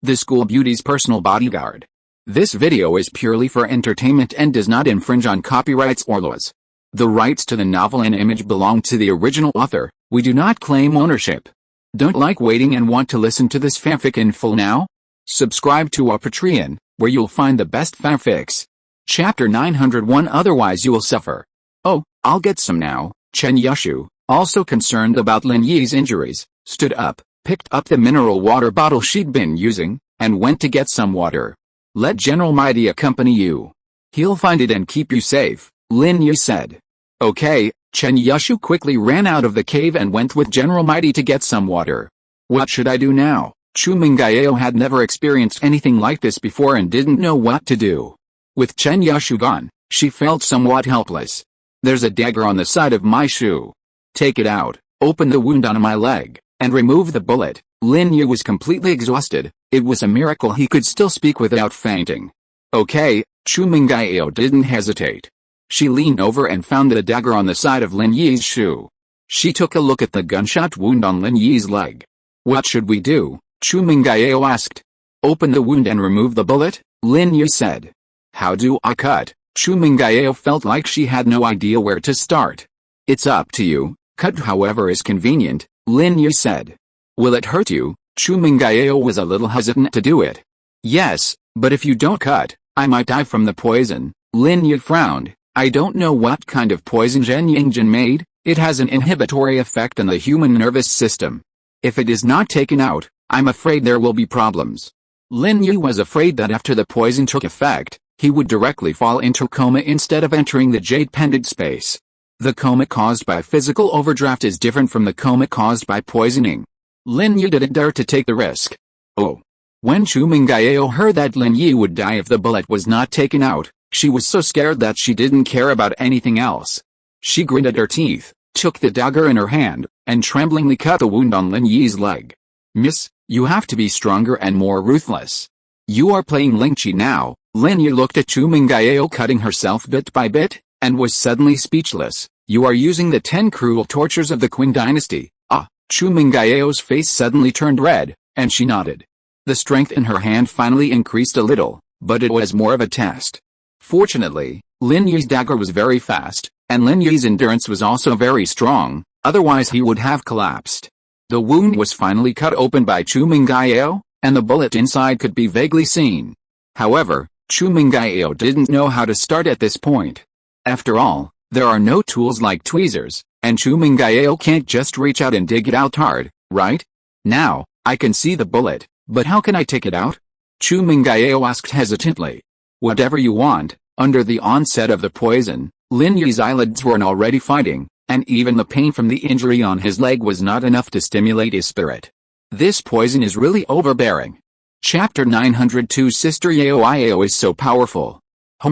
the school beauty's personal bodyguard. This video is purely for entertainment and does not infringe on copyrights or laws. The rights to the novel and image belong to the original author. We do not claim ownership. Don't like waiting and want to listen to this fanfic in full now? Subscribe to our Patreon, where you'll find the best fanfics. Chapter 901. Otherwise you will suffer. Oh, I'll get some now. Chen Yushu, also concerned about Lin Yi's injuries, stood up, picked up the mineral water bottle she'd been using, and went to get some water. Let General Mighty accompany you. He'll find it and keep you safe, Lin Yi said. Okay. Chen Yushu quickly ran out of the cave and went with General Mighty to get some water. What should I do now? Chu Mengyao had never experienced anything like this before and didn't know what to do. With Chen Yushu gone, she felt somewhat helpless. There's a dagger on the side of my shoe. Take it out, open the wound on my leg, and remove the bullet. Lin Yi was completely exhausted. It was a miracle he could still speak without fainting. Okay, Chu Mengyao didn't hesitate. She leaned over and found the dagger on the side of Lin Yi's shoe. She took a look at the gunshot wound on Lin Yi's leg. What should we do? Chu Mengyao asked. Open the wound and remove the bullet, Lin Yi said. How do I cut? Chu Mengyao felt like she had no idea where to start. It's up to you, cut however is convenient, Lin Yi said. Will it hurt you? Chu Mengyao was a little hesitant to do it. Yes, but if you don't cut, I might die from the poison, Lin Yi frowned. I don't know what kind of poison Zhen Yingjin made. It has an inhibitory effect on the human nervous system. If it is not taken out, I'm afraid there will be problems. Lin Yi was afraid that after the poison took effect, he would directly fall into coma instead of entering the jade pendant space. The coma caused by physical overdraft is different from the coma caused by poisoning. Lin Yi didn't dare to take the risk. Oh. When Chu Mengyao heard that Lin Yi would die if the bullet was not taken out, she was so scared that she didn't care about anything else. She gritted her teeth, took the dagger in her hand, and tremblingly cut the wound on Lin Yi's leg. Miss, you have to be stronger and more ruthless. You are playing Ling Chi now. Lin Yi looked at Chu Mengyao cutting herself bit by bit, and was suddenly speechless. You are using the 10 cruel tortures of the Qin dynasty. Ah, Chu Mengyao's face suddenly turned red, and she nodded. The strength in her hand finally increased a little, but it was more of a test. Fortunately, Lin Yi's dagger was very fast, and Lin Yi's endurance was also very strong, otherwise he would have collapsed. The wound was finally cut open by Chu Mengyao, and the bullet inside could be vaguely seen. However, Chu Mengyao didn't know how to start at this point. After all, there are no tools like tweezers, and Chu Mengyao can't just reach out and dig it out hard, right? Now, I can see the bullet, but how can I take it out? Chu Mengyao asked hesitantly. Whatever you want. Under the onset of the poison, Lin Yi's eyelids weren't already fighting, and even the pain from the injury on his leg was not enough to stimulate his spirit. This poison is really overbearing. Chapter 902. Sister Yao is so powerful.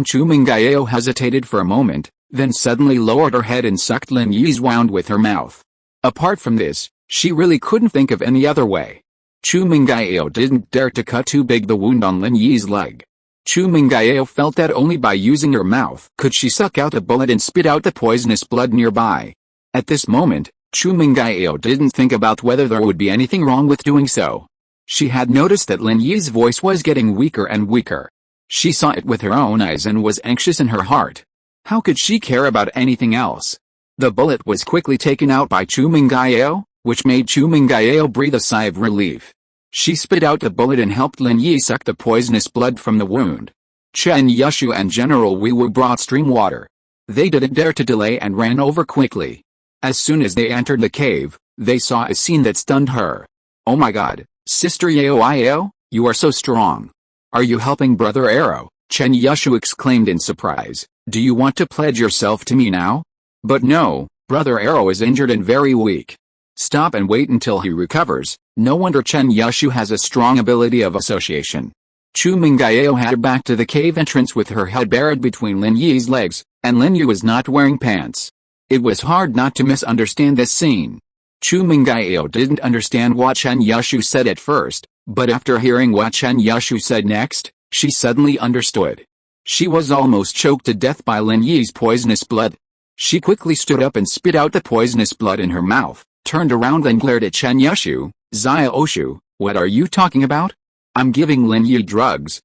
Chu Mengyao hesitated for a moment, then suddenly lowered her head and sucked Lin Yi's wound with her mouth. Apart from this, she really couldn't think of any other way. Chu Mengyao didn't dare to cut too big the wound on Lin Yi's leg. Chu Mengyao felt that only by using her mouth could she suck out the bullet and spit out the poisonous blood nearby. At this moment, Chu Mengyao didn't think about whether there would be anything wrong with doing so. She had noticed that Lin Yi's voice was getting weaker and weaker. She saw it with her own eyes and was anxious in her heart. How could she care about anything else? The bullet was quickly taken out by Chu Mengyao, which made Chu Mengyao breathe a sigh of relief. She spit out the bullet and helped Lin Yi suck the poisonous blood from the wound. Chen Yushu and General Weiwu brought stream water. They didn't dare to delay and ran over quickly. As soon as they entered the cave, they saw a scene that stunned her. Oh my god, Sister Yao, you are so strong. Are you helping Brother Arrow? Chen Yushu exclaimed in surprise. Do you want to pledge yourself to me now? But no, Brother Arrow is injured and very weak. Stop and wait until he recovers. No wonder Chen Yushu has a strong ability of association. Chu Mengyao headed back to the cave entrance with her head buried between Lin Yi's legs, and Lin Yi was not wearing pants. It was hard not to misunderstand this scene. Chu Mengyao didn't understand what Chen Yushu said at first, but after hearing what Chen Yushu said next, she suddenly understood. She was almost choked to death by Lin Yi's poisonous blood. She quickly stood up and spit out the poisonous blood in her mouth, turned around and glared at Chen Yushu. Zia Oshu, what are you talking about? I'm giving Lin Yi drugs.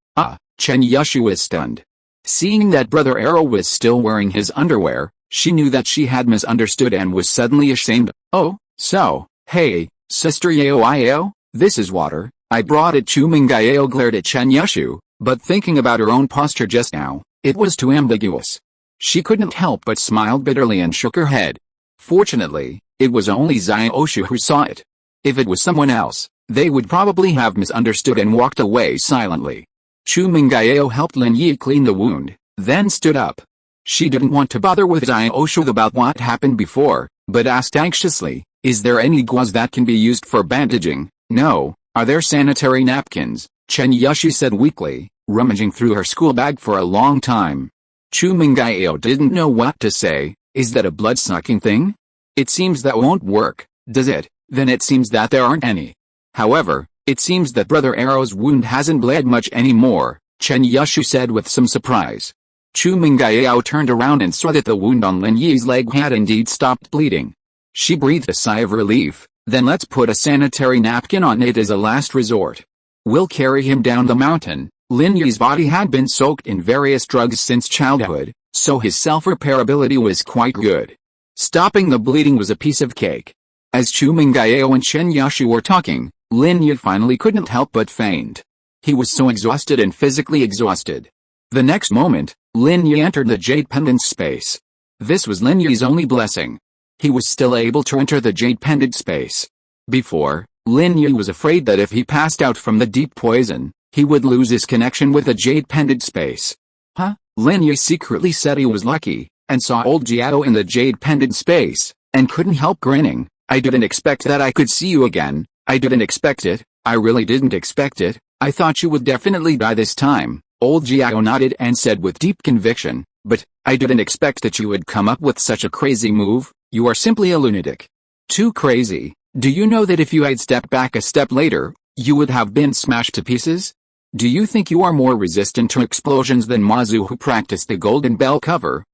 Chen Yushu was stunned. Seeing that Brother Arrow was still wearing his underwear, she knew that she had misunderstood and was suddenly ashamed. Oh, so, hey, Sister Yao, this is water. I brought it. Chu Mengyao glared at Chen Yushu, but thinking about her own posture just now, it was too ambiguous. She couldn't help but smile bitterly and shook her head. Fortunately, it was only Xiaoshu who saw it. If it was someone else, they would probably have misunderstood and walked away silently. Chu Mengyao helped Lin Yi clean the wound, then stood up. She didn't want to bother with Xiaoshu about what happened before, but asked anxiously, is there any gauze that can be used for bandaging? No. Are there sanitary napkins? Chen Yushu said weakly, rummaging through her school bag for a long time. Chu Mengyao didn't know what to say. Is that a blood-sucking thing? It seems that won't work, does it? Then it seems that there aren't any. However, it seems that Brother Arrow's wound hasn't bled much anymore, Chen Yushu said with some surprise. Chu Mengyao turned around and saw that the wound on Lin Yi's leg had indeed stopped bleeding. She breathed a sigh of relief. Then let's put a sanitary napkin on it as a last resort. We'll carry him down the mountain. Lin Yi's body had been soaked in various drugs since childhood, so his self-repairability was quite good. Stopping the bleeding was a piece of cake. As Chu Mengyao and Chen Yushu were talking, Lin Yi finally couldn't help but faint. He was so exhausted and physically exhausted. The next moment, Lin Yi entered the jade pendant space. This was Lin Yi's only blessing. He was still able to enter the jade pendant space. Before, Lin Yi was afraid that if he passed out from the deep poison, he would lose his connection with the jade pendant space. Lin Yi secretly said he was lucky, and saw old Jiao in the jade pendant space, and couldn't help grinning. I didn't expect that I could see you again. I didn't expect it. I really didn't expect it. I thought you would definitely die this time. Old Jiao nodded and said with deep conviction, but, I didn't expect that you would come up with such a crazy move. You are simply a lunatic. Too crazy. Do you know that if you had stepped back a step later, you would have been smashed to pieces? Do you think you are more resistant to explosions than Mazu, who practiced the golden bell cover?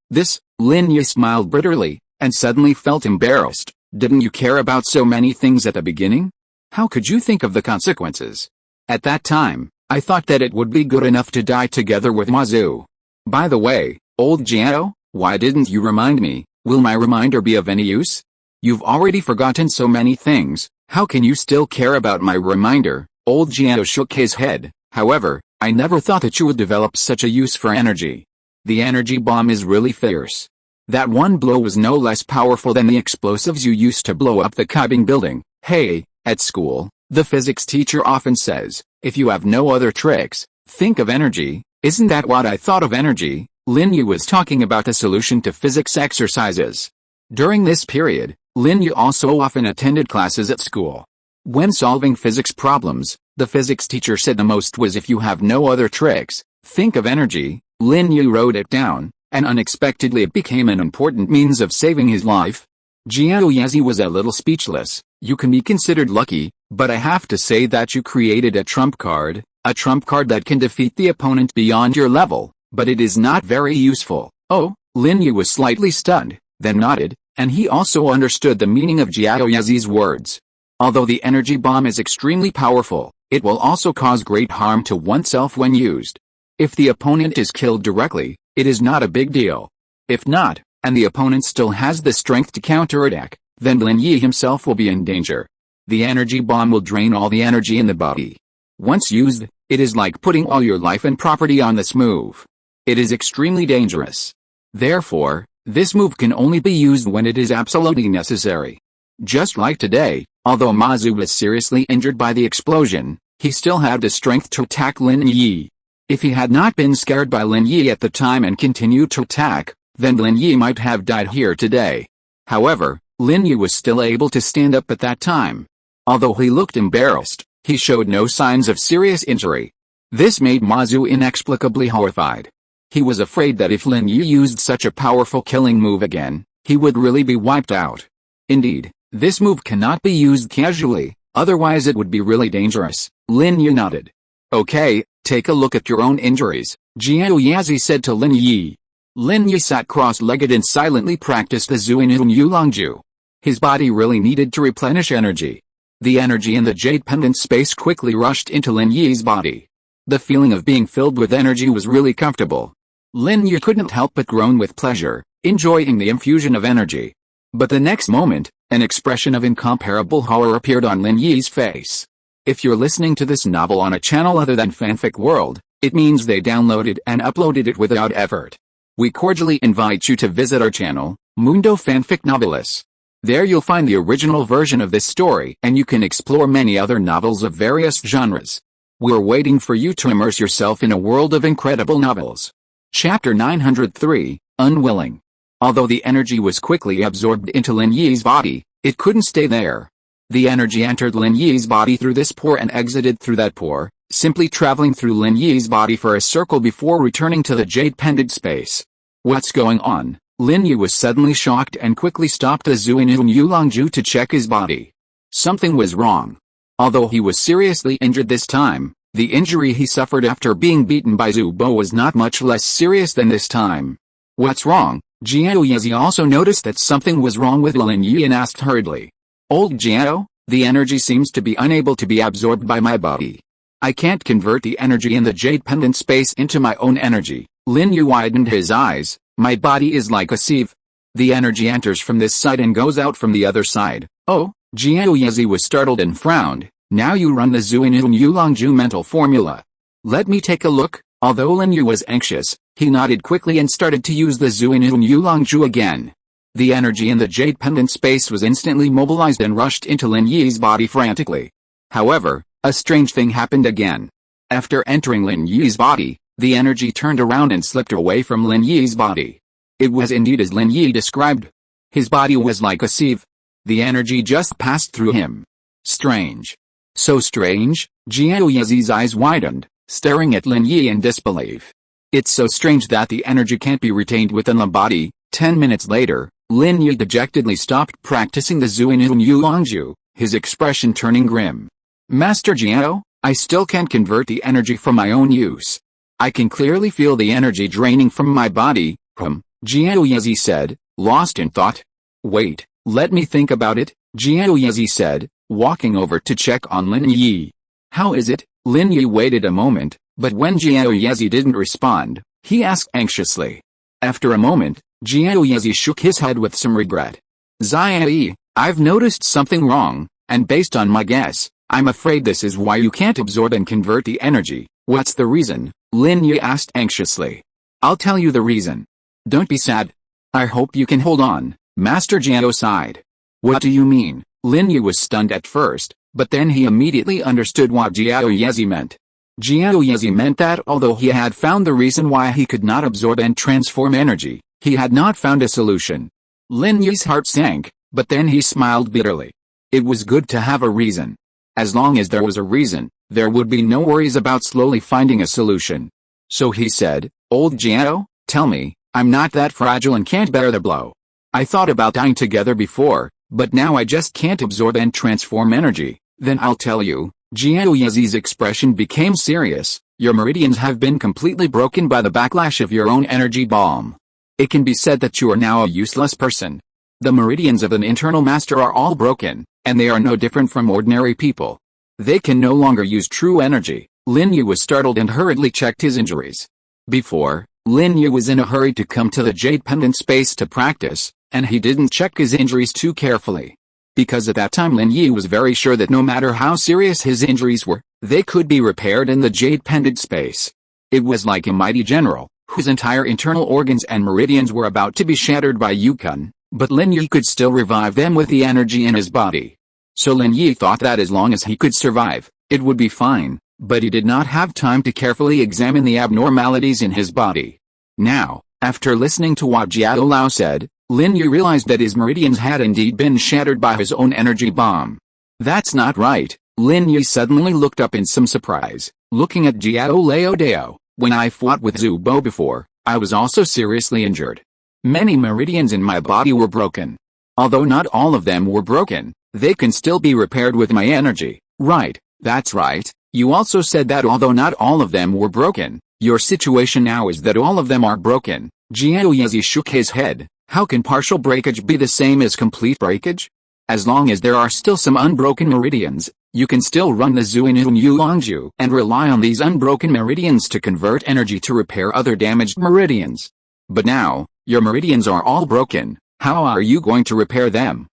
Lin Yi smiled bitterly, and suddenly felt embarrassed. Didn't you care about so many things at the beginning? How could you think of the consequences? At that time, I thought that it would be good enough to die together with Mazu. By the way, old Jiao, why didn't you remind me? Will my reminder be of any use? You've already forgotten so many things, how can you still care about my reminder? Old Jiao shook his head. However, I never thought that you would develop such a use for energy. The energy bomb is really fierce. That one blow was no less powerful than the explosives you used to blow up the Kaibing building. Hey, at school, the physics teacher often says, if you have no other tricks, think of energy. Isn't that what I thought of energy? Lin Yi was talking about the solution to physics exercises. During this period, Lin Yi also often attended classes at school. When solving physics problems, the physics teacher said the most was if you have no other tricks, think of energy. Lin Yi wrote it down, and unexpectedly it became an important means of saving his life. Jiao Yazi was a little speechless. You can be considered lucky, but I have to say that you created a trump card that can defeat the opponent beyond your level. But it is not very useful. Oh, Lin Yi was slightly stunned, then nodded, and he also understood the meaning of Jiao Yazi's words. Although the energy bomb is extremely powerful, it will also cause great harm to oneself when used. If the opponent is killed directly, it is not a big deal. If not, and the opponent still has the strength to counterattack, then Lin Yi himself will be in danger. The energy bomb will drain all the energy in the body. Once used, it is like putting all your life and property on this move. It is extremely dangerous. Therefore, this move can only be used when it is absolutely necessary. Just like today, although Mazu was seriously injured by the explosion, he still had the strength to attack Lin Yi. If he had not been scared by Lin Yi at the time and continued to attack, then Lin Yi might have died here today. However, Lin Yi was still able to stand up at that time. Although he looked embarrassed, he showed no signs of serious injury. This made Mazu inexplicably horrified. He was afraid that if Lin Yi used such a powerful killing move again, he would really be wiped out. Indeed, this move cannot be used casually, otherwise it would be really dangerous. Lin Yi nodded. Okay, take a look at your own injuries, Jiao Yazi said to Lin Yi. Lin Yi sat cross-legged and silently practiced the Xuanyuan Yulong Jue. His body really needed to replenish energy. The energy in the jade pendant space quickly rushed into Lin Yi's body. The feeling of being filled with energy was really comfortable. Lin Yi couldn't help but groan with pleasure, enjoying the infusion of energy. But the next moment, an expression of incomparable horror appeared on Lin Yi's face. If you're listening to this novel on a channel other than Fanfic World, it means they downloaded and uploaded it without effort. We cordially invite you to visit our channel, Mundo Fanfic Novelis. There you'll find the original version of this story and you can explore many other novels of various genres. We're waiting for you to immerse yourself in a world of incredible novels. Chapter 903, Unwilling. Although the energy was quickly absorbed into Lin Yi's body, it couldn't stay there. The energy entered Lin Yi's body through this pore and exited through that pore, simply traveling through Lin Yi's body for a circle before returning to the jade pendant space. What's going on? Lin Yi was suddenly shocked and quickly stopped the Xuanyuan Yulong Jue to check his body. Something was wrong. Although he was seriously injured this time, the injury he suffered after being beaten by Zhu Bo was not much less serious than this time. What's wrong? Jiao Yezi also noticed that something was wrong with Lin Yi and asked hurriedly. Old Jiao, the energy seems to be unable to be absorbed by my body. I can't convert the energy in the jade pendant space into my own energy. Lin Yi widened his eyes. My body is like a sieve. The energy enters from this side and goes out from the other side. Oh, Jiao Yezi was startled and frowned. Now you run the Xuanyuan Yulong Jue mental formula. Let me take a look. Although Lin Yi was anxious, he nodded quickly and started to use the Xuanyuan Yulong Jue again. The energy in the jade pendant space was instantly mobilized and rushed into Lin Yi's body frantically. However, a strange thing happened again. After entering Lin Yi's body, the energy turned around and slipped away from Lin Yi's body. It was indeed as Lin Yi described. His body was like a sieve. The energy just passed through him. Strange. So strange, Jiao Yezi's eyes widened, staring at Lin Yi in disbelief. It's so strange that the energy can't be retained within the body. 10 minutes later, Lin Yi dejectedly stopped practicing the Xuanyuan Yulong Jue, his expression turning grim. Master Jiao, I still can't convert the energy for my own use. I can clearly feel the energy draining from my body. Jiao Yezi said, lost in thought. Wait, let me think about it, Jiao Yezi said, walking over to check on Lin Yi. How is it? Lin Yi waited a moment, but when Jiao Yezi didn't respond, he asked anxiously. After a moment, Jiao Yezi shook his head with some regret. Ziai, I've noticed something wrong, and based on my guess, I'm afraid this is why you can't absorb and convert the energy. What's the reason? Lin Yi asked anxiously. I'll tell you the reason. Don't be sad. I hope you can hold on, Master Jiao sighed. What do you mean? Lin Yi was stunned at first, but then he immediately understood what Jiao Yezi meant. Jiao Yezi meant that although he had found the reason why he could not absorb and transform energy, he had not found a solution. Lin Yi's heart sank, but then he smiled bitterly. It was good to have a reason. As long as there was a reason, there would be no worries about slowly finding a solution. So he said, Old Jiao, tell me, I'm not that fragile and can't bear the blow. I thought about dying together before, but now I just can't absorb and transform energy. Then I'll tell you. Jiao Yezi's expression became serious. Your meridians have been completely broken by the backlash of your own energy bomb. It can be said that you are now a useless person. The meridians of an internal master are all broken, and they are no different from ordinary people. They can no longer use true energy. Lin Yi was startled and hurriedly checked his injuries. Before, Lin Yi was in a hurry to come to the jade pendant space to practice, and he didn't check his injuries too carefully. Because at that time Lin Yi was very sure that no matter how serious his injuries were, they could be repaired in the jade pendant space. It was like a mighty general, whose entire internal organs and meridians were about to be shattered by Yukon, but Lin Yi could still revive them with the energy in his body. So Lin Yi thought that as long as he could survive, it would be fine, but he did not have time to carefully examine the abnormalities in his body. Now, after listening to what Jiao Lao said, Lin Yi realized that his meridians had indeed been shattered by his own energy bomb. That's not right. Lin Yi suddenly looked up in some surprise, looking at Jiao Lao Dao. When I fought with Zhu Bo before, I was also seriously injured. Many meridians in my body were broken. Although not all of them were broken, they can still be repaired with my energy. Right, that's right. You also said that although not all of them were broken, your situation now is that all of them are broken. Jiao Yezi shook his head. How can partial breakage be the same as complete breakage? As long as there are still some unbroken meridians, you can still run the Xuanyuan Yulong Jue and rely on these unbroken meridians to convert energy to repair other damaged meridians. But now, your meridians are all broken. How are you going to repair them?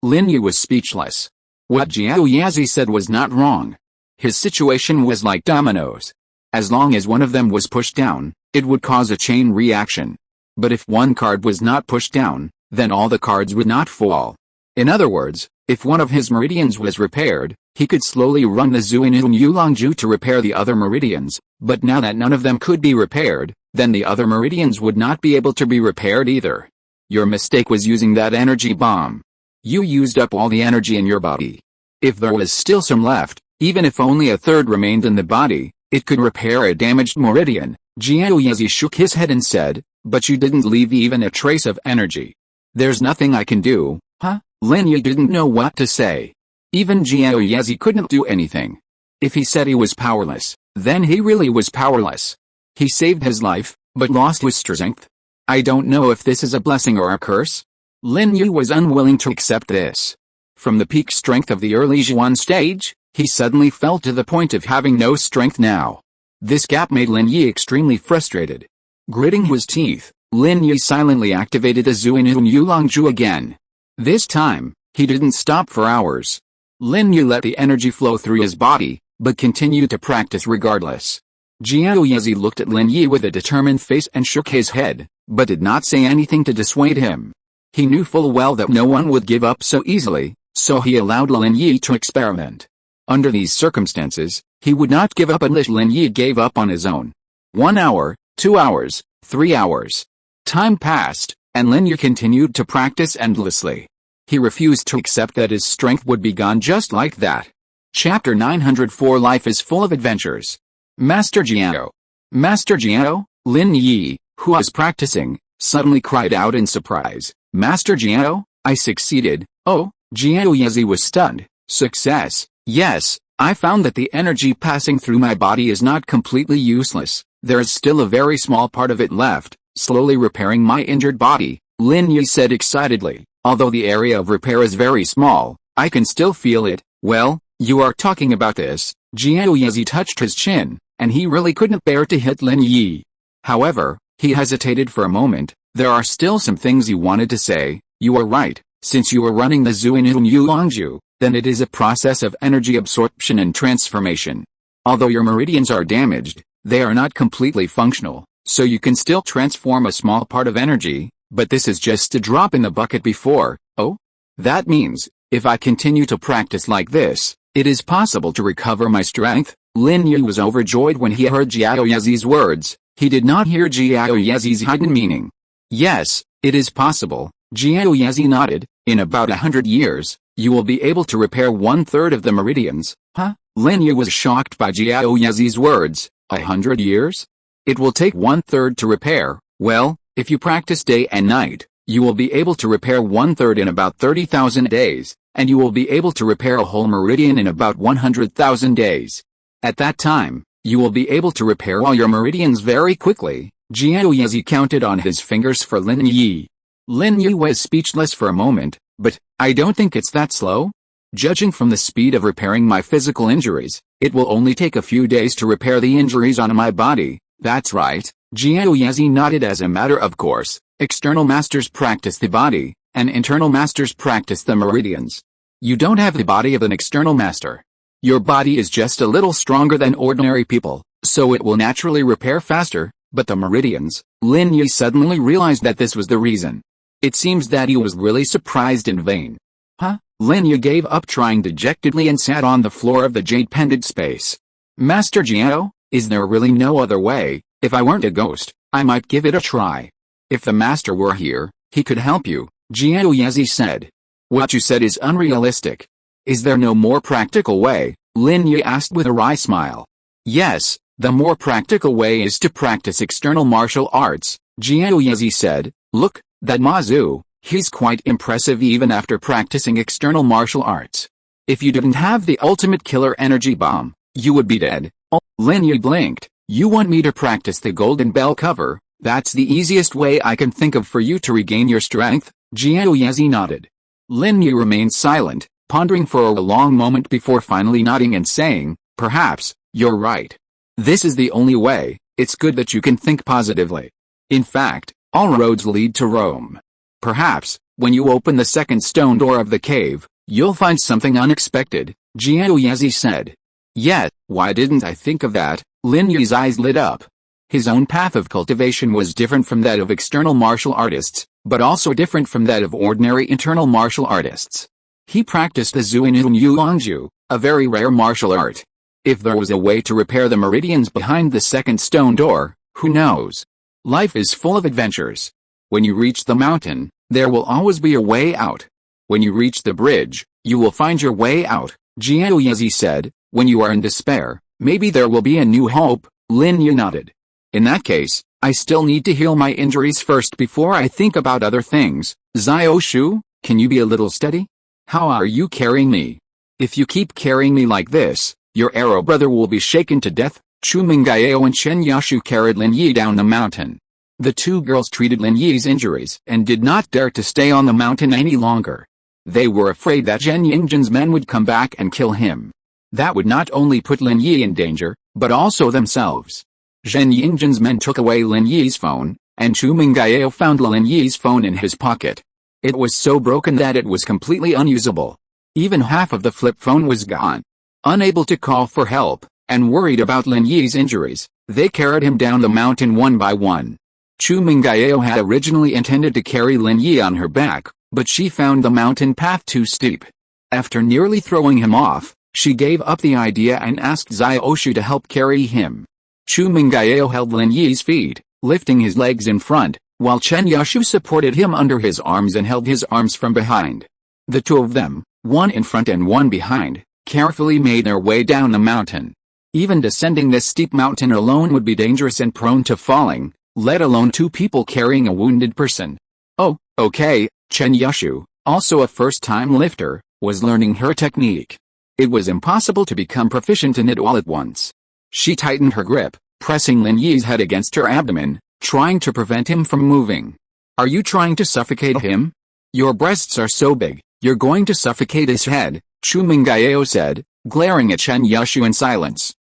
Lin Yi was speechless. What Jiao Yazi said was not wrong. His situation was like dominoes. As long as one of them was pushed down, it would cause a chain reaction. But if one card was not pushed down, then all the cards would not fall. In other words, if one of his meridians was repaired, he could slowly run the Xuanyuan Yulong Jue to repair the other meridians, but now that none of them could be repaired, then the other meridians would not be able to be repaired either. Your mistake was using that energy bomb. You used up all the energy in your body. If there was still some left, even if only a third remained in the body, it could repair a damaged meridian. Jiao Yazi shook his head and said, but you didn't leave even a trace of energy. There's nothing I can do, huh? Lin Yi didn't know what to say. Even Jiao Yazi couldn't do anything. If he said he was powerless, then he really was powerless. He saved his life, but lost his strength. I don't know if this is a blessing or a curse. Lin Yi was unwilling to accept this. From the peak strength of the early Zhuan stage, he suddenly fell to the point of having no strength now. This gap made Lin Yi extremely frustrated. Gritting his teeth, Lin Yi silently activated the Xuanyuan Yulong Jue again. This time, he didn't stop for hours. Lin Yi let the energy flow through his body, but continued to practice regardless. Jiao Yazi looked at Lin Yi with a determined face and shook his head, but did not say anything to dissuade him. He knew full well that no one would give up so easily, so he allowed Lin Yi to experiment. Under these circumstances, he would not give up unless Lin Yi gave up on his own. 1 hour, 2 hours, 3 hours. Time passed, and Lin Yi continued to practice endlessly. He refused to accept that his strength would be gone just like that. Chapter 904 Life is full of adventures. Master Jiao. Master Jiao, Lin Yi, who was practicing, suddenly cried out in surprise. Master Jiao, I succeeded. Oh, Jiao Yazi was stunned. Success. Yes, I found that the energy passing through my body is not completely useless. There is still a very small part of it left, slowly repairing my injured body, Lin Yi said excitedly. Although the area of repair is very small, I can still feel it. Well, you are talking about this. Jiao Yazi touched his chin, and he really couldn't bear to hit Lin Yi. However, he hesitated for a moment. There are still some things he wanted to say. You are right, since you are running the Xuanyuan Yulong Jue, then it is a process of energy absorption and transformation. Although your meridians are damaged, they are not completely functional, so you can still transform a small part of energy, but this is just a drop in the bucket before. Oh? That means, if I continue to practice like this, it is possible to recover my strength. Lin Yi was overjoyed when he heard Jiao Yazi's words. He did not hear Jiao Yazi's hidden meaning. Yes, it is possible, Jiao Yazi nodded. In about 100 years, you will be able to repair 1/3 of the meridians. Huh? Lin Yi was shocked by Jiao Yazi's words. 100 years? It will take 1/3 to repair. Well, if you practice day and night, you will be able to repair 1/3 in about 30,000 days, and you will be able to repair a whole meridian in about 100,000 days. At that time, you will be able to repair all your meridians very quickly. Jiao Yazi counted on his fingers for Lin Yi. Lin Yi was speechless for a moment, but, I don't think it's that slow. Judging from the speed of repairing my physical injuries, it will only take a few days to repair the injuries on my body. That's right, Jiao Yazi nodded. As a matter of course, external masters practice the body, and internal masters practice the meridians. You don't have the body of an external master. Your body is just a little stronger than ordinary people, so it will naturally repair faster, but the meridians, Lin Yi suddenly realized that this was the reason. It seems that he was really surprised in vain. Huh? Lin Yi gave up trying dejectedly and sat on the floor of the jade-pendant space. Master Jiao, is there really no other way? If I weren't a ghost, I might give it a try. If the master were here, he could help you, Jiao Yazi said. What you said is unrealistic. Is there no more practical way? Lin Yi asked with a wry smile. Yes, the more practical way is to practice external martial arts, Jiao Yazi said. Look, that Ma Zhu, he's quite impressive even after practicing external martial arts. If you didn't have the ultimate killer energy bomb, you would be dead. Oh, Lin Yi blinked. You want me to practice the golden bell cover? That's the easiest way I can think of for you to regain your strength, Jiao Yazi nodded. Lin Yi remained silent, pondering for a long moment before finally nodding and saying, "Perhaps, you're right. This is the only way. It's good that you can think positively. In fact, all roads lead to Rome. Perhaps, when you open the second stone door of the cave, you'll find something unexpected," Jiao Yezi said. "Yet, why didn't I think of that?" Lin Yi's eyes lit up. His own path of cultivation was different from that of external martial artists, but also different from that of ordinary internal martial artists. He practiced the Xuanyuan Yulong Jue, a very rare martial art. If there was a way to repair the meridians behind the second stone door, who knows? Life is full of adventures. When you reach the mountain, there will always be a way out. When you reach the bridge, you will find your way out, Jiao Yezi said. When you are in despair, maybe there will be a new hope, Lin Yi nodded. In that case, I still need to heal my injuries first before I think about other things. Xiao Shu, can you be a little steady? How are you carrying me? If you keep carrying me like this, your arrow brother will be shaken to death. Chu Mengyao and Chen Yashu carried Lin Yi down the mountain. The two girls treated Lin Yi's injuries and did not dare to stay on the mountain any longer. They were afraid that Zhen Yingzhen's men would come back and kill him. That would not only put Lin Yi in danger, but also themselves. Zhen Yingzhen's men took away Lin Yi's phone, and Chu Mengyao found Lin Yi's phone in his pocket. It was so broken that it was completely unusable. Even half of the flip phone was gone. Unable to call for help, and worried about Lin Yi's injuries, they carried him down the mountain one by one. Chu Mengyao had originally intended to carry Lin Yi on her back, but she found the mountain path too steep. After nearly throwing him off, she gave up the idea and asked Xiao Shu to help carry him. Chu Mengyao held Lin Yi's feet, lifting his legs in front, while Chen Yashu supported him under his arms and held his arms from behind. The two of them, one in front and one behind, carefully made their way down the mountain. Even descending this steep mountain alone would be dangerous and prone to falling, let alone two people carrying a wounded person. Oh, okay, Chen Yashu, also a first-time lifter, was learning her technique. It was impossible to become proficient in it all at once. She tightened her grip, pressing Lin Yi's head against her abdomen, trying to prevent him from moving. "Are you trying to suffocate him? Your breasts are so big, you're going to suffocate his head," Chu Mengyao said, glaring at Chen Yashu in silence.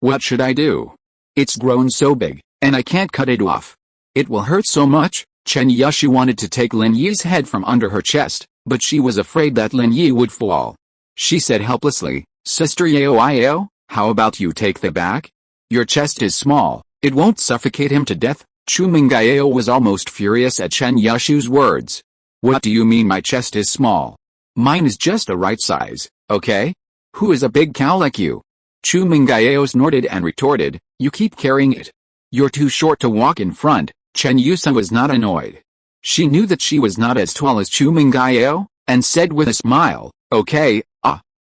What should I do? It's grown so big, and I can't cut it off. It will hurt so much." Chen Yashu wanted to take Lin Yi's head from under her chest, but she was afraid that Lin Yi would fall. She said helplessly, "Sister Yao, how about you take the back? Your chest is small, it won't suffocate him to death." Chu Mengyao was almost furious at Chen Yashu's words. "What do you mean my chest is small? Mine is just the right size, okay? Who is a big cow like you?" Chu Mengyao snorted and retorted, "You keep carrying it. You're too short to walk in front." Chen Yusha was not annoyed. She knew that she was not as tall as Chu Mengyao, and said with a smile, "Okay."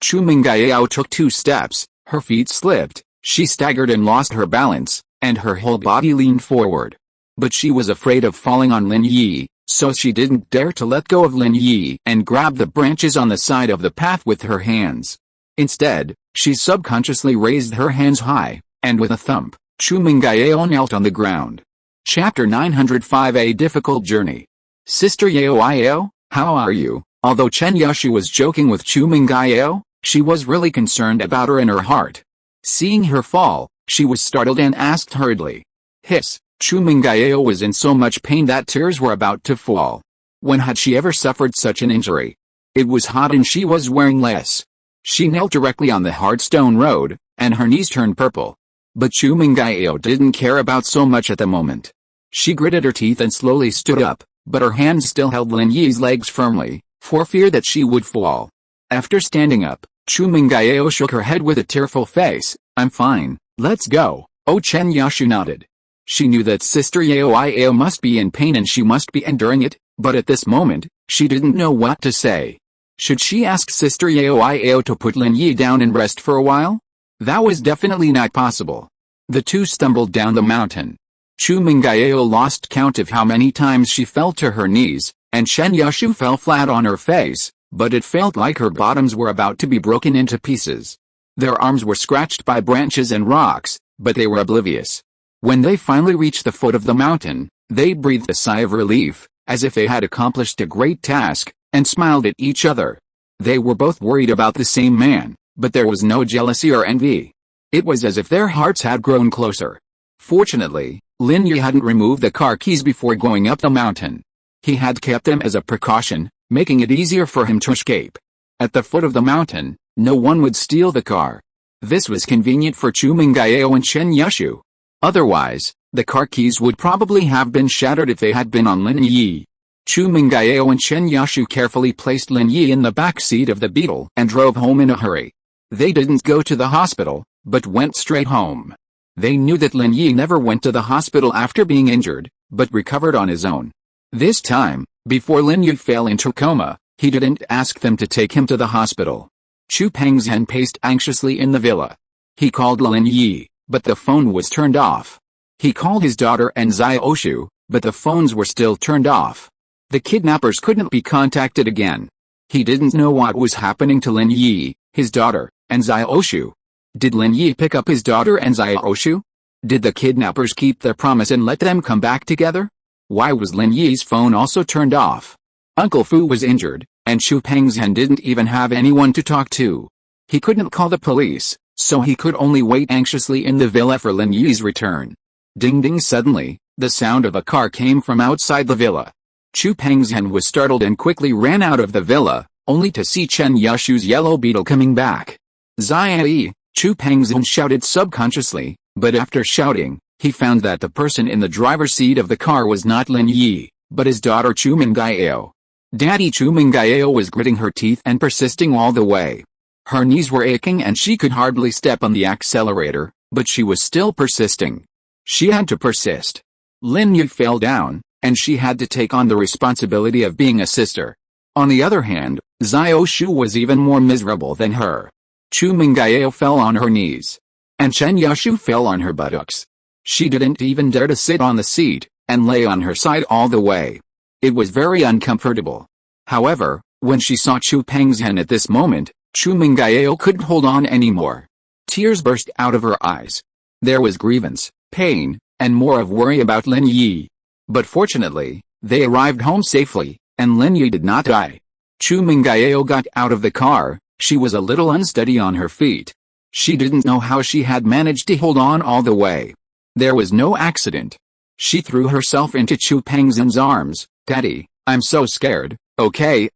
Chu Mengyao took 2 steps, her feet slipped, she staggered and lost her balance, and her whole body leaned forward. But she was afraid of falling on Lin Yi, so she didn't dare to let go of Lin Yi and grab the branches on the side of the path with her hands. Instead, she subconsciously raised her hands high, and with a thump, Chu Mengyao knelt on the ground. Chapter 905: A Difficult Journey. "Sister Yao, how are you?" Although Chen Yashu was joking with Chu Mengyao, she was really concerned about her in her heart. Seeing her fall, she was startled and asked hurriedly. Hiss, Chu Mengyao was in so much pain that tears were about to fall. When had she ever suffered such an injury? It was hot and she was wearing less. She knelt directly on the hard stone road, and her knees turned purple. But Chu Mengyao didn't care about so much at the moment. She gritted her teeth and slowly stood up, but her hands still held Lin Yi's legs firmly, for fear that she would fall. After standing up, Chu Mengyao shook her head with a tearful face. "I'm fine, let's go." Chen Yashu nodded. She knew that Sister Yao must be in pain and she must be enduring it, but at this moment, she didn't know what to say. Should she ask Sister Yao to put Lin Yi down and rest for a while? That was definitely not possible. The two stumbled down the mountain. Chu Mengyao lost count of how many times she fell to her knees, and Chen Yashu fell flat on her face, but it felt like her bottoms were about to be broken into pieces. Their arms were scratched by branches and rocks, but they were oblivious. When they finally reached the foot of the mountain, they breathed a sigh of relief, as if they had accomplished a great task. and smiled at each other. They were both worried about the same man, but there was no jealousy or envy. It was as if their hearts had grown closer. Fortunately, Lin Yi hadn't removed the car keys before going up the mountain. He had kept them as a precaution, making it easier for him to escape. At the foot of the mountain, no one would steal the car. This was convenient for Chu Mengyao and Chen Yushu. Otherwise, the car keys would probably have been shattered if they had been on Lin Yi. Chu Mengyao and Chen Yushu carefully placed Lin Yi in the back seat of the Beetle and drove home in a hurry. They didn't go to the hospital, but went straight home. They knew that Lin Yi never went to the hospital after being injured, but recovered on his own. This time, before Lin Yi fell into coma, he didn't ask them to take him to the hospital. Chu Pengzhan paced anxiously in the villa. He called Lin Yi, but the phone was turned off. He called his daughter and Xiaoshu, but the phones were still turned off. The kidnappers couldn't be contacted again. He didn't know what was happening to Lin Yi, his daughter, and Xiaoshu. Did Lin Yi pick up his daughter and Xiaoshu? Did the kidnappers keep their promise and let them come back together? Why was Lin Yi's phone also turned off? Uncle Fu was injured, and Chu Pengzhan didn't even have anyone to talk to. He couldn't call the police, so he could only wait anxiously in the villa for Lin Yi's return. Ding ding! Suddenly, the sound of a car came from outside the villa. Chu Pengzhan was startled and quickly ran out of the villa, only to see Chen Yushu's yellow beetle coming back. Zai! Chu Pengzhan shouted subconsciously, but after shouting, he found that the person in the driver's seat of the car was not Lin Yi, but his daughter Chu Mengyao. Daddy Chu Mengyao was gritting her teeth and persisting all the way. Her knees were aching and she could hardly step on the accelerator, but she was still persisting. She had to persist. Lin Yi fell down, and she had to take on the responsibility of being a sister. On the other hand, Xiaoshu was even more miserable than her. Chu Mengyao fell on her knees, and Chen Yushu fell on her buttocks. She didn't even dare to sit on the seat, and lay on her side all the way. It was very uncomfortable. However, when she saw Chu Pengzhan at this moment, Chu Mengyao couldn't hold on anymore. Tears burst out of her eyes. There was grievance, pain, and more of worry about Lin Yi. But fortunately, they arrived home safely, and Lin Yi did not die. Chu Mengyao got out of the car. She was a little unsteady on her feet. She didn't know how she had managed to hold on all the way. There was no accident. She threw herself into Chu Pengzhan's arms. Daddy, I'm so scared. Okay,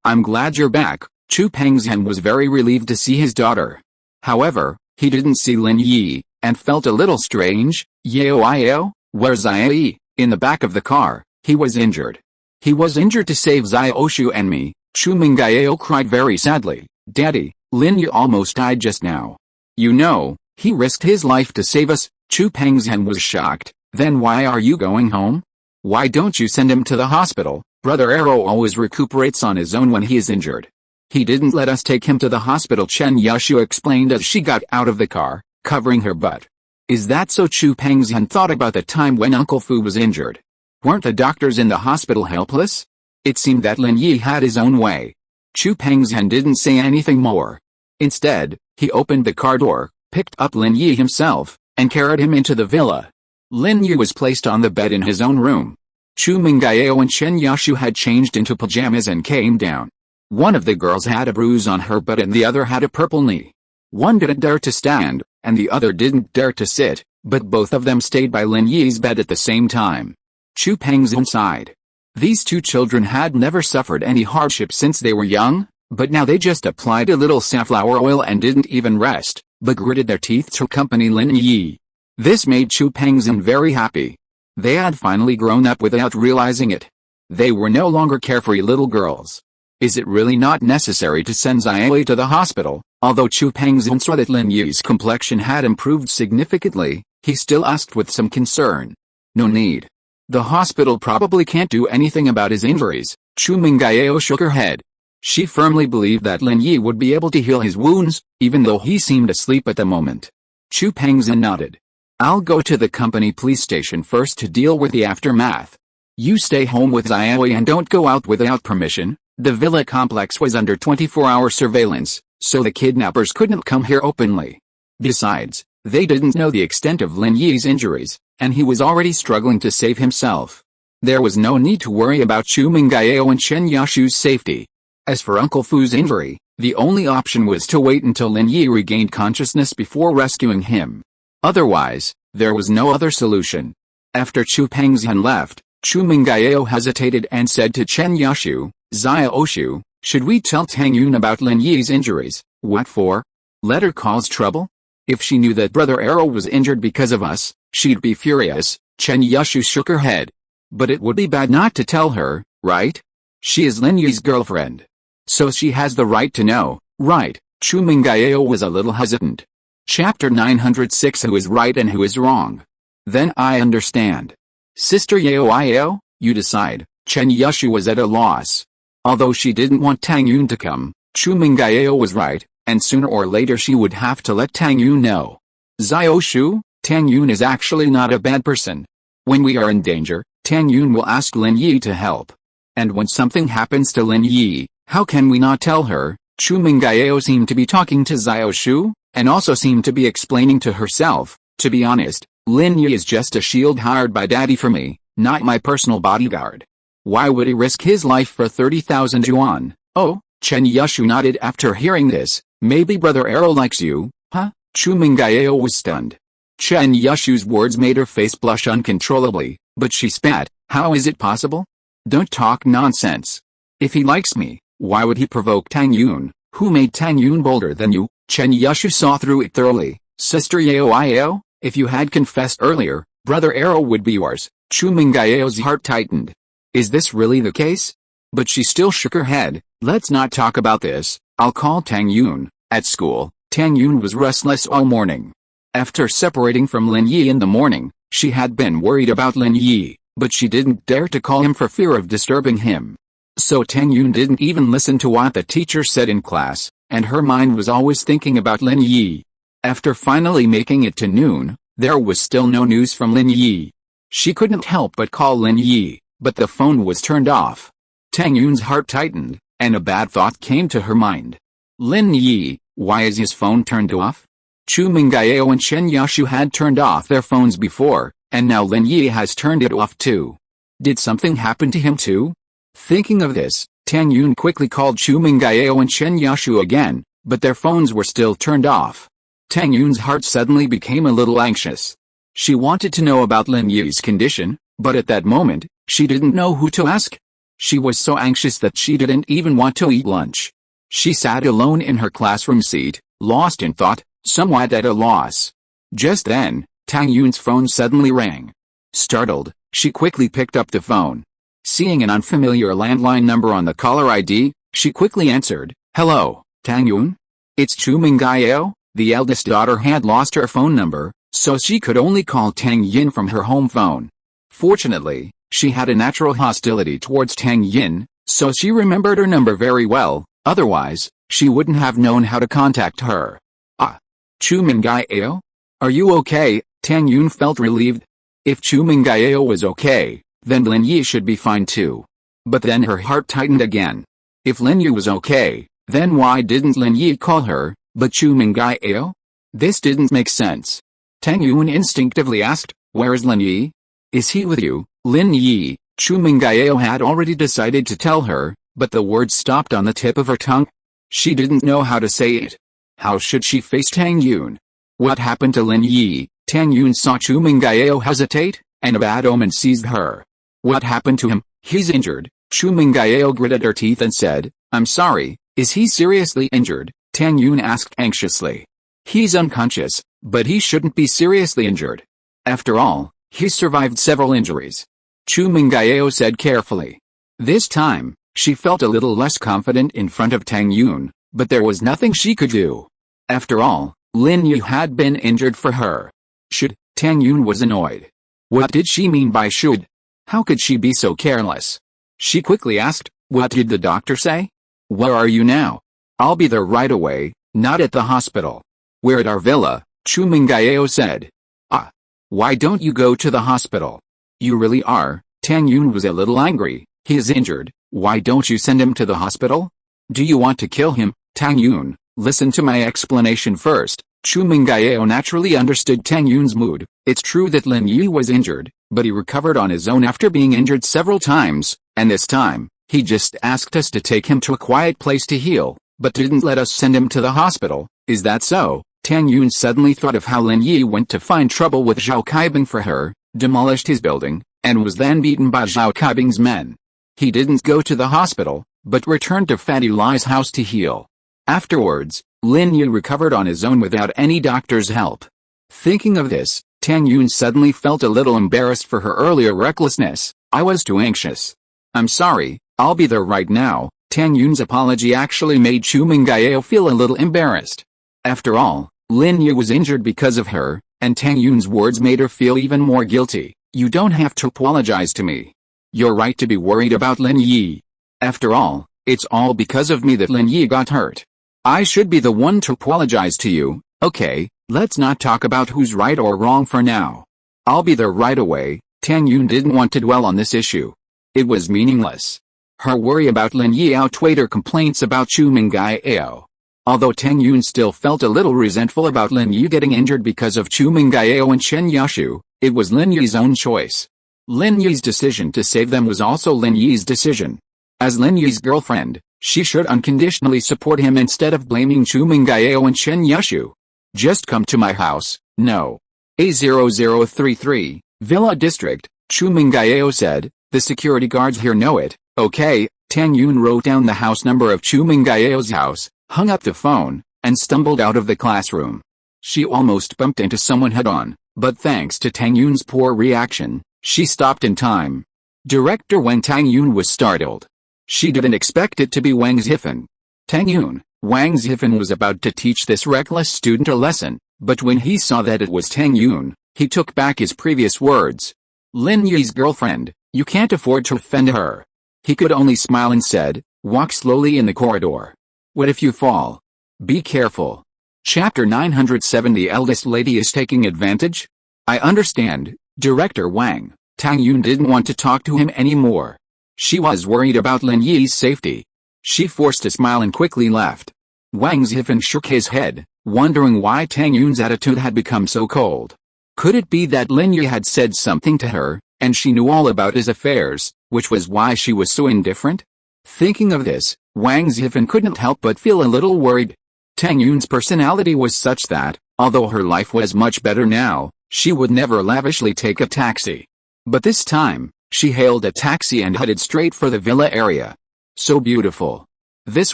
I'm glad you're back. Chu Pengzhan was very relieved to see his daughter. However, he didn't see Lin Yi, and felt a little strange. Yao, where's Zai? In the back of the car, he was injured. He was injured to save Xiaoshu and me. Chu Mengyao cried very sadly. Daddy, Lin Yi almost died just now. You know, he risked his life to save us. Chu Pengzhan was shocked. Then why are you going home? Why don't you send him to the hospital? Brother Arrow always recuperates on his own when he is injured. He didn't let us take him to the hospital, Chen Yushu explained as she got out of the car, covering her butt. Is that so? Chu Pengzhan thought about the time when Uncle Fu was injured. Weren't the doctors in the hospital helpless? It seemed that Lin Yi had his own way. Chu Pengzhan didn't say anything more. Instead, he opened the car door, picked up Lin Yi himself, and carried him into the villa. Lin Yi was placed on the bed in his own room. Chu Mengyao and Chen Yushu had changed into pajamas and came down. One of the girls had a bruise on her butt and the other had a purple knee. One didn't dare to stand, and the other didn't dare to sit, but both of them stayed by Lin Yi's bed at the same time. Chu Pengzhan sighed. These two children had never suffered any hardship since they were young, but now they just applied a little safflower oil and didn't even rest, but gritted their teeth to accompany Lin Yi. This made Chu Pengzhan very happy. They had finally grown up without realizing it. They were no longer carefree little girls. Is it really not necessary to send Zai to the hospital? Although Chu Pengzhan saw that Lin Yi's complexion had improved significantly, he still asked with some concern. No need. The hospital probably can't do anything about his injuries. Chu Mengyao shook her head. She firmly believed that Lin Yi would be able to heal his wounds, even though he seemed asleep at the moment. Chu Pengzhan nodded. I'll go to the company police station first to deal with the aftermath. You stay home with Xiaoi and don't go out without permission. The villa complex was under 24-hour surveillance, so the kidnappers couldn't come here openly. Besides, they didn't know the extent of Lin Yi's injuries, and he was already struggling to save himself. There was no need to worry about Chu Mengyao and Chen Yashu's safety. As for Uncle Fu's injury, the only option was to wait until Lin Yi regained consciousness before rescuing him. Otherwise, there was no other solution. After Chu Pengzhan left, Chu Mengyao hesitated and said to Chen Yashu, "Xiaoshu, should we tell Tang Yun about Lin Yi's injuries?" "What for? Let her cause trouble? If she knew that Brother Arrow was injured because of us, she'd be furious." Chen Yashu shook her head. "But it would be bad not to tell her, right? She is Lin Yi's girlfriend. So she has the right to know, right?" Chu Mengyao was a little hesitant. Chapter 906 Who is right and who is wrong? Then I understand. Sister Yao, you decide. Chen Yashu was at a loss. Although she didn't want Tang Yun to come, Chu Mengyao was right, and sooner or later she would have to let Tang Yun know. "Xiaoshu, Tang Yun is actually not a bad person. When we are in danger, Tang Yun will ask Lin Yi to help. And when something happens to Lin Yi, how can we not tell her?" Chu Mengyao seemed to be talking to Xiaoshu, and also seemed to be explaining to herself, "To be honest, Lin Yi is just a shield hired by Daddy for me, not my personal bodyguard. Why would he risk his life for 30,000 yuan? Oh." Chen Yashu nodded after hearing this. "Maybe Brother Arrow likes you, huh?" Chu Mengyao was stunned. Chen Yashu's words made her face blush uncontrollably, but she spat. "How is it possible? Don't talk nonsense. If he likes me, why would he provoke Tang Yun? Who made Tang Yun bolder than you?" Chen Yashu saw through it thoroughly. "Sister Yao, if you had confessed earlier, Brother Arrow would be yours." Chu Mengyao's heart tightened. Is this really the case? But she still shook her head. "Let's not talk about this. I'll call Tang Yun." At school, Tang Yun was restless all morning. After separating from Lin Yi in the morning, she had been worried about Lin Yi, but she didn't dare to call him for fear of disturbing him. So Tang Yun didn't even listen to what the teacher said in class, and her mind was always thinking about Lin Yi. After finally making it to noon, there was still no news from Lin Yi. She couldn't help but call Lin Yi, but the phone was turned off. Tang Yun's heart tightened, and a bad thought came to her mind. Lin Yi, why is his phone turned off? Chu Mengyao and Chen Yashu had turned off their phones before, and now Lin Yi has turned it off too. Did something happen to him too? Thinking of this, Tang Yun quickly called Chu Mengyao and Chen Yashu again, but their phones were still turned off. Tang Yun's heart suddenly became a little anxious. She wanted to know about Lin Yi's condition, but at that moment, she didn't know who to ask. She was so anxious that she didn't even want to eat lunch. She sat alone in her classroom seat, lost in thought, somewhat at a loss. Just then, Tang Yun's phone suddenly rang. Startled, she quickly picked up the phone. Seeing an unfamiliar landline number on the caller ID, she quickly answered. "Hello, Tang Yun? It's Chu Mengyao." The eldest daughter had lost her phone number, so she could only call Tang Yin from her home phone. Fortunately, she had a natural hostility towards Tang Yin, so she remembered her number very well, otherwise, she wouldn't have known how to contact her. "Ah, Chu Mengyao? Are you okay?" Tang Yun felt relieved. If Chu Mengyao was okay, then Lin Yi should be fine too. But then her heart tightened again. If Lin Yi was okay, then why didn't Lin Yi call her, but Chu Mengyao? This didn't make sense. Tang Yun instinctively asked, "Where is Lin Yi? Is he with you?" Lin Yi, Chu Mengyao had already decided to tell her, but the words stopped on the tip of her tongue. She didn't know how to say it. How should she face Tang Yun? What happened to Lin Yi? Tang Yun saw Chu Mengyao hesitate, and a bad omen seized her. "What happened to him? He's injured." Chu Mengyao gritted her teeth and said, "I'm sorry, is he seriously injured?" Tang Yun asked anxiously. "He's unconscious, but he shouldn't be seriously injured. After all, he's survived several injuries," Chu Mengyao said carefully. This time, she felt a little less confident in front of Tang Yun, but there was nothing she could do. After all, Lin Yi had been injured for her. Should? Tang Yun was annoyed. What did she mean by should? How could she be so careless? She quickly asked, "What did the doctor say?" "Where are you now?" "I'll be there right away, not at the hospital." "We're at our villa," Chu Mengyao said. "Ah. Why don't you go to the hospital?" "You really are." Tang Yun was a little angry. "He is injured, why don't you send him to the hospital?" "Do you want to kill him?" "Tang Yun, listen to my explanation first. Chu Mengyao naturally understood Tang Yun's mood. It's true that Lin Yi was injured, but he recovered on his own after being injured several times, and this time, he just asked us to take him to a quiet place to heal, but didn't let us send him to the hospital. Is that so? Tang Yun suddenly thought of how Lin Yi went to find trouble with Zhao Kaibing for her, demolished his building, and was then beaten by Zhao Kaibing's men. He didn't go to the hospital, but returned to Fatty Lai's house to heal. Afterwards, Lin Yi recovered on his own without any doctor's help. Thinking of this, Tang Yun suddenly felt a little embarrassed for her earlier recklessness. I was too anxious. I'm sorry, I'll be there right now. Tang Yun's apology actually made Chu Mengyao feel a little embarrassed. After all, Lin Yi was injured because of her, and Tang Yun's words made her feel even more guilty. You don't have to apologize to me. You're right to be worried about Lin Yi. After all, it's all because of me that Lin Yi got hurt. I should be the one to apologize to you. Okay, let's not talk about who's right or wrong for now. I'll be there right away. Tang Yun didn't want to dwell on this issue. It was meaningless. Her worry about Lin Yi outweighed her complaints about Chu Mengyao. Although Tang Yun still felt a little resentful about Lin Yi getting injured because of Chu Mengyao and Chen Yushu, it was Lin Yi's own choice. Lin Yi's decision to save them was also Lin Yi's decision. As Lin Yi's girlfriend, she should unconditionally support him instead of blaming Chu Mengyao and Chen Yushu. Just come to my house. No. A0033, Villa District, Chu Mengyao said. The security guards here know it. Okay. Tang Yun wrote down the house number of Chu Mengyao's house, hung up the phone, and stumbled out of the classroom. She almost bumped into someone head-on, but thanks to Tang Yun's poor reaction, she stopped in time. Director Wang Tang Yun was startled. She didn't expect it to be Wang Xixing. Tang Yun, Wang Xixing was about to teach this reckless student a lesson, but when he saw that it was Tang Yun, he took back his previous words. Lin Yi's girlfriend, you can't afford to offend her. He could only smile and said, walk slowly in the corridor. What if you fall? Be careful. Chapter 907. The eldest lady is taking advantage? I understand, Director Wang. Tang Yun didn't want to talk to him anymore. She was worried about Lin Yi's safety. She forced a smile and quickly left. Wang Xixing shook his head, wondering why Tang Yun's attitude had become so cold. Could it be that Lin Yi had said something to her, and she knew all about his affairs, which was why she was so indifferent? Thinking of this, Wang Xixing couldn't help but feel a little worried. Tang Yun's personality was such that, although her life was much better now, she would never lavishly take a taxi. But this time, she hailed a taxi and headed straight for the villa area. So beautiful. This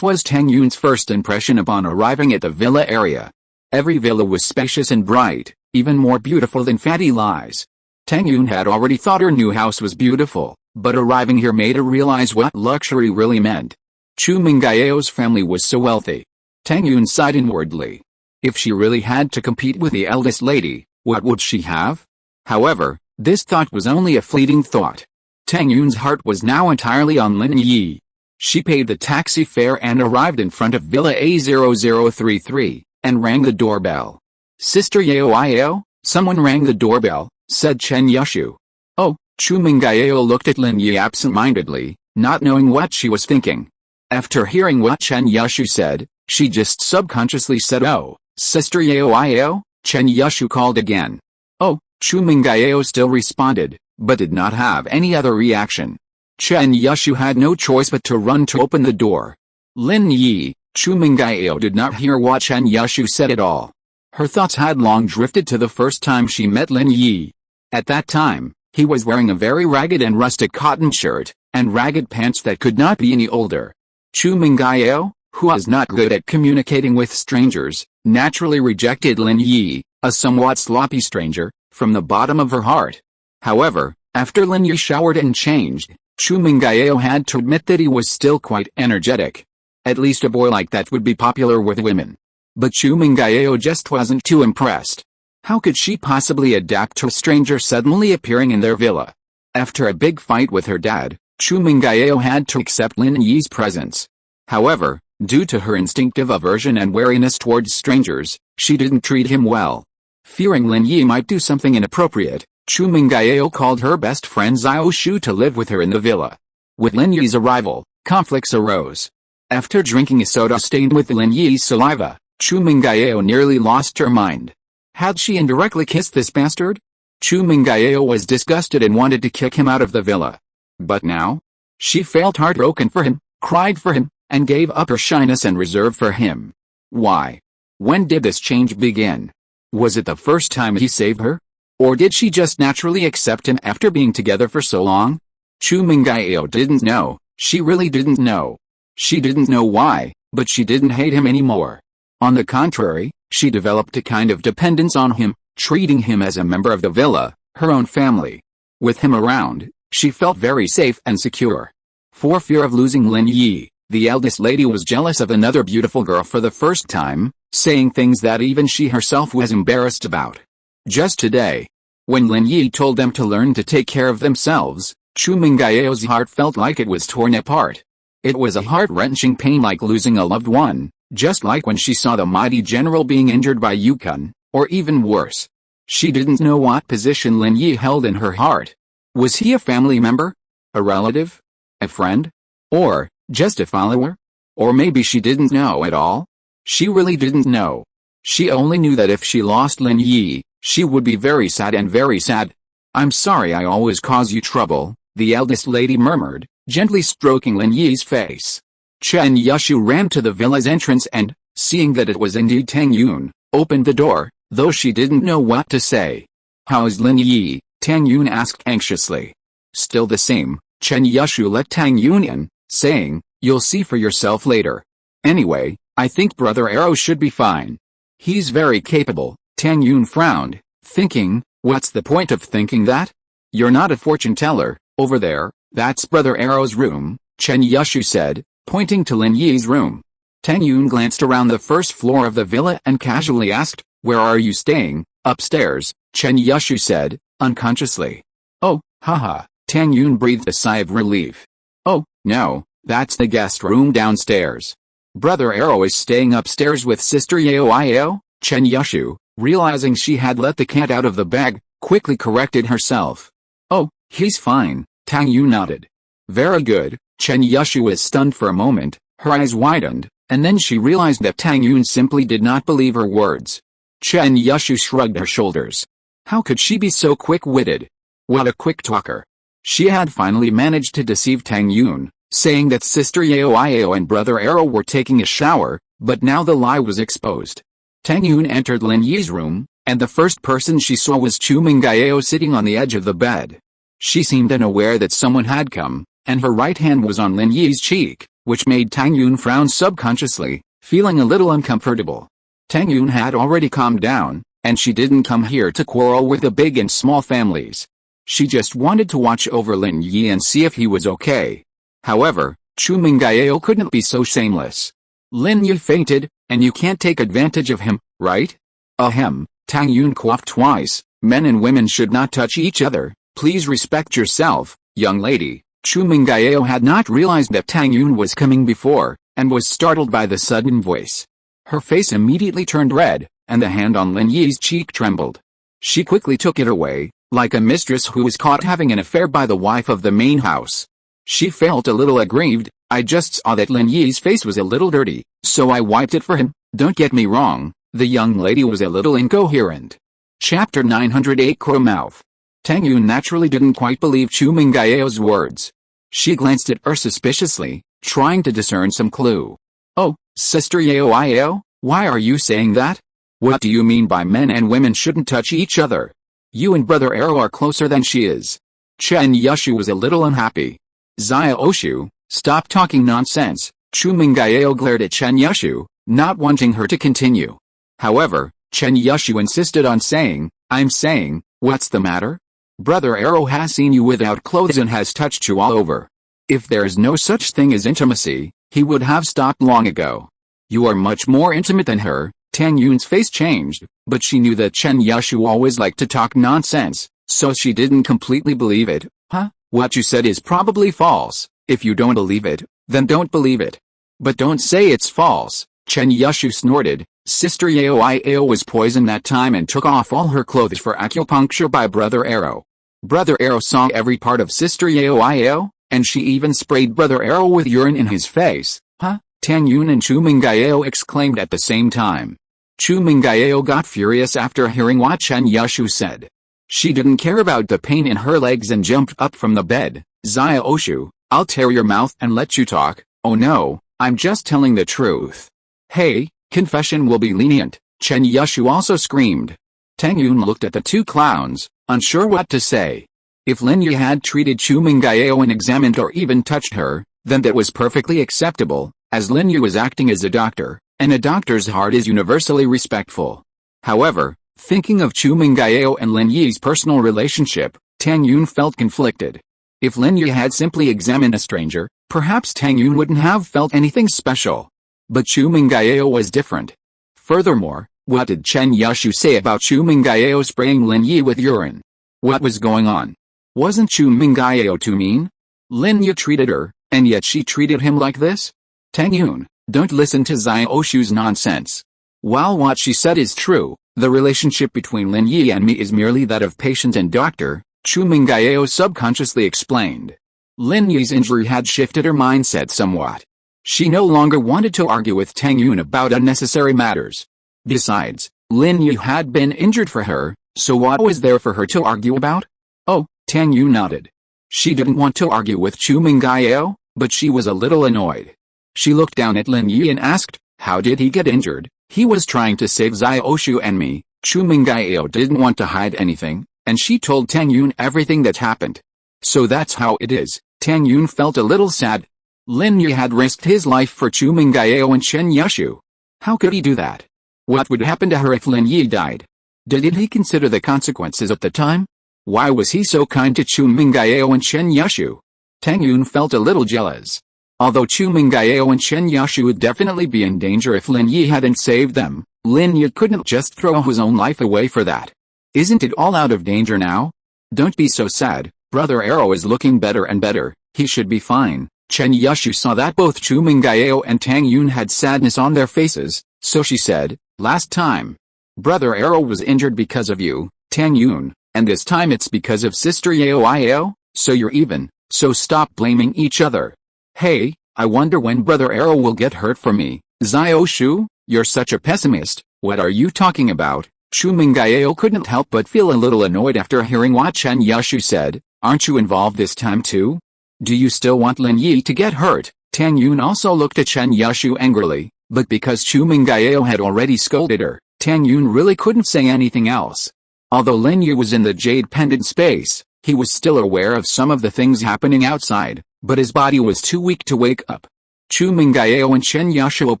was Tang Yun's first impression upon arriving at the villa area. Every villa was spacious and bright, even more beautiful than Fatty Lai's. Tang Yun had already thought her new house was beautiful, but arriving here made her realize what luxury really meant. Chu Mengyao's family was so wealthy. Tang Yun sighed inwardly. If she really had to compete with the eldest lady, what would she have? However, this thought was only a fleeting thought. Tang Yun's heart was now entirely on Lin Yi. She paid the taxi fare and arrived in front of Villa A0033, and rang the doorbell. Sister Yao, someone rang the doorbell, said Chen Yushu. Oh, Chu Mengyao looked at Lin Yi absent-mindedly, not knowing what she was thinking. After hearing what Chen Yushu said, she just subconsciously said, oh, Sister Yao, Chen Yushu called again. Oh, Chu Mengyao still responded, but did not have any other reaction. Chen Yushu had no choice but to run to open the door. Lin Yi, Chu Mengyao did not hear what Chen Yushu said at all. Her thoughts had long drifted to the first time she met Lin Yi. At that time, he was wearing a very ragged and rustic cotton shirt, and ragged pants that could not be any older. Chu Mengyao, who was not good at communicating with strangers, naturally rejected Lin Yi, a somewhat sloppy stranger, from the bottom of her heart. However, after Lin Yi showered and changed, Chu Mengyao had to admit that he was still quite energetic. At least a boy like that would be popular with women. But Chu Mengyao just wasn't too impressed. How could she possibly adapt to a stranger suddenly appearing in their villa? After a big fight with her dad, Chu Mengyao had to accept Lin Yi's presence. However, due to her instinctive aversion and wariness towards strangers, she didn't treat him well. Fearing Lin Yi might do something inappropriate, Chu Mengyao called her best friend Xiao Shu to live with her in the villa. With Lin Yi's arrival, conflicts arose. After drinking a soda stained with Lin Yi's saliva, Chu Mengyao nearly lost her mind. Had she indirectly kissed this bastard? Chu Mengyao was disgusted and wanted to kick him out of the villa. But now? She felt heartbroken for him, cried for him, and gave up her shyness and reserve for him. Why? When did this change begin? Was it the first time he saved her? Or did she just naturally accept him after being together for so long? Chu Mengyao didn't know. She really didn't know. She didn't know why, but she didn't hate him anymore. On the contrary, she developed a kind of dependence on him, treating him as a member of the villa, her own family. With him around, she felt very safe and secure. For fear of losing Lin Yi, the eldest lady was jealous of another beautiful girl for the first time, saying things that even she herself was embarrassed about. Just today, when Lin Yi told them to learn to take care of themselves, Chu Mengyao's heart felt like it was torn apart. It was a heart-wrenching pain like losing a loved one, just like when she saw the mighty general being injured by Yukon, or even worse. She didn't know what position Lin Yi held in her heart. Was he a family member? A relative? A friend? Or just a follower? Or maybe she didn't know at all? She really didn't know. She only knew that if she lost Lin Yi, she would be very sad and very sad. "I'm sorry I always cause you trouble," the eldest lady murmured, gently stroking Lin Yi's face. Chen Yushu ran to the villa's entrance and, seeing that it was indeed Tang Yun, opened the door, though she didn't know what to say. "How's Lin Yi?" Tang Yun asked anxiously. "Still the same," Chen Yushu let Tang Yun in, saying, "You'll see for yourself later. Anyway, I think Brother Arrow should be fine. He's very capable." Tang Yun frowned, thinking, what's the point of thinking that? "You're not a fortune teller, over there, that's Brother Arrow's room," Chen Yushu said, pointing to Lin Yi's room. Tang Yun glanced around the first floor of the villa and casually asked, "Where are you staying?" "Upstairs," Chen Yushu said, unconsciously. "Oh, haha," Tang Yun breathed a sigh of relief. "Oh, no, that's the guest room downstairs. Brother Arrow is staying upstairs with Sister Yao. Chen Yushu, realizing she had let the cat out of the bag, quickly corrected herself. "Oh, he's fine," Tang Yun nodded. "Very good." Chen Yushu was stunned for a moment, her eyes widened, and then she realized that Tang Yun simply did not believe her words. Chen Yushu shrugged her shoulders. How could she be so quick-witted? What a quick talker. She had finally managed to deceive Tang Yun, saying that Sister Yao and Brother Arrow were taking a shower, but now the lie was exposed. Tang Yun entered Lin Yi's room, and the first person she saw was Chu Mengyao sitting on the edge of the bed. She seemed unaware that someone had come, and her right hand was on Lin Yi's cheek, which made Tang Yun frown subconsciously, feeling a little uncomfortable. Tang Yun had already calmed down, and she didn't come here to quarrel with the big and small families. She just wanted to watch over Lin Yi and see if he was okay. However, Chu Mengyao couldn't be so shameless. "Lin Yi fainted, and you can't take advantage of him, right?" "Ahem," Tang Yun coughed twice. "Men and women should not touch each other. Please respect yourself, young lady." Chu Mengyao had not realized that Tang Yun was coming before, and was startled by the sudden voice. Her face immediately turned red, and the hand on Lin Yi's cheek trembled. She quickly took it away, like a mistress who was caught having an affair by the wife of the main house. She felt a little aggrieved. "I just saw that Lin Yi's face was a little dirty, so I wiped it for him. Don't get me wrong, the young lady was a little incoherent." Chapter 908 Crow Mouth. Tang Yun naturally didn't quite believe Chu Mengyao's words. She glanced at her suspiciously, trying to discern some clue. "Oh, Sister Yao, why are you saying that? What do you mean by men and women shouldn't touch each other? You and Brother Arrow are closer than she is." Chen Yushu was a little unhappy. "Zia Oshu, stop talking nonsense." Chu Mengyao glared at Chen Yushu, not wanting her to continue. However, Chen Yushu insisted on saying, "I'm saying, what's the matter? Brother Arrow has seen you without clothes and has touched you all over. If there is no such thing as intimacy, he would have stopped long ago. You are much more intimate than her." Tang Yun's face changed, but she knew that Chen Yushu always liked to talk nonsense, so she didn't completely believe it. "Huh? What you said is probably false. If you don't believe it, then don't believe it. But don't say it's false." Chen Yushu snorted. "Sister Yao was poisoned that time and took off all her clothes for acupuncture by Brother Arrow. Brother Arrow saw every part of Sister Yao, and she even sprayed Brother Arrow with urine in his face." "Huh? Tang Yun and Chu Mengyao exclaimed at the same time. Chu Mengyao got furious after hearing what Chen Yushu said. She didn't care about the pain in her legs and jumped up from the bed. Xiaoshu, I'll tear your mouth and let you talk. Oh no, I'm just telling the truth. Hey, confession will be lenient, Chen Yushu also screamed. Tang Yun looked at the two clowns, unsure what to say. If Lin Yi had treated Chu Mengyao and examined or even touched her, then that was perfectly acceptable, as Lin Yi was acting as a doctor, and a doctor's heart is universally respectful. However, thinking of Chu Mengyao and Lin Yi's personal relationship, Tang Yun felt conflicted. If Lin Yi had simply examined a stranger, perhaps Tang Yun wouldn't have felt anything special. But Chu Mengyao was different. Furthermore, what did Chen Yushu say about Chu Mengyao spraying Lin Yi with urine? What was going on? Wasn't Chu Mengyao too mean? Lin Yi treated her, and yet she treated him like this? Tang Yun, don't listen to Xiaoshu's nonsense. While what she said is true, the relationship between Lin Yi and me is merely that of patient and doctor, Chu Mengyao subconsciously explained. Lin Yi's injury had shifted her mindset somewhat. She no longer wanted to argue with Tang Yun about unnecessary matters. Besides, Lin Yi had been injured for her, so what was there for her to argue about? Oh, Tang Yun nodded. She didn't want to argue with Chu Mengyao, but she was a little annoyed. She looked down at Lin Yi and asked, how did he get injured? He was trying to save Xiaoshu and me. Chu Mengyao didn't want to hide anything, and she told Tang Yun everything that happened. So that's how it is. Tang Yun felt a little sad. Lin Yi had risked his life for Chu Mengyao and Chen Yushu. How could he do that? What would happen to her if Lin Yi died? Did he consider the consequences at the time? Why was he so kind to Chu Mengyao and Chen Yushu? Tang Yun felt a little jealous. Although Chu Mengyao and Chen Yushu would definitely be in danger if Lin Yi hadn't saved them, Lin Yi couldn't just throw his own life away for that. Isn't it all out of danger now? Don't be so sad, Brother Arrow is looking better and better, he should be fine. Chen Yushu saw that both Chu Mengyao and Tang Yun had sadness on their faces, so she said, last time, Brother Arrow was injured because of you, Tang Yun, and this time it's because of Sister Yao, so you're even, so stop blaming each other. Hey, I wonder when Brother Arrow will get hurt for me. Xiaoshu, you're such a pessimist, what are you talking about? Chu Mengyao couldn't help but feel a little annoyed after hearing what Chen Yushu said. Aren't you involved this time too? Do you still want Lin Yi to get hurt? Tang Yun also looked at Chen Yushu angrily, but because Chu Mengyao had already scolded her, Tang Yun really couldn't say anything else. Although Lin Yi was in the jade pendant space, he was still aware of some of the things happening outside, but his body was too weak to wake up. Chu Mengyao and Chen Yushu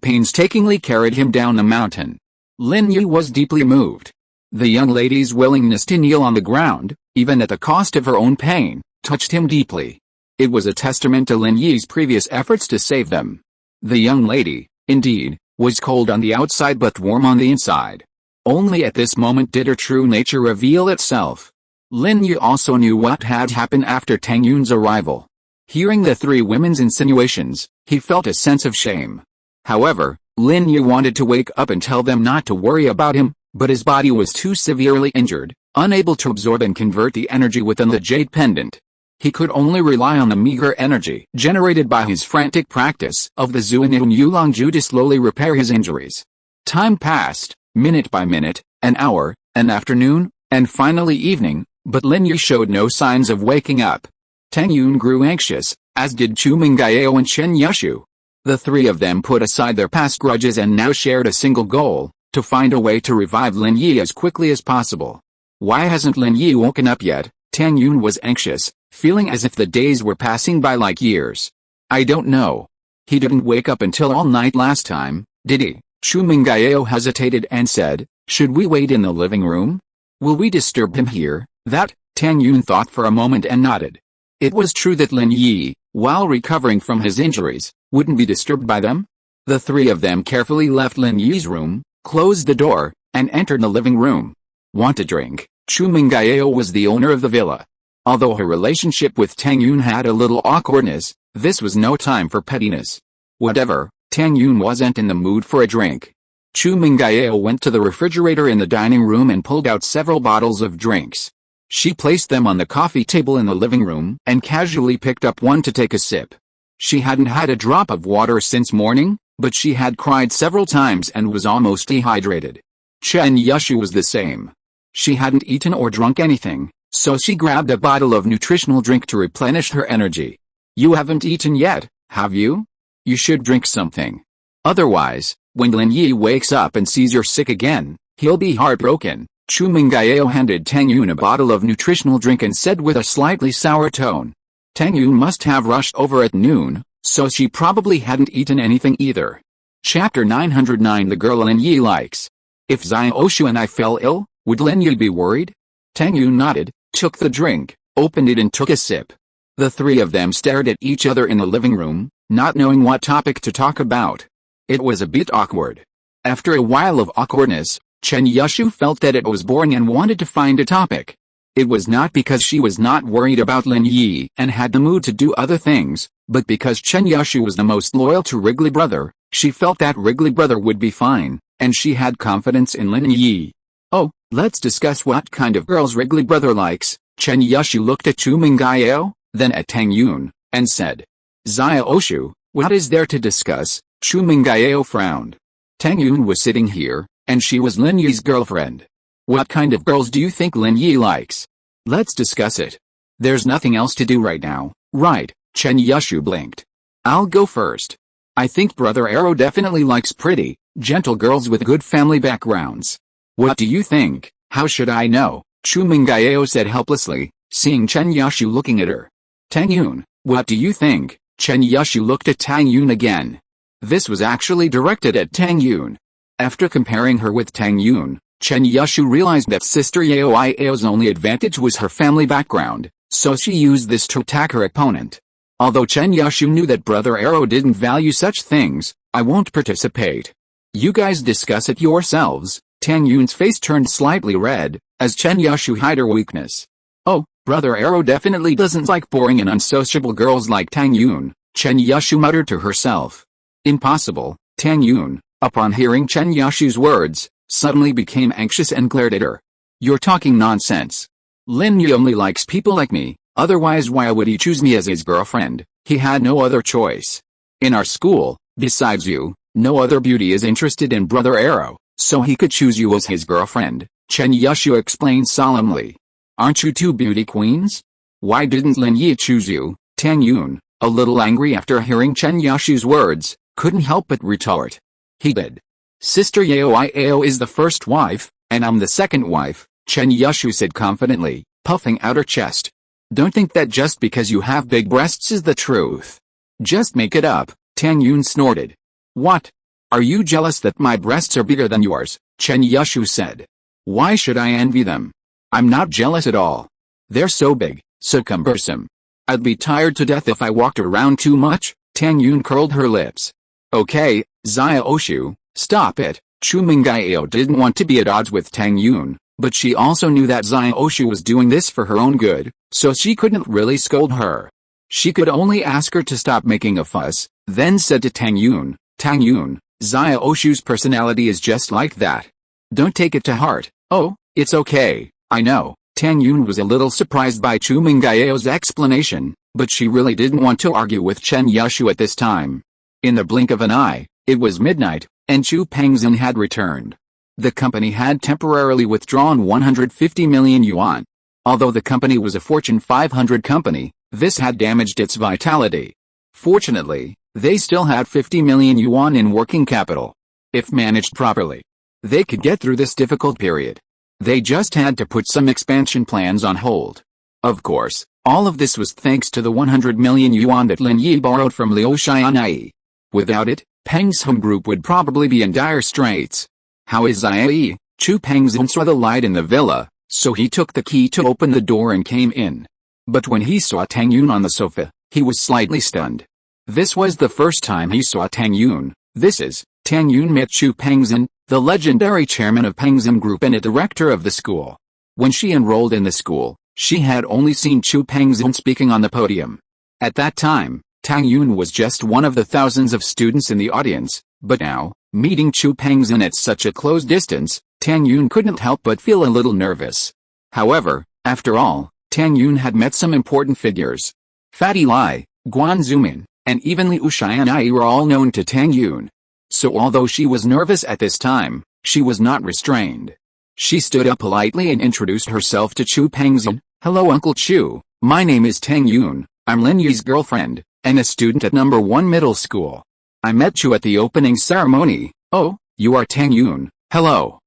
painstakingly carried him down the mountain. Lin Yi was deeply moved. The young lady's willingness to kneel on the ground, even at the cost of her own pain, touched him deeply. It was a testament to Lin Yi's previous efforts to save them. The young lady, indeed, was cold on the outside but warm on the inside. Only at this moment did her true nature reveal itself. Lin Yi also knew what had happened after Tang Yun's arrival. Hearing the three women's insinuations, he felt a sense of shame. However, Lin Yi wanted to wake up and tell them not to worry about him, but his body was too severely injured, unable to absorb and convert the energy within the jade pendant. He could only rely on the meager energy generated by his frantic practice of the Xuanyuan Yulong Jue to slowly repair his injuries. Time passed, minute by minute, an hour, an afternoon, and finally evening, but Lin Yi showed no signs of waking up. Tang Yun grew anxious, as did Chu Mengyao and Chen Yushu. The three of them put aside their past grudges and now shared a single goal, to find a way to revive Lin Yi as quickly as possible. Why hasn't Lin Yi woken up yet? Tang Yun was anxious, feeling as if the days were passing by like years. I don't know. He didn't wake up until all night last time, did he? Chu Mengyao hesitated and said, should we wait in the living room? Will we disturb him here? That, Tang Yun thought for a moment and nodded. It was true that Lin Yi, while recovering from his injuries, wouldn't be disturbed by them. The three of them carefully left Lin Yi's room, closed the door, and entered the living room. Want a drink? Chu Mengyao was the owner of the villa. Although her relationship with Tang Yun had a little awkwardness, this was no time for pettiness. Whatever, Tang Yun wasn't in the mood for a drink. Chu Mengyao went to the refrigerator in the dining room and pulled out several bottles of drinks. She placed them on the coffee table in the living room and casually picked up one to take a sip. She hadn't had a drop of water since morning, but she had cried several times and was almost dehydrated. Chen Yushu was the same. She hadn't eaten or drunk anything, so she grabbed a bottle of nutritional drink to replenish her energy. You haven't eaten yet, have you? You should drink something. Otherwise, when Lin Yi wakes up and sees you're sick again, he'll be heartbroken. Chu Mengyao handed Tang Yun a bottle of nutritional drink and said with a slightly sour tone. Tang Yun must have rushed over at noon, so she probably hadn't eaten anything either. Chapter 909 The Girl Lin Yi Likes. If Xiaoshu and I fell ill, would Lin Yi be worried? Tang Yun nodded, took the drink, opened it and took a sip. The three of them stared at each other in the living room, not knowing what topic to talk about. It was a bit awkward. After a while of awkwardness, Chen Yushu felt that it was boring and wanted to find a topic. It was not because she was not worried about Lin Yi and had the mood to do other things, but because Chen Yushu was the most loyal to Wrigley Brother. She felt that Wrigley Brother would be fine, and she had confidence in Lin Yi. Oh, let's discuss what kind of girls Wrigley Brother likes. Chen Yushu looked at Chu Mengyao, then at Tang Yun, and said. Xiaoshu, what is there to discuss? Chu Mengyao frowned. Tang Yun was sitting here, and she was Lin Yi's girlfriend. What kind of girls do you think Lin Yi likes? Let's discuss it. There's nothing else to do right now, right? Chen Yushu blinked. I'll go first. I think Brother Arrow definitely likes pretty, gentle girls with good family backgrounds. What do you think? How should I know? Chu Mengyao said helplessly, seeing Chen Yushu looking at her. Tang Yun, what do you think? Chen Yushu looked at Tang Yun again. This was actually directed at Tang Yun. After comparing her with Tang Yun, Chen Yushu realized that Sister Yao's only advantage was her family background, so she used this to attack her opponent. Although Chen Yushu knew that Brother Arrow didn't value such things, I won't participate. You guys discuss it yourselves. Tang Yun's face turned slightly red, as Chen Yushu hid her weakness. Oh, Brother Arrow definitely doesn't like boring and unsociable girls like Tang Yun, Chen Yushu muttered to herself. Impossible. Tang Yun, upon hearing Chen Yushu's words, suddenly became anxious and glared at her. You're talking nonsense. Lin Yi only likes people like me, otherwise why would he choose me as his girlfriend? He had no other choice. In our school, besides you, no other beauty is interested in Brother Arrow, so he could choose you as his girlfriend, Chen Yushu explained solemnly. Aren't you two beauty queens? Why didn't Lin Yi choose you? Tang Yun, a little angry after hearing Chen Yushu's words, couldn't help but retort. He did. Sister Yao is the first wife, and I'm the second wife, Chen Yushu said confidently, puffing out her chest. Don't think that just because you have big breasts is the truth. Just make it up, Tang Yun snorted. What? Are you jealous that my breasts are bigger than yours? Chen Yushu said. Why should I envy them? I'm not jealous at all. They're so big, so cumbersome. I'd be tired to death if I walked around too much. Tang Yun curled her lips. Okay, Xiaoshu, stop it. Chu Mengyao didn't want to be at odds with Tang Yun, but she also knew that Xiaoshu was doing this for her own good, so she couldn't really scold her. She could only ask her to stop making a fuss, then said to Tang Yun, Xiaoshu's personality is just like that. Don't take it to heart. Oh, it's okay, I know. Tang Yun was a little surprised by Chu Mengyao's explanation, but she really didn't want to argue with Chen Yushu at this time. In the blink of an eye, it was midnight, and Chu Pengzhan had returned. The company had temporarily withdrawn 150 million yuan. Although the company was a Fortune 500 company, this had damaged its vitality. Fortunately, they still had 50 million yuan in working capital. If managed properly, they could get through this difficult period. They just had to put some expansion plans on hold. Of course, all of this was thanks to the 100 million yuan that Lin Yi borrowed from Liu Xianyi. Without it, Pengzhan Group would probably be in dire straits. How is Yi? Chu Pengzhan saw the light in the villa, so he took the key to open the door and came in. But when he saw Tang Yun on the sofa, he was slightly stunned. This was the first time he saw Tang Yun. Tang Yun met Chu Pengzhan, the legendary chairman of Pengzhan Group and a director of the school. When she enrolled in the school, she had only seen Chu Pengzhan speaking on the podium. At that time, Tang Yun was just one of the thousands of students in the audience, but now, meeting Chu Pengzhan at such a close distance, Tang Yun couldn't help but feel a little nervous. However, after all, Tang Yun had met some important figures. Fatty Lai, Guan Zumin, and even Liu Xianyi were all known to Tang Yun. So although she was nervous at this time, she was not restrained. She stood up politely and introduced herself to Chu Pengzhan. "Hello Uncle Chu, my name is Tang Yun, I'm Lin Yi's girlfriend, and a student at number 1 middle school. I met you at the opening ceremony." "Oh, you are Tang Yun, hello."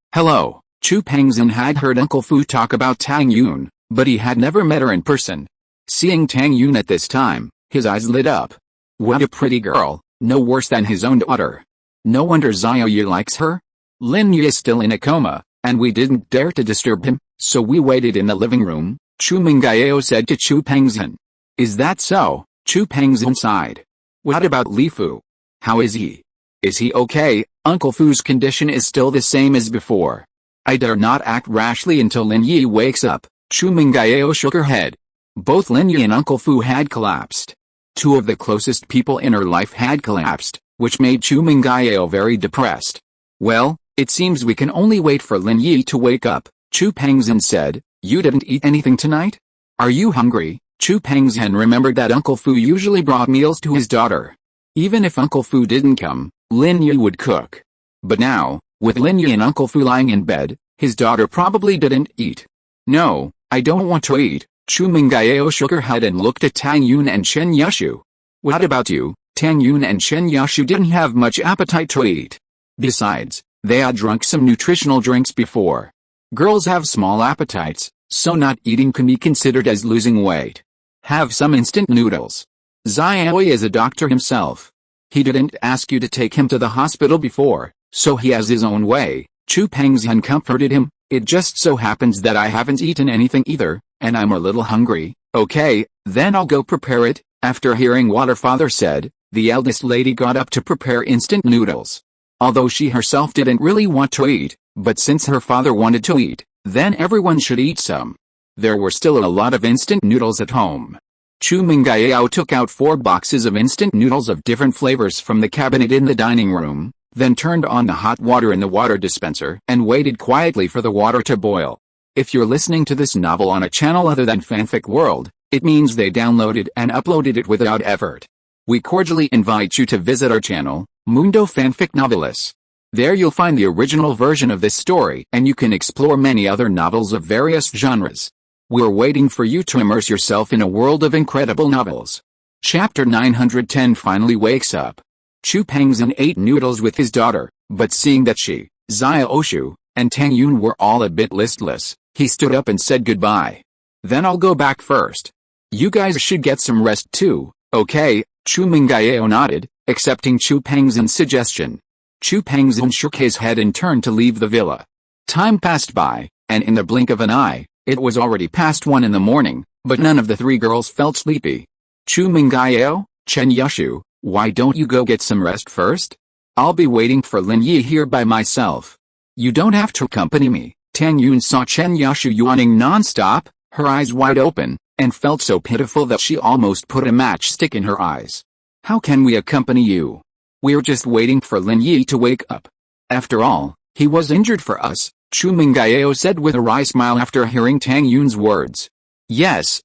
Chu Pengzhan had heard Uncle Fu talk about Tang Yun, but he had never met her in person. Seeing Tang Yun at this time, his eyes lit up. What a pretty girl, no worse than his own daughter. No wonder Xiaoyu likes her. Lin Yi is still in a coma, and we didn't dare to disturb him, so we waited in the living room, Chu Mengyao said to Chu Pengzhan. "Is that so?" Chu Pengzhan sighed. "What about Li Fu? How is he? Is he okay?" Uncle Fu's condition is still the same as before. "I dare not act rashly until Lin Yi wakes up." Chu Mengyao shook her head. Both Lin Yi and Uncle Fu had collapsed. Two of the closest people in her life had collapsed, which made Chu Mengyao very depressed. "Well, it seems we can only wait for Lin Yi to wake up," Chu Pengzhan said. "You didn't eat anything tonight? Are you hungry?" Chu Pengzhan remembered that Uncle Fu usually brought meals to his daughter. Even if Uncle Fu didn't come, Lin Yi would cook. But now, with Lin Yi and Uncle Fu lying in bed, his daughter probably didn't eat. "No, I don't want to eat." Chu Mengyao shook her head and looked at Tang Yun and Chen Yushu. "What about you?" Tang Yun and Chen Yushu didn't have much appetite to eat. Besides, they had drunk some nutritional drinks before. Girls have small appetites, so not eating can be considered as losing weight. Have some instant noodles. Xiaoyu is a doctor himself. He didn't ask you to take him to the hospital before, so he has his own way. Chu Pengzhan comforted him. "It just so happens that I haven't eaten anything either, and I'm a little hungry." "Okay, then I'll go prepare it." After hearing what her father said, the eldest lady got up to prepare instant noodles. Although she herself didn't really want to eat, but since her father wanted to eat, then everyone should eat some. There were still a lot of instant noodles at home. Chu Mengyao took out 4 boxes of instant noodles of different flavors from the cabinet in the dining room, then turned on the hot water in the water dispenser and waited quietly for the water to boil. If you're listening to this novel on a channel other than Fanfic World, it means they downloaded and uploaded it without effort. We cordially invite you to visit our channel, Mundo Fanfic Novelis. There you'll find the original version of this story and you can explore many other novels of various genres. We're waiting for you to immerse yourself in a world of incredible novels. Chapter 910 finally wakes up. Chu Pengzhan ate noodles with his daughter, but seeing that she, Xiaoyu, and Tang Yun were all a bit listless, he stood up and said goodbye. "Then I'll go back first. You guys should get some rest too, okay?" Chu Mengyao nodded, accepting Chu Pengzhan's suggestion. Chu Pengzhan shook his head and turned to leave the villa. Time passed by, and in the blink of an eye, it was already past 1 in the morning, but none of the 3 girls felt sleepy. "Chu Mengyao, Chen Yushu, why don't you go get some rest first? I'll be waiting for Lin Yi here by myself." "You don't have to accompany me." Tang Yun saw Chen Yushu yawning non-stop, her eyes wide open, and felt so pitiful that she almost put a matchstick in her eyes. "How can we accompany you? We're just waiting for Lin Yi to wake up. After all, he was injured for us," Chu Mengyao said with a wry smile after hearing Tang Yun's words. Yes,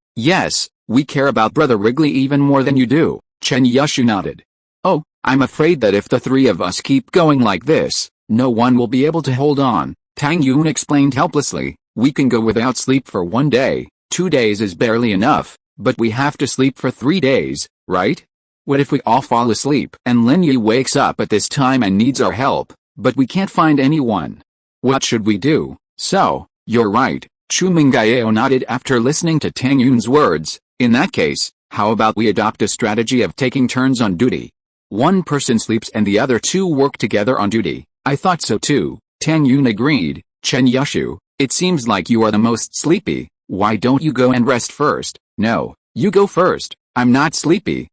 we care about Brother Wrigley even more than you do," Chen Yushu nodded. "Oh, I'm afraid that if the 3 of us keep going like this, no one will be able to hold on," Tang Yun explained helplessly. "We can go without sleep for 1 day, 2 days is barely enough, but we have to sleep for 3 days, right? What if we all fall asleep and Lin Yi wakes up at this time and needs our help, but we can't find anyone? What should we do?" "So, you're right," Chu Mengyao nodded after listening to Tang Yun's words. "In that case, how about we adopt a strategy of taking turns on duty? One person sleeps and the other 2 work together on duty." "I thought so too," Tang Yun agreed. "Chen Yushu, it seems like you are the most sleepy. Why don't you go and rest first?" "No, you go first. I'm not sleepy,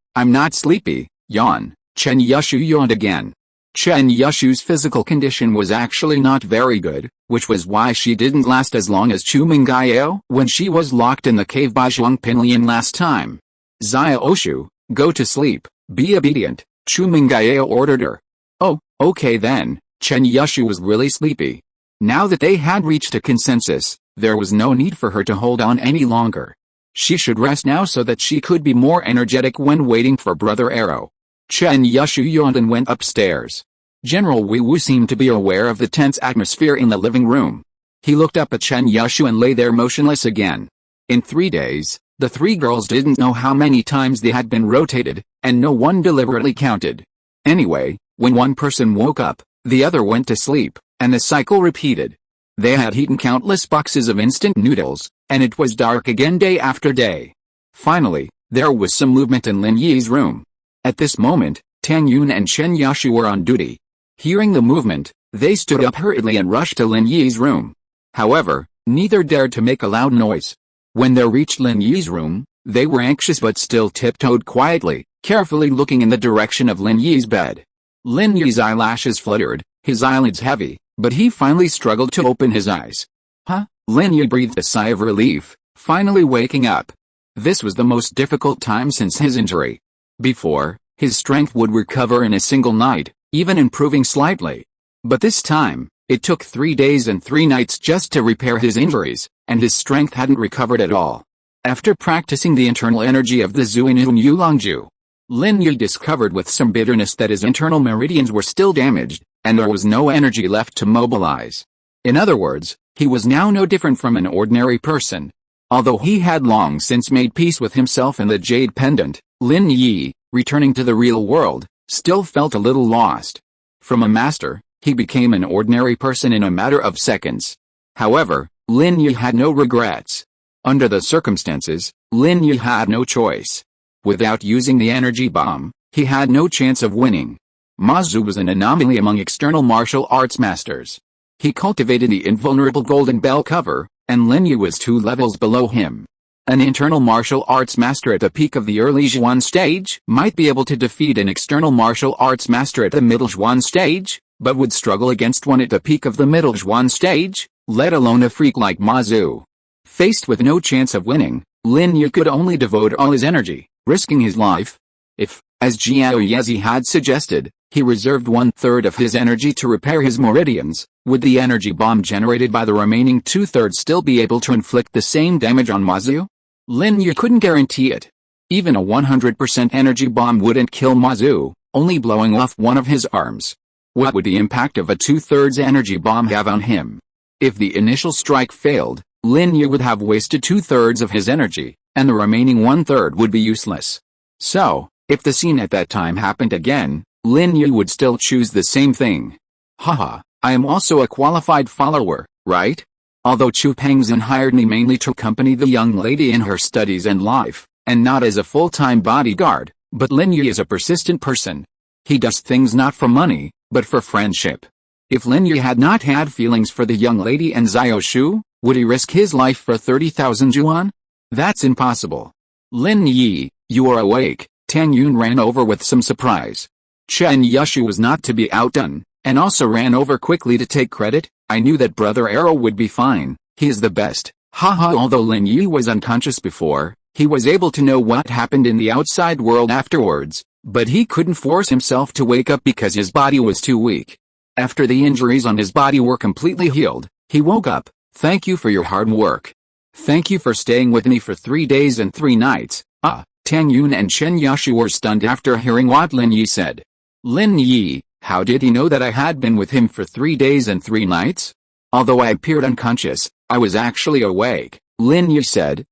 yawn." Chen Yushu yawned again. Chen Yushu's physical condition was actually not very good, which was why she didn't last as long as Chu Mengyao when she was locked in the cave by Zhong Pinliang last time. "Xiaoyu, go to sleep, be obedient," Chu Mengyao ordered her. "Oh, okay then." Chen Yushu was really sleepy. Now that they had reached a consensus, there was no need for her to hold on any longer. She should rest now so that she could be more energetic when waiting for Brother Arrow. Chen Yushu yawned and went upstairs. General Weiwu seemed to be aware of the tense atmosphere in the living room. He looked up at Chen Yushu and lay there motionless again. In 3 days, the three girls didn't know how many times they had been rotated, and no one deliberately counted. Anyway, when one person woke up, the other went to sleep, and the cycle repeated. They had eaten countless boxes of instant noodles, and it was dark again day after day. Finally, there was some movement in Lin Yi's room. At this moment, Tang Yun and Chen Yushu were on duty. Hearing the movement, they stood up hurriedly and rushed to Lin Yi's room. However, neither dared to make a loud noise. When they reached Lin Yi's room, they were anxious but still tiptoed quietly, carefully looking in the direction of Lin Yi's bed. Lin Yi's eyelashes fluttered, his eyelids heavy, but he finally struggled to open his eyes. Huh? Lin Yi breathed a sigh of relief, finally waking up. This was the most difficult time since his injury. Before, his strength would recover in a single night, even improving slightly. But this time, it took 3 days and 3 nights just to repair his injuries, and his strength hadn't recovered at all. After practicing the internal energy of the Xuanyuan Yulong Jue, Lin Yi discovered with some bitterness that his internal meridians were still damaged, and there was no energy left to mobilize. In other words, he was now no different from an ordinary person. Although he had long since made peace with himself and the jade pendant, Lin Yi, returning to the real world, still felt a little lost. From a master, he became an ordinary person in a matter of seconds. However, Lin Yi had no regrets. Under the circumstances, Lin Yi had no choice. Without using the energy bomb, he had no chance of winning. Ma Zhu was an anomaly among external martial arts masters. He cultivated the invulnerable golden bell cover, and Lin Yi was 2 levels below him. An internal martial arts master at the peak of the early Zhuan stage might be able to defeat an external martial arts master at the middle Zhuan stage, but would struggle against one at the peak of the middle Zhuan stage, let alone a freak like Ma Zhu. Faced with no chance of winning, Lin Yi could only devote all his energy, risking his life. If, as Jiao Yezi had suggested, he reserved 1/3 of his energy to repair his meridians, would the energy bomb generated by the remaining 2/3 still be able to inflict the same damage on Ma Zhu? Lin Yi couldn't guarantee it. Even a 100% energy bomb wouldn't kill Ma Zhu, only blowing off one of his arms. What would the impact of a 2/3 energy bomb have on him? If the initial strike failed, Lin Yi would have wasted 2/3 of his energy, and the remaining 1/3 would be useless. So, if the scene at that time happened again, Lin Yi would still choose the same thing. Haha, I am also a qualified follower, right? Although Chu Pengzhan hired me mainly to accompany the young lady in her studies and life, and not as a full-time bodyguard, but Lin Yi is a persistent person. He does things not for money, but for friendship. If Lin Yi had not had feelings for the young lady and Xiao Shu, would he risk his life for 30,000 yuan? That's impossible. Lin Yi, you are awake, Tang Yun ran over with some surprise. Chen Yushu was not to be outdone, and also ran over quickly to take credit. I knew that Brother Arrow would be fine, he is the best. Haha. Although Lin Yi was unconscious before, he was able to know what happened in the outside world afterwards, but he couldn't force himself to wake up because his body was too weak. After the injuries on his body were completely healed, he woke up. Thank you for your hard work. Thank you for staying with me for 3 days and 3 nights. Tang Yun and Chen Yushu were stunned after hearing what Lin Yi said. Lin Yi, how did he know that I had been with him for 3 days and 3 nights? Although I appeared unconscious, I was actually awake, Lin Yi said.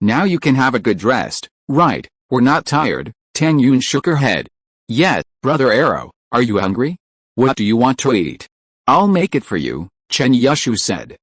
Now you can have a good rest, right? We're not tired. Tang Yun shook her head. Yes, Brother Arrow, are you hungry? What do you want to eat? I'll make it for you, Chen Yushu said.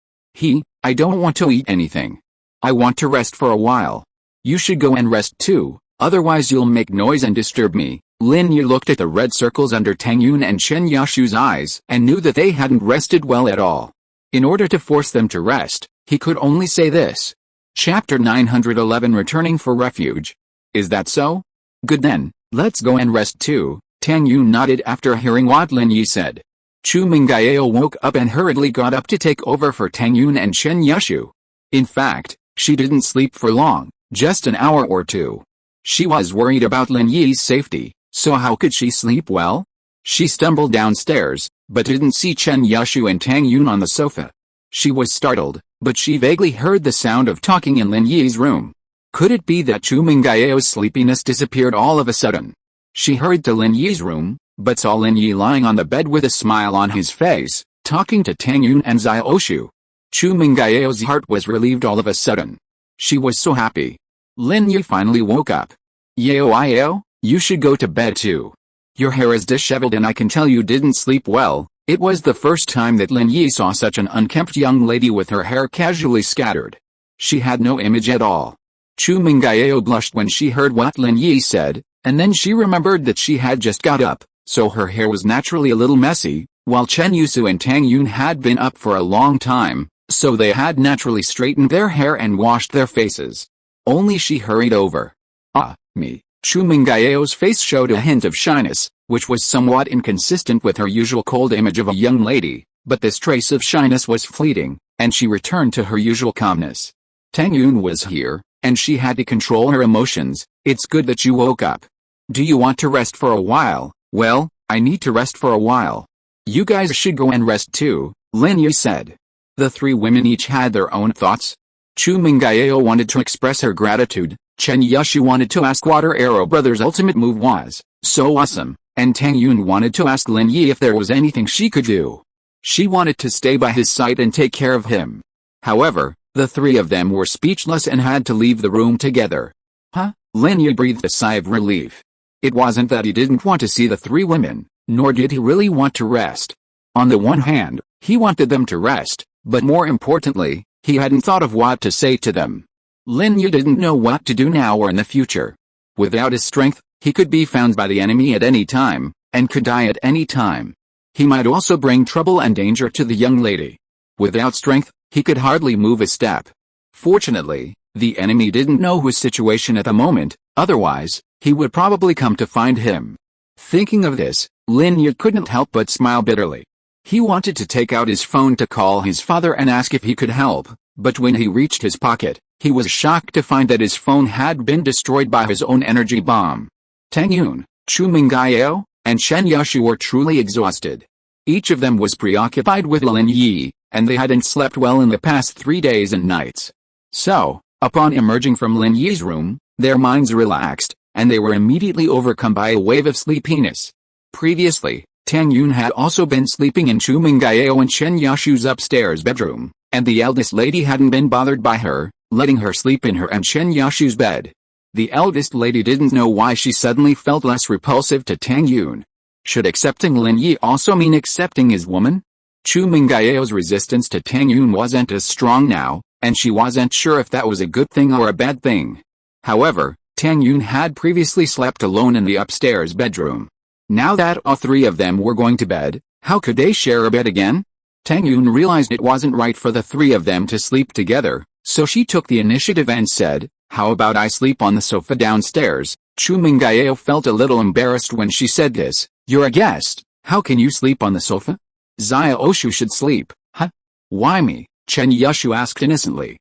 I don't want to eat anything. I want to rest for a while. You should go and rest too, otherwise you'll make noise and disturb me. Lin Yi looked at the red circles under Tang Yun and Chen Yushu's eyes and knew that they hadn't rested well at all. In order to force them to rest, he could only say this. Chapter 911 Returning for Refuge. Is that so? Good then, let's go and rest too. Tang Yun nodded after hearing what Lin Yi said. Chu Mengyao woke up and hurriedly got up to take over for Tang Yun and Chen Yushu. In fact, she didn't sleep for long, just an hour or two. She was worried about Lin Yi's safety, so how could she sleep well? She stumbled downstairs, but didn't see Chen Yushu and Tang Yun on the sofa. She was startled, but she vaguely heard the sound of talking in Lin Yi's room. Could it be that Chu Mengyao's sleepiness disappeared all of a sudden? She hurried to Lin Yi's room, but saw Lin Yi lying on the bed with a smile on his face, talking to Tang Yun and Xiaoshu. Chu Mengyao's heart was relieved all of a sudden. She was so happy. Lin Yi finally woke up. Yao, you should go to bed too. Your hair is disheveled and I can tell you didn't sleep well. It was the first time that Lin Yi saw such an unkempt young lady with her hair casually scattered. She had no image at all. Chu Mengyao blushed when she heard what Lin Yi said, and then she remembered that she had just got up, so her hair was naturally a little messy, while Chen Yusu and Tang Yun had been up for a long time, so they had naturally straightened their hair and washed their faces. Only she hurried over. Ah, me. Chu Mengyao's face showed a hint of shyness, which was somewhat inconsistent with her usual cold image of a young lady, but this trace of shyness was fleeting, and she returned to her usual calmness. Tang Yun was here, and she had to control her emotions. It's good that you woke up. Do you want to rest for a while? Well, I need to rest for a while. You guys should go and rest too, Lin Yi said. The three women each had their own thoughts. Chu Mengyao wanted to express her gratitude. Chen Yushu wanted to ask what her Arrow Brothers' ultimate move was, so awesome, and Tang Yun wanted to ask Lin Yi if there was anything she could do. She wanted to stay by his side and take care of him. However, the three of them were speechless and had to leave the room together. Huh? Lin Yi breathed a sigh of relief. It wasn't that he didn't want to see the three women, nor did he really want to rest. On the one hand, he wanted them to rest, but more importantly, he hadn't thought of what to say to them. Lin Yi didn't know what to do now or in the future. Without his strength, he could be found by the enemy at any time, and could die at any time. He might also bring trouble and danger to the young lady. Without strength, he could hardly move a step. Fortunately, the enemy didn't know his situation at the moment, otherwise, he would probably come to find him. Thinking of this, Lin Yi couldn't help but smile bitterly. He wanted to take out his phone to call his father and ask if he could help, but when he reached his pocket, he was shocked to find that his phone had been destroyed by his own energy bomb. Tang Yun, Chu Mengyao, and Chen Yushu were truly exhausted. Each of them was preoccupied with Lin Yi, and they hadn't slept well in the past 3 days and nights. So, upon emerging from Lin Yi's room, their minds relaxed, and they were immediately overcome by a wave of sleepiness. Previously, Tang Yun had also been sleeping in Chu Mengyao and Chen Yushu's upstairs bedroom, and the eldest lady hadn't been bothered by her, letting her sleep in her and Chen Yushu's bed. The eldest lady didn't know why she suddenly felt less repulsive to Tang Yun. Should accepting Lin Yi also mean accepting his woman? Chu Mengyao's resistance to Tang Yun wasn't as strong now, and she wasn't sure if that was a good thing or a bad thing. However, Tang Yun had previously slept alone in the upstairs bedroom. Now that all three of them were going to bed, how could they share a bed again? Tang Yun realized it wasn't right for the three of them to sleep together, so she took the initiative and said, "How about I sleep on the sofa downstairs?" Chu Mengyao felt a little embarrassed when she said this. "You're a guest, how can you sleep on the sofa? Xiaoshu should sleep, huh?" "Why me?" Chen Yushu asked innocently.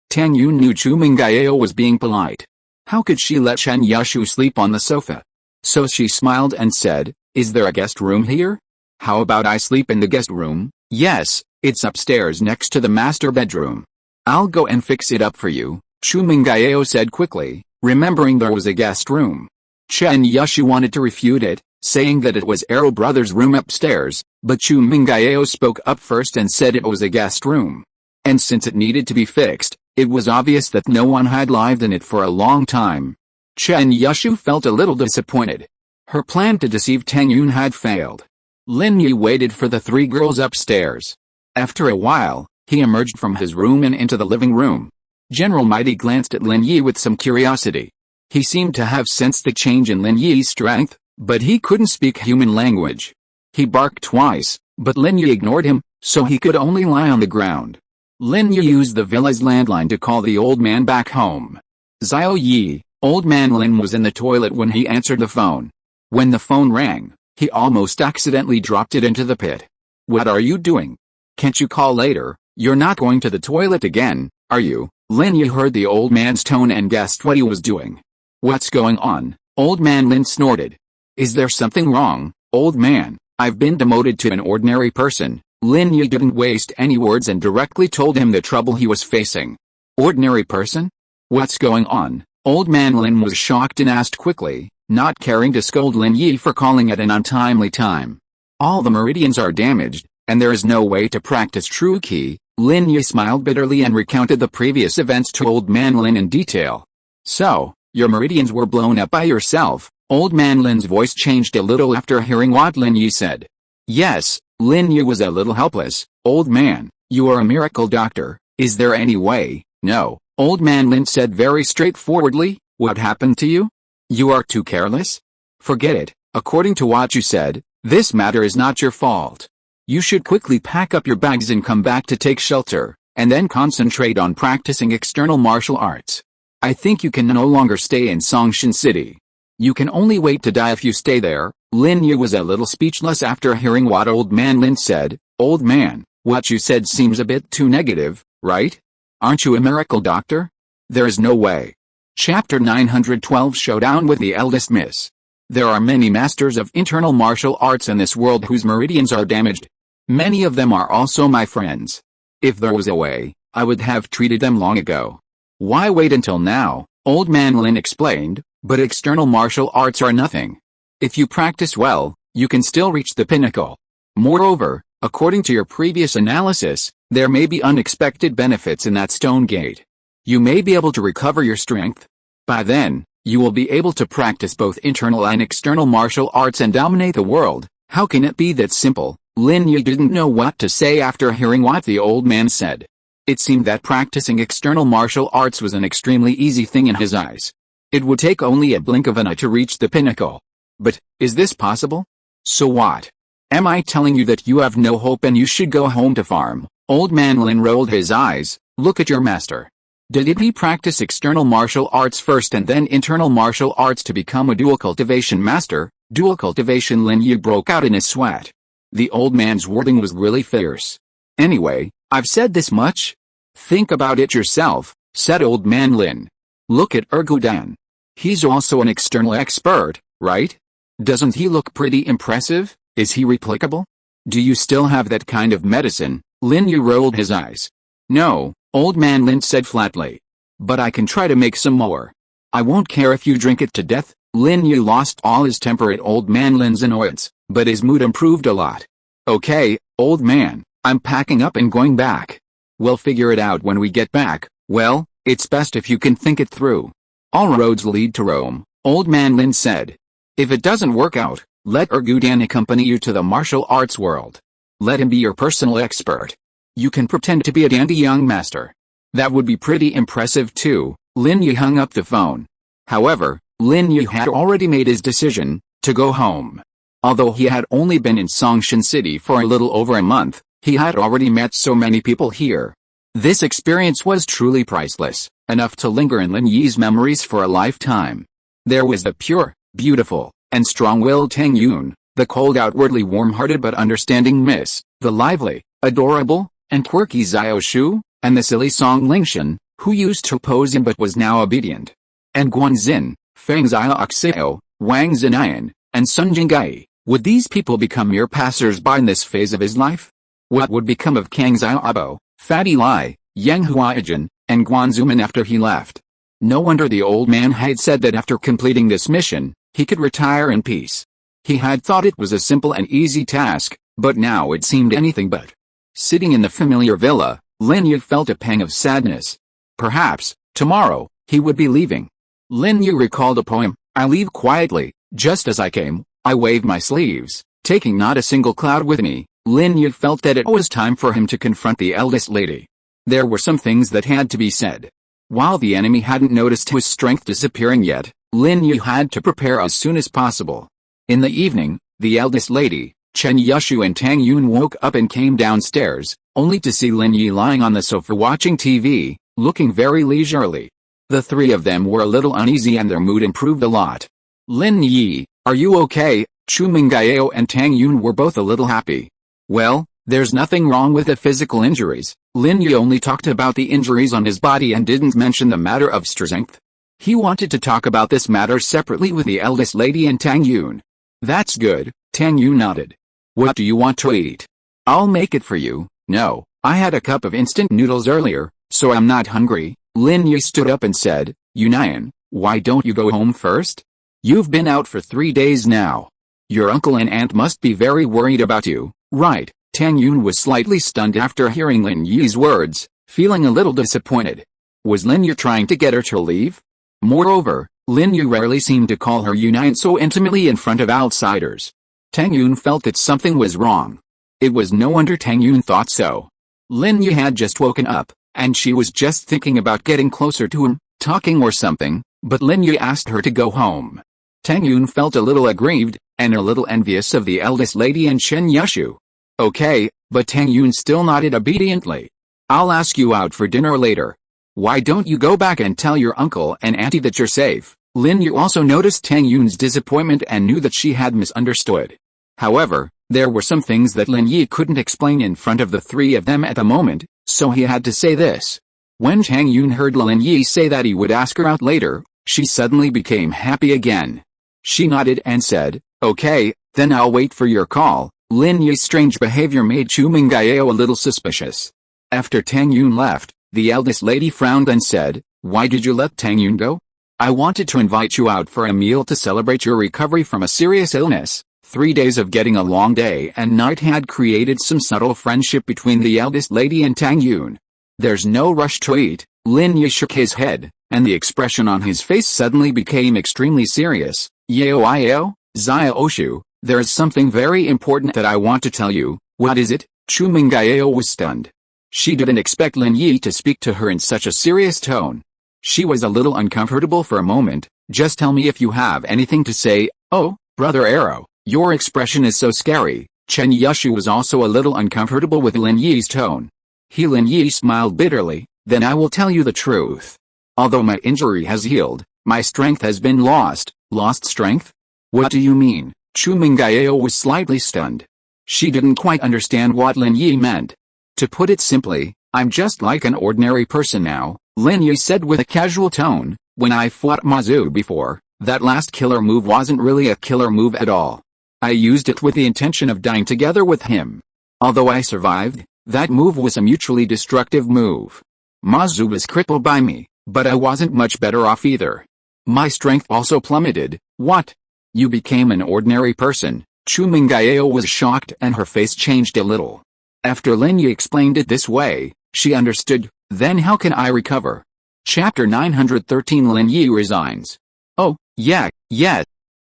Tang Yun knew Chu Mengyao was being polite. How could she let Chen Yushu sleep on the sofa? So she smiled and said, "Is there a guest room here? How about I sleep in the guest room?" "Yes, it's upstairs next to the master bedroom." "I'll go and fix it up for you," Chu Mengyao said quickly, remembering there was a guest room. Chen Yushu wanted to refute it, saying that it was Arrow Brothers' room upstairs, but Chu Mengyao spoke up first and said it was a guest room. And since it needed to be fixed, it was obvious that no one had lived in it for a long time. Chen Yushu felt a little disappointed. Her plan to deceive Tang Yun had failed. Lin Yi waited for the three girls upstairs. After a while, he emerged from his room and into the living room. General Mighty glanced at Lin Yi with some curiosity. He seemed to have sensed the change in Lin Yi's strength, but he couldn't speak human language. He barked twice, but Lin Yi ignored him, so he could only lie on the ground. Lin Yi used the villa's landline to call the old man back home. Xiao Yi, old man Lin was in the toilet when he answered the phone. When the phone rang, he almost accidentally dropped it into the pit. "What are you doing? Can't you call later? You're not going to the toilet again, are you?" Lin Yi heard the old man's tone and guessed what he was doing. "What's going on?" Old man Lin snorted. "Is there something wrong, old man? I've been demoted to an ordinary person." Lin Yi didn't waste any words and directly told him the trouble he was facing. "Ordinary person? What's going on?" Old man Lin was shocked and asked quickly, not caring to scold Lin Yi for calling at an untimely time. All the meridians are damaged, and there is no way to practice true Qi. Lin Yi smiled bitterly and recounted the previous events to Old man Lin in detail. So, your meridians were blown up by yourself? Old man Lin's voice changed a little after hearing what Lin Yi said. Yes, Lin Yi was a little helpless. Old man, you are a miracle doctor, is there any way? No, Old man Lin said very straightforwardly. What happened to you? You are too careless? Forget it, according to what you said, this matter is not your fault. You should quickly pack up your bags and come back to take shelter, and then concentrate on practicing external martial arts. I think you can no longer stay in Songshan City. You can only wait to die if you stay there. Lin Yi was a little speechless after hearing what Old man Lin said. Old man, what you said seems a bit too negative, right? Aren't you a miracle doctor? There is no way. Chapter 912 Showdown with the Eldest Miss. There are many masters of internal martial arts in this world whose meridians are damaged. Many of them are also my friends. If there was a way, I would have treated them long ago. Why wait until now? Old man Lin explained, but external martial arts are nothing. If you practice well, you can still reach the pinnacle. Moreover, according to your previous analysis, there may be unexpected benefits in that stone gate. You may be able to recover your strength. By then, you will be able to practice both internal and external martial arts and dominate the world. How can it be that simple? Lin Yi didn't know what to say after hearing what the old man said. It seemed that practicing external martial arts was an extremely easy thing in his eyes. It would take only a blink of an eye to reach the pinnacle. But, is this possible? So what? Am I telling you that you have no hope and you should go home to farm? Old man Lin rolled his eyes. Look at your master. Did he practice external martial arts first and then internal martial arts to become a dual cultivation master? Dual cultivation? Lin Yi broke out in a sweat. The old man's wording was really fierce. Anyway, I've said this much. Think about it yourself, said old man Lin. Look at Ergudan. He's also an external expert, right? Doesn't he look pretty impressive? Is he replicable? Do you still have that kind of medicine? Lin Yi rolled his eyes. No, old man Lin said flatly. But I can try to make some more. I won't care if you drink it to death. Lin Yi lost all his temper at old man Lin's annoyance, but his mood improved a lot. Okay, old man, I'm packing up and going back. We'll figure it out when we get back. Well, it's best if you can think it through. All roads lead to Rome, old man Lin said. If it doesn't work out, let Ergudan accompany you to the martial arts world. Let him be your personal expert. You can pretend to be a dandy young master. That would be pretty impressive too. Lin Yi hung up the phone. However, Lin Yi had already made his decision to go home. Although he had only been in Songshan City for a little over a month, he had already met so many people here. This experience was truly priceless, enough to linger in Lin Yi's memories for a lifetime. There was the pure, beautiful, and strong-willed Tang Yun, the cold outwardly warm-hearted but understanding Miss, the lively, adorable, and quirky Xiao Shu, and the silly Song Lingshan, who used to oppose him but was now obedient. And Guanxin, Feng Xiaoxiao, Wang Zinayan, and Sun Jinggai. Would these people become mere passers-by in this phase of his life? What would become of Kang Xiaobo, Fatty Lai, Yang Huaijin, and Guan Zuman after he left? No wonder the old man had said that after completing this mission, he could retire in peace. He had thought it was a simple and easy task, but now it seemed anything but. Sitting in the familiar villa, Lin Yi felt a pang of sadness. Perhaps, tomorrow, he would be leaving. Lin Yi recalled a poem, I leave quietly, just as I came, I wave my sleeves, taking not a single cloud with me. Lin Yi felt that it was time for him to confront the eldest lady. There were some things that had to be said. While the enemy hadn't noticed his strength disappearing yet, Lin Yi had to prepare as soon as possible. In the evening, the eldest lady, Chen Yushu and Tang Yun woke up and came downstairs, only to see Lin Yi lying on the sofa watching TV, looking very leisurely. The three of them were a little uneasy and their mood improved a lot. Lin Yi, are you okay? Chu Mengyao and Tang Yun were both a little happy. Well, there's nothing wrong with the physical injuries. Lin Yi only talked about the injuries on his body and didn't mention the matter of strength. He wanted to talk about this matter separately with the eldest lady and Tang Yun. That's good, Tang Yun nodded. What do you want to eat? I'll make it for you. No, I had a cup of instant noodles earlier, so I'm not hungry. Lin Yi stood up and said, Yunayan, Why don't you go home first? You've been out for 3 days now. Your uncle and aunt must be very worried about you, right? Tang Yun was slightly stunned after hearing Lin Yi's words, feeling a little disappointed. Was Lin Yi trying to get her to leave? Moreover, Lin Yi rarely seemed to call her Yunite so intimately in front of outsiders. Tang Yun felt that something was wrong. It was no wonder Tang Yun thought so. Lin Yi had just woken up, and she was just thinking about getting closer to him, talking or something, but Lin Yi asked her to go home. Tang Yun felt a little aggrieved, and a little envious of the eldest lady and Chen Yushu. Okay, but Tang Yun still nodded obediently. I'll ask you out for dinner later. Why don't you go back and tell your uncle and auntie that you're safe? Lin Yi also noticed Tang Yun's disappointment and knew that she had misunderstood. However, there were some things that Lin Yi couldn't explain in front of the three of them at the moment, so he had to say this. When Tang Yun heard Lin Yi say that he would ask her out later, she suddenly became happy again. She nodded and said, okay, then I'll wait for your call. Lin Yi's strange behavior made Chu Mengyao a little suspicious. After Tang Yun left, the eldest lady frowned and said, why did you let Tang Yun go? I wanted to invite you out for a meal to celebrate your recovery from a serious illness. 3 days of getting a long day and night had created some subtle friendship between the eldest lady and Tang Yun. There's no rush to eat. Lin Yi shook his head, and the expression on his face suddenly became extremely serious. Yao, Zia Oshu, there is something very important that I want to tell you. What is it? Chu Mengyao was stunned. She didn't expect Lin Yi to speak to her in such a serious tone. She was a little uncomfortable for a moment. Just tell me if you have anything to say. Oh, Brother Arrow, your expression is so scary. Chen Yushu was also a little uncomfortable with Lin Yi's tone. Lin Yi smiled bitterly. Then I will tell you the truth. Although my injury has healed, my strength has been lost. Lost strength? What do you mean? Chu Mengyao was slightly stunned. She didn't quite understand what Lin Yi meant. To put it simply, I'm just like an ordinary person now, Lin Yi said with a casual tone. When I fought Ma Zhu before, that last killer move wasn't really a killer move at all. I used it with the intention of dying together with him. Although I survived, that move was a mutually destructive move. Ma Zhu was crippled by me, but I wasn't much better off either. My strength also plummeted. What? You became an ordinary person? Chu Mengyao was shocked and her face changed a little. After Lin Yi explained it this way, she understood. Then how can I recover? Chapter 913 Lin Yi resigns. Oh, yeah.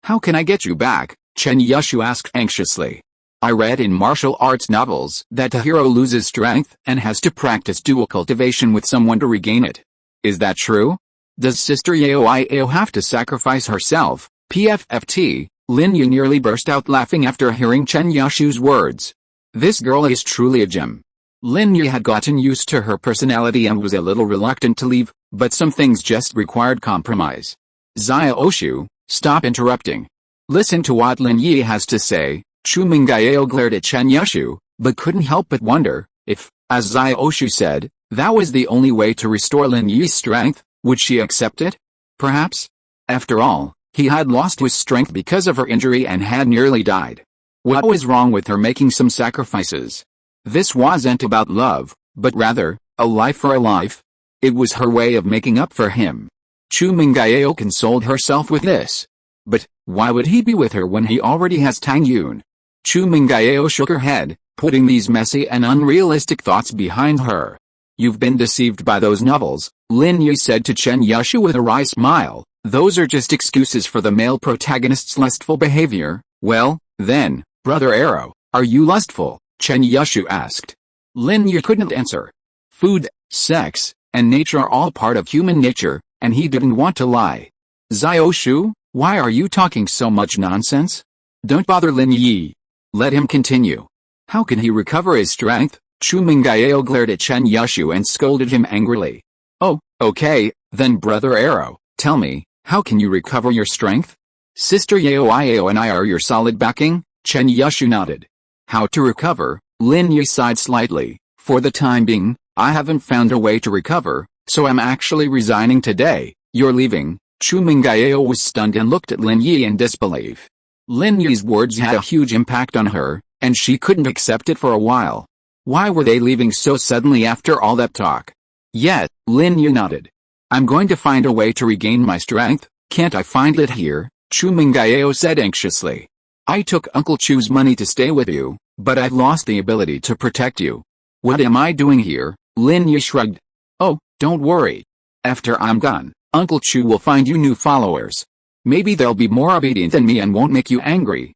How can I get you back? Chen Yushu asked anxiously. I read in martial arts novels that the hero loses strength and has to practice dual cultivation with someone to regain it. Is that true? Does Sister Yao have to sacrifice herself? PFFT, Lin Yi nearly burst out laughing after hearing Chen Yushu's words. This girl is truly a gem. Lin Yi had gotten used to her personality and was a little reluctant to leave, but some things just required compromise. Zia Oshu, stop interrupting. Listen to what Lin Yi has to say. Chu Mengyao glared at Chen Yushu, but couldn't help but wonder, if, as Zia Oshu said, that was the only way to restore Lin Yi's strength, would she accept it? Perhaps? After all, he had lost his strength because of her injury and had nearly died. What was wrong with her making some sacrifices? This wasn't about love, but rather, a life for a life. It was her way of making up for him. Chu Mengyao consoled herself with this. But, why would he be with her when he already has Tang Yun? Chu Mengyao shook her head, putting these messy and unrealistic thoughts behind her. You've been deceived by those novels, Lin Yi said to Chen Yushu with a wry smile. Those are just excuses for the male protagonist's lustful behavior. Well, then, Brother Arrow, are you lustful? Chen Yushu asked. Lin Yi couldn't answer. Food, sex, and nature are all part of human nature, and he didn't want to lie. Zia Oshu, why are you talking so much nonsense? Don't bother Lin Yi. Let him continue. How can he recover his strength? Chu Mengyao glared at Chen Yushu and scolded him angrily. Oh, okay, then Brother Arrow, tell me, how can you recover your strength? Sister Yao and I are your solid backing? Chen Yushu nodded. How to recover? Lin Yi sighed slightly. For the time being, I haven't found a way to recover, so I'm actually resigning today. You're leaving? Chu Mengyao was stunned and looked at Lin Yi in disbelief. Lin Yi's words had a huge impact on her, and she couldn't accept it for a while. Why were they leaving so suddenly after all that talk? Yet, Lin Yi nodded. I'm going to find a way to regain my strength. Can't I find it here? Chu Mengyao said anxiously. I took Uncle Chu's money to stay with you, but I've lost the ability to protect you. What am I doing here? Lin Yi shrugged. Oh, don't worry. After I'm gone, Uncle Chu will find you new followers. Maybe they'll be more obedient than me and won't make you angry.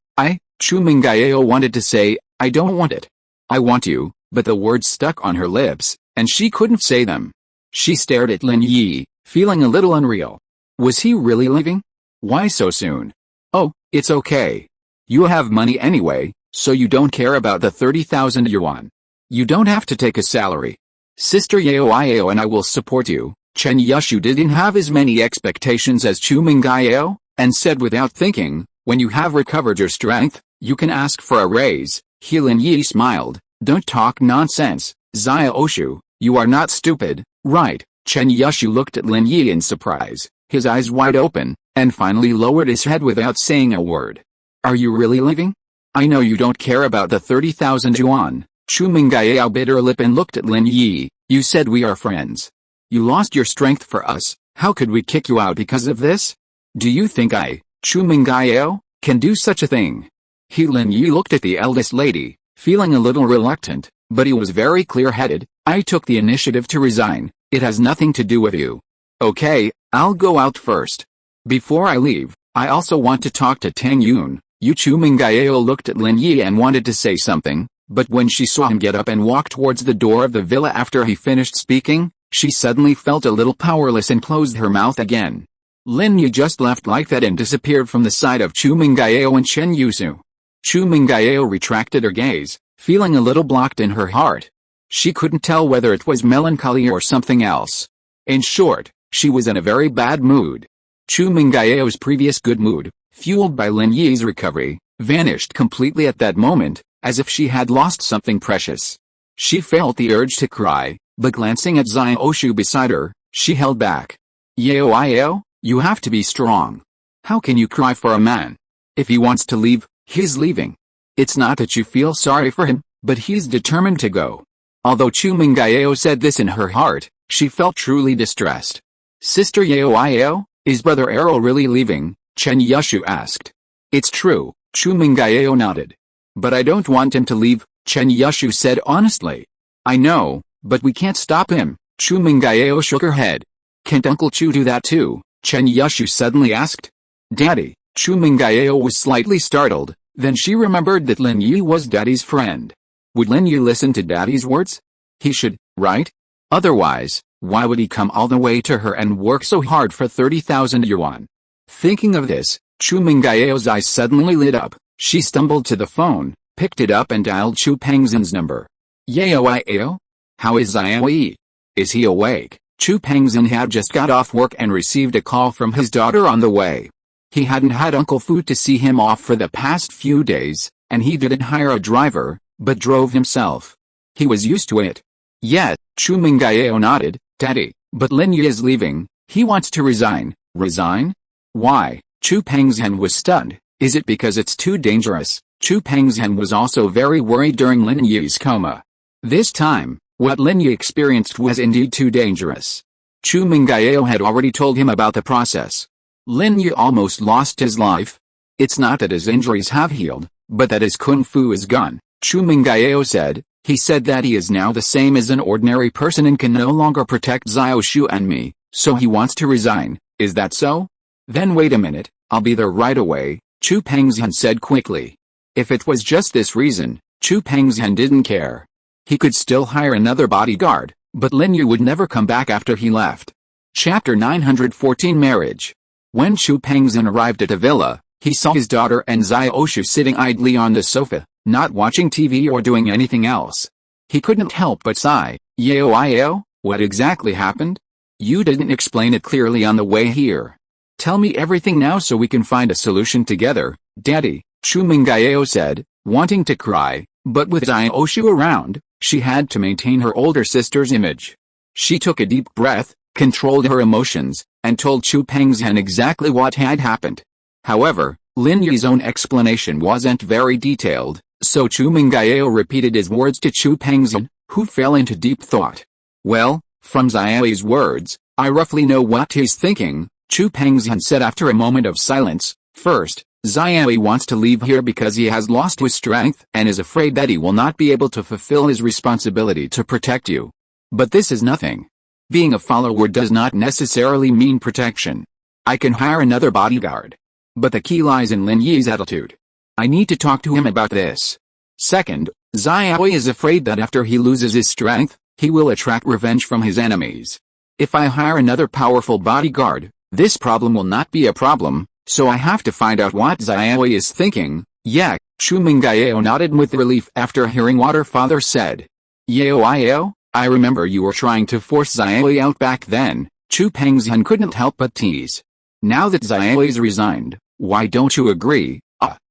Chu Mengyao wanted to say, I don't want it. I want you, but the words stuck on her lips, and she couldn't say them. She stared at Lin Yi, feeling a little unreal. Was he really leaving? Why so soon? Oh, it's okay. You have money anyway, so you don't care about the 30,000 yuan. You don't have to take a salary. Sister Yao and I will support you. Chen Yushu didn't have as many expectations as Chu Mengyao, and said without thinking, when you have recovered your strength, you can ask for a raise. Lin Yi smiled. Don't talk nonsense, Xiaoshu, you are not stupid, right? Chen Yushu looked at Lin Yi in surprise, his eyes wide open, and finally lowered his head without saying a word. Are you really leaving? I know you don't care about the 30,000 yuan. Chu Mengyao bit her lip and looked at Lin Yi. You said we are friends. You lost your strength for us, how could we kick you out because of this? Do you think I, Chu Mengyao, can do such a thing? Lin Yi looked at the eldest lady, feeling a little reluctant, but he was very clear-headed. I took the initiative to resign, it has nothing to do with you. Okay, I'll go out first. Before I leave, I also want to talk to Tang Yun. Chu Mengyao looked at Lin Yi and wanted to say something, but when she saw him get up and walk towards the door of the villa after he finished speaking, she suddenly felt a little powerless and closed her mouth again. Lin Yi just left like that and disappeared from the sight of Chu Mengyao and Chen Yusu. Chu Mengyao retracted her gaze, feeling a little blocked in her heart. She couldn't tell whether it was melancholy or something else. In short, she was in a very bad mood. Chu Mengyao's previous good mood, fueled by Lin Yi's recovery, vanished completely at that moment, as if she had lost something precious. She felt the urge to cry, but glancing at Xiaoshu beside her, she held back. Yao, you have to be strong. How can you cry for a man? If he wants to leave, he's leaving. It's not that you feel sorry for him, but he's determined to go. Although Chu Mengyao said this in her heart, she felt truly distressed. Sister Yao, is Brother Errol really leaving? Chen Yushu asked. It's true, Chu Mengyao nodded. But I don't want him to leave, Chen Yushu said honestly. I know, but we can't stop him, Chu Mengyao shook her head. Can't Uncle Chu do that too? Chen Yushu suddenly asked. Daddy, Chu Mengyao was slightly startled, then she remembered that Lin Yi was Daddy's friend. Would Lin Yi listen to Daddy's words? He should, right? Otherwise, why would he come all the way to her and work so hard for 30,000 yuan? Thinking of this, Chu Mengyao's eyes suddenly lit up. She stumbled to the phone, picked it up and dialed Chu Pengzhan's number. Yao? How is Xiaoyi? Is he awake? Chu Pengzhan had just got off work and received a call from his daughter on the way. He hadn't had Uncle Fu to see him off for the past few days, and he didn't hire a driver, but drove himself. He was used to it. Yet, Chu Mengyao nodded. Daddy, but Lin Yi is leaving, he wants to resign. Resign? Why? Chu Pengzhan was stunned. Is it because it's too dangerous? Chu Pengzhan was also very worried during Lin Yi's coma. This time, what Lin Yi experienced was indeed too dangerous. Chu Mengyao had already told him about the process. Lin Yi almost lost his life. It's not that his injuries have healed, but that his kung fu is gone, Chu Mengyao said. He said that he is now the same as an ordinary person and can no longer protect Xiaoshu and me, so he wants to resign. Is that so? Then wait a minute, I'll be there right away, Chu Pengzhan said quickly. If it was just this reason, Chu Pengzhan didn't care. He could still hire another bodyguard, but Lin Yi would never come back after he left. Chapter 914 Marriage. When Chu Pengzhan arrived at the villa, he saw his daughter and Xiaoshu sitting idly on the sofa, not watching TV or doing anything else. He couldn't help but sigh. Yao, what exactly happened? You didn't explain it clearly on the way here. Tell me everything now so we can find a solution together, Daddy, Chu Mengyao said, wanting to cry, but with Xiaoshu around, she had to maintain her older sister's image. She took a deep breath, controlled her emotions, and told Chu Pengzhan exactly what had happened. However, Lin Yi's own explanation wasn't very detailed, so Chu Mengyao repeated his words to Chu Pengzhan, who fell into deep thought. Well, from Xiaoyi's words, I roughly know what he's thinking, Chu Pengzhan said after a moment of silence. First, Xiaoyi wants to leave here because he has lost his strength and is afraid that he will not be able to fulfill his responsibility to protect you. But this is nothing. Being a follower does not necessarily mean protection. I can hire another bodyguard. But the key lies in Lin Yi's attitude. I need to talk to him about this. Second, Xiaoyi is afraid that after he loses his strength, he will attract revenge from his enemies. If I hire another powerful bodyguard, this problem will not be a problem, so I have to find out what Xiaoyi is thinking. Yeah, Chu Mengyao nodded with relief after hearing what her father said. Yao, I remember you were trying to force Xiaoyi out back then, Chu Pengzhan couldn't help but tease. Now that Xiaoyi's resigned, why don't you agree?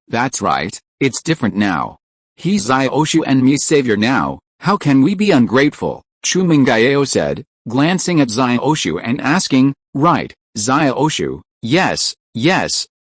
That's right, it's different now. He's Xiaoshu and me's savior now, how can we be ungrateful? Chu Mengyao said, glancing at Xiaoshu and asking, right, Xiaoshu, yes,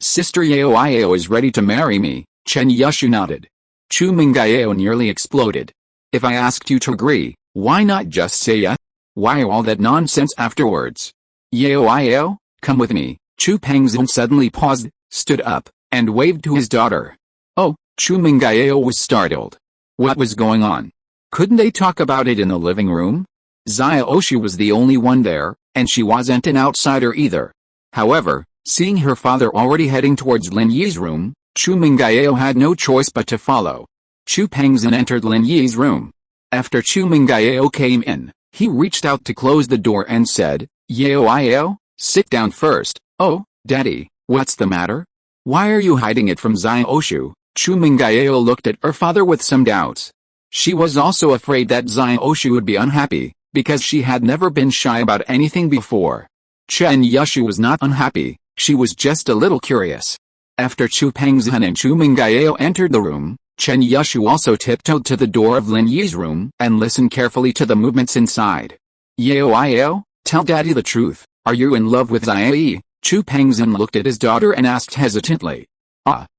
Sister Yao is ready to marry me, Chen Yushu nodded. Chu Mengyao nearly exploded. If I asked you to agree, why not just say yes? Why all that nonsense afterwards? Yao, come with me. Chu Pengzhan suddenly paused, stood up, and waved to his daughter. Oh, Chu Mengyao was startled. What was going on? Couldn't they talk about it in the living room? Xiaoshu was the only one there, and she wasn't an outsider either. However, seeing her father already heading towards Lin Yi's room, Chu Mengyao had no choice but to follow. Chu Pengzhan entered Lin Yi's room. After Chu Mengyao came in, he reached out to close the door and said, Yao, sit down first. Oh, Daddy, what's the matter? Why are you hiding it from Xiaoshu? Chu Mengyao looked at her father with some doubts. She was also afraid that Xiaoshu would be unhappy, because she had never been shy about anything before. Chen Yushu was not unhappy, she was just a little curious. After Chu Pengzhan and Chu Mengyao entered the room, Chen Yushu also tiptoed to the door of Lin Yi's room and listened carefully to the movements inside. Yao, tell Daddy the truth, are you in love with Xiaoyi? Chu Pengzhan looked at his daughter and asked hesitantly.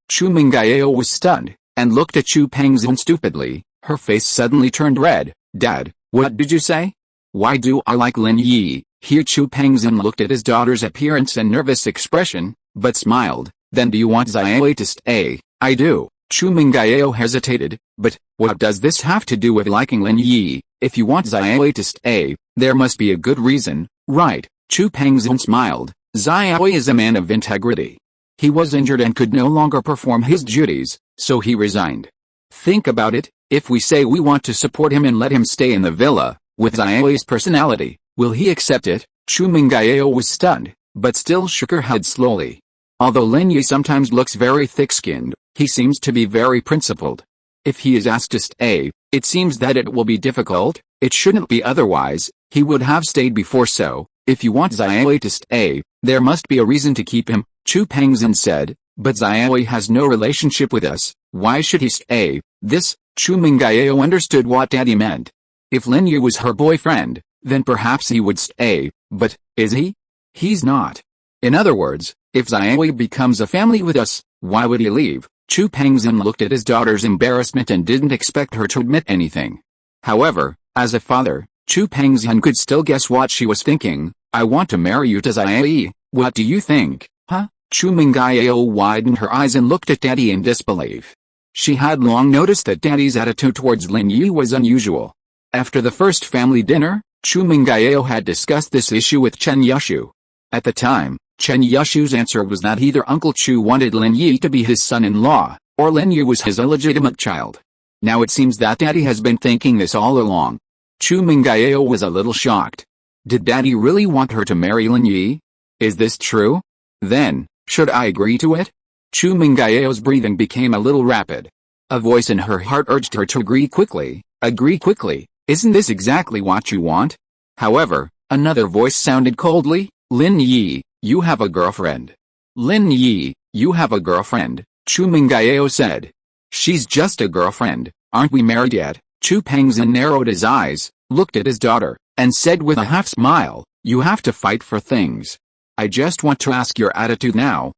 Chu Mengyao was stunned, and looked at Chu Pengzhan stupidly. Her face suddenly turned red. Dad, what did you say? Why do I like Lin Yi? Here Chu Pengzhan looked at his daughter's appearance and nervous expression, but smiled. Then do you want Xiaoyi to stay? I do. Chu Mengyao hesitated, but what does this have to do with liking Lin Yi? If you want Xiaoyi to stay, there must be a good reason, right? Chu Pengzhan smiled. Xiaoyi is a man of integrity. He was injured and could no longer perform his duties, so he resigned. Think about it, if we say we want to support him and let him stay in the villa, with Xiaoyi's personality, will he accept it? Chu Mengyao was stunned, but still shook her head slowly. Although Lin Yi sometimes looks very thick-skinned, he seems to be very principled. If he is asked to stay, it seems that it will be difficult. It shouldn't be otherwise, he would have stayed before. So, if you want Xiaoyi to stay, there must be a reason to keep him, Chu Pengzhan said, but Xiaoyi has no relationship with us, why should he stay? This, Chu Mengyao understood what Daddy meant. If Lin Yi was her boyfriend, then perhaps he would stay, but, is he? He's not. In other words, if Xiaoyi becomes a family with us, why would he leave? Chu Pengzhan looked at his daughter's embarrassment and didn't expect her to admit anything. However, as a father, Chu Pengzhan could still guess what she was thinking. I want to marry you to Xiaoyi, what do you think? Huh? Chu Mengyao widened her eyes and looked at Daddy in disbelief. She had long noticed that Daddy's attitude towards Lin Yi was unusual. After the first family dinner, Chu Mengyao had discussed this issue with Chen Yushu. At the time, Chen Yushu's answer was that either Uncle Chu wanted Lin Yi to be his son-in-law, or Lin Yi was his illegitimate child. Now it seems that Daddy has been thinking this all along. Chu Mengyao was a little shocked. Did Daddy really want her to marry Lin Yi? Is this true? Then, should I agree to it? Chu Mengyao's breathing became a little rapid. A voice in her heart urged her to agree quickly. Agree quickly, isn't this exactly what you want? However, another voice sounded coldly. Lin Yi, you have a girlfriend. Lin Yi, you have a girlfriend, Chu Mengyao said. She's just a girlfriend, aren't we married yet? Chu Pengzhan narrowed his eyes, looked at his daughter, and said with a half-smile, you have to fight for things. I just want to ask your attitude now.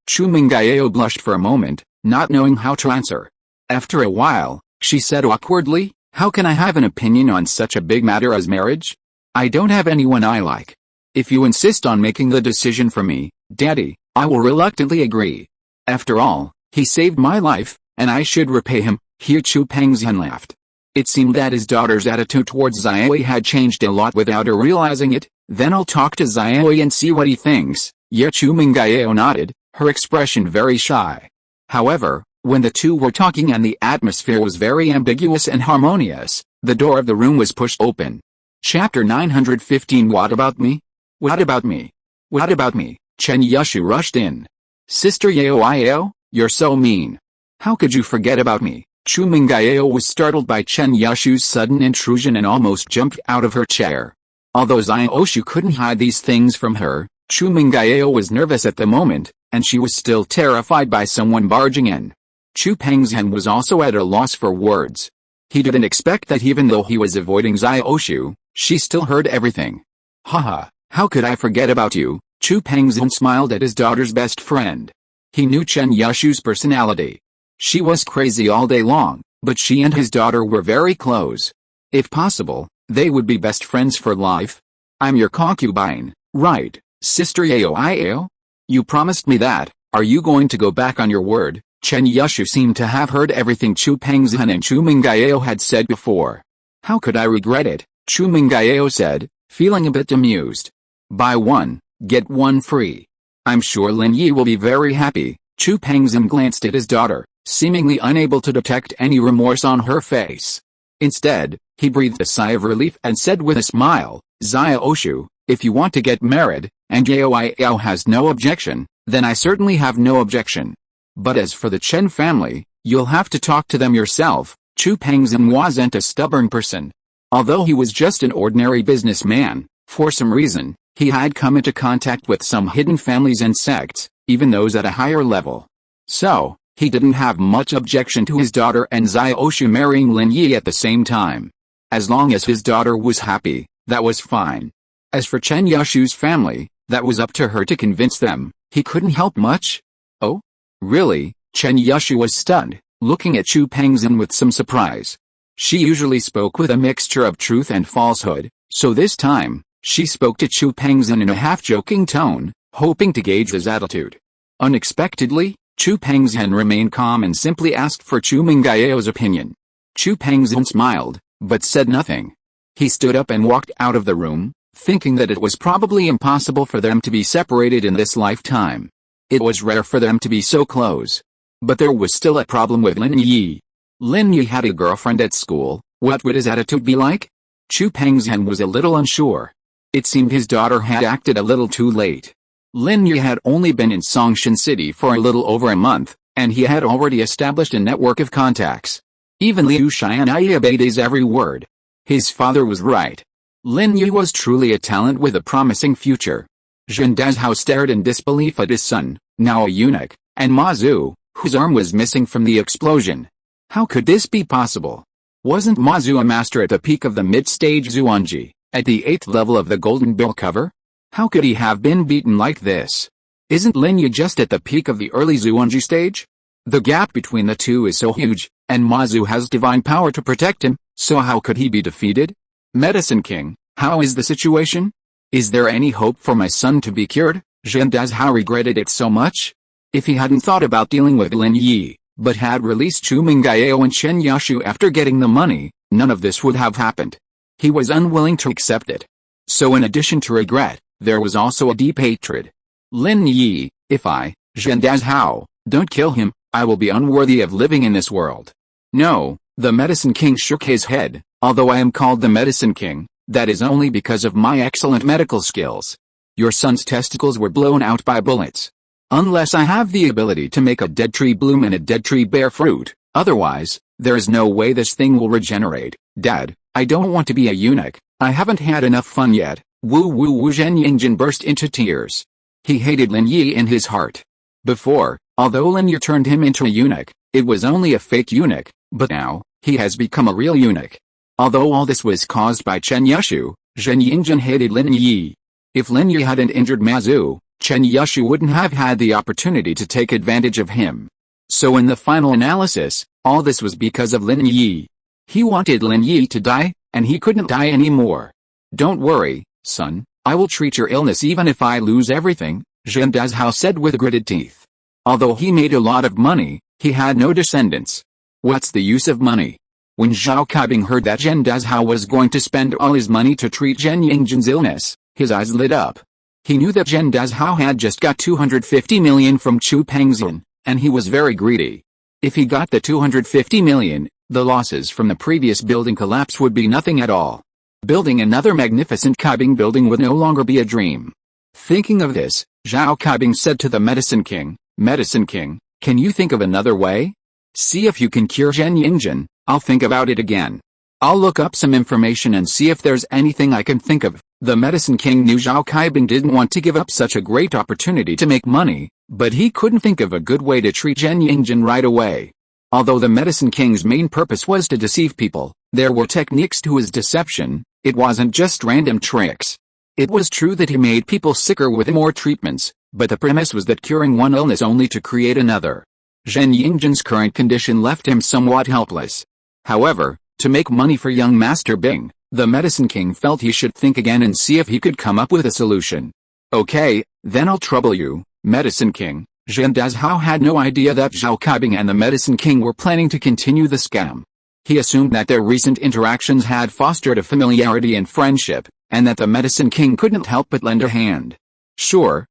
Chu Mengyao blushed for a moment, not knowing how to answer. After a while, she said awkwardly, how can I have an opinion on such a big matter as marriage? I don't have anyone I like. If you insist on making the decision for me, Daddy, I will reluctantly agree. After all, he saved my life, and I should repay him." Here Chu Pengzhan laughed. It seemed that his daughter's attitude towards Xiaoyi had changed a lot without her realizing it. "Then I'll talk to Xiaoyi and see what he thinks." Chu Mengyao nodded, her expression very shy. However, when the two were talking and the atmosphere was very ambiguous and harmonious, the door of the room was pushed open. Chapter 915. What about me? What about me? What about me? Chen Yushu rushed in. "Sister Yao, you're so mean. How could you forget about me?" Chu Mengyao was startled by Chen Yushu's sudden intrusion and almost jumped out of her chair. Although Xiaoshu couldn't hide these things from her, Chu Mengyao was nervous at the moment, and she was still terrified by someone barging in. Chu Pengzhan was also at a loss for words. He didn't expect that even though he was avoiding Xiaoshu, she still heard everything. "Haha, how could I forget about you?" Chu Pengzhan smiled at his daughter's best friend. He knew Chen Yushu's personality. She was crazy all day long, but she and his daughter were very close. If possible, they would be best friends for life. "I'm your concubine, right, Sister Yao? You promised me that. Are you going to go back on your word?" Chen Yushu seemed to have heard everything Chu Pengzhan and Chu Mengyao had said before. "How could I regret it?" Chu Mengyao said, feeling a bit amused. "Buy one, get one free. I'm sure Lin Yi will be very happy." Chu Pengzhan glanced at his daughter, seemingly unable to detect any remorse on her face. Instead, he breathed a sigh of relief and said with a smile, "Xiaoshu, if you want to get married, and Yao has no objection, then I certainly have no objection. But as for the Chen family, you'll have to talk to them yourself." Chu Pengzhan wasn't a stubborn person. Although he was just an ordinary businessman, for some reason, he had come into contact with some hidden families and sects, even those at a higher level. So, he didn't have much objection to his daughter and Xiaoshu marrying Lin Yi at the same time. As long as his daughter was happy, that was fine. As for Chen Yushu's family, that was up to her to convince them. He couldn't help much. "Oh? Really?" Chen Yushu was stunned, looking at Chu Pengzhan with some surprise. She usually spoke with a mixture of truth and falsehood, so this time, she spoke to Chu Pengzhan in a half-joking tone, hoping to gauge his attitude. Unexpectedly, Chu Pengzhan remained calm and simply asked for Chu Mengyao's opinion. Chu Pengzhan smiled, but said nothing. He stood up and walked out of the room, thinking that it was probably impossible for them to be separated in this lifetime. It was rare for them to be so close. But there was still a problem with Lin Yi. Lin Yi had a girlfriend at school. What would his attitude be like? Chu Pengzhan was a little unsure. It seemed his daughter had acted a little too late. Lin Yi had only been in Songshan City for a little over a month, and he had already established a network of contacts. Even Liu Xianyi obeyed his every word. His father was right. Lin Yi was truly a talent with a promising future. Zhen Dazhao stared in disbelief at his son, now a eunuch, and Ma Zhu, whose arm was missing from the explosion. How could this be possible? Wasn't Ma Zhu a master at the peak of the mid-stage Xuanji, at the 8th level of the Golden Bill cover? How could he have been beaten like this? Isn't Lin Yi just at the peak of the early Xuanji stage? The gap between the two is so huge, and Ma Zhu has divine power to protect him, so how could he be defeated? Medicine King, how is the situation? Is there any hope for my son to be cured? Zhen Dazhao regretted it so much. If he hadn't thought about dealing with Lin Yi, but had released Chu Mengyao and Chen Yushu after getting the money, none of this would have happened. He was unwilling to accept it. So in addition to regret, there was also a deep hatred. Lin Yi, if I, Zhen Dazhao, don't kill him, I will be unworthy of living in this world. No, the Medicine King shook his head. Although I am called the Medicine King, that is only because of my excellent medical skills. Your son's testicles were blown out by bullets. Unless I have the ability to make a dead tree bloom and a dead tree bear fruit, otherwise, there is no way this thing will regenerate. Dad, I don't want to be a eunuch, I haven't had enough fun yet. Zhen Yingjin burst into tears. He hated Lin Yi in his heart. Before, although Lin Yi turned him into a eunuch, it was only a fake eunuch, but now, he has become a real eunuch. Although all this was caused by Chen Yushu, Zhen Yingjin hated Lin Yi. If Lin Yi hadn't injured Ma Zhu, Chen Yushu wouldn't have had the opportunity to take advantage of him. So in the final analysis, all this was because of Lin Yi. He wanted Lin Yi to die, and he couldn't die anymore. Don't worry, son, I will treat your illness even if I lose everything, Zhen Dazhao said with gritted teeth. Although he made a lot of money, he had no descendants. What's the use of money? When Zhao Kaibing heard that Zhen Dazhao was going to spend all his money to treat Zhen Yingzhen's illness, his eyes lit up. He knew that Zhen Dazhao had just got 250 million from Chu Pengzhan, and he was very greedy. If he got the 250 million, the losses from the previous building collapse would be nothing at all. Building another magnificent Kaibing building would no longer be a dream. Thinking of this, Zhao Kaibing said to the Medicine King, "Medicine King, can you think of another way? See if you can cure Zhen Yingzhen, I'll think about it again. I'll look up some information and see if there's anything I can think of." The Medicine King knew Zhao Kaibing didn't want to give up such a great opportunity to make money, but he couldn't think of a good way to treat Zhen Yingzhen right away. Although the Medicine King's main purpose was to deceive people, there were techniques to his deception. It wasn't just random tricks. It was true that he made people sicker with more treatments, but the premise was that curing one illness only to create another. Zhen Yingzhen's current condition left him somewhat helpless. However, to make money for young Master Bing, the Medicine King felt he should think again and see if he could come up with a solution. "Okay, then I'll trouble you, Medicine King." Zhen Dazhao had no idea that Zhao Kaibing and the Medicine King were planning to continue the scam. He assumed that their recent interactions had fostered a familiarity and friendship, and that the Medicine King couldn't help but lend a hand. Sure,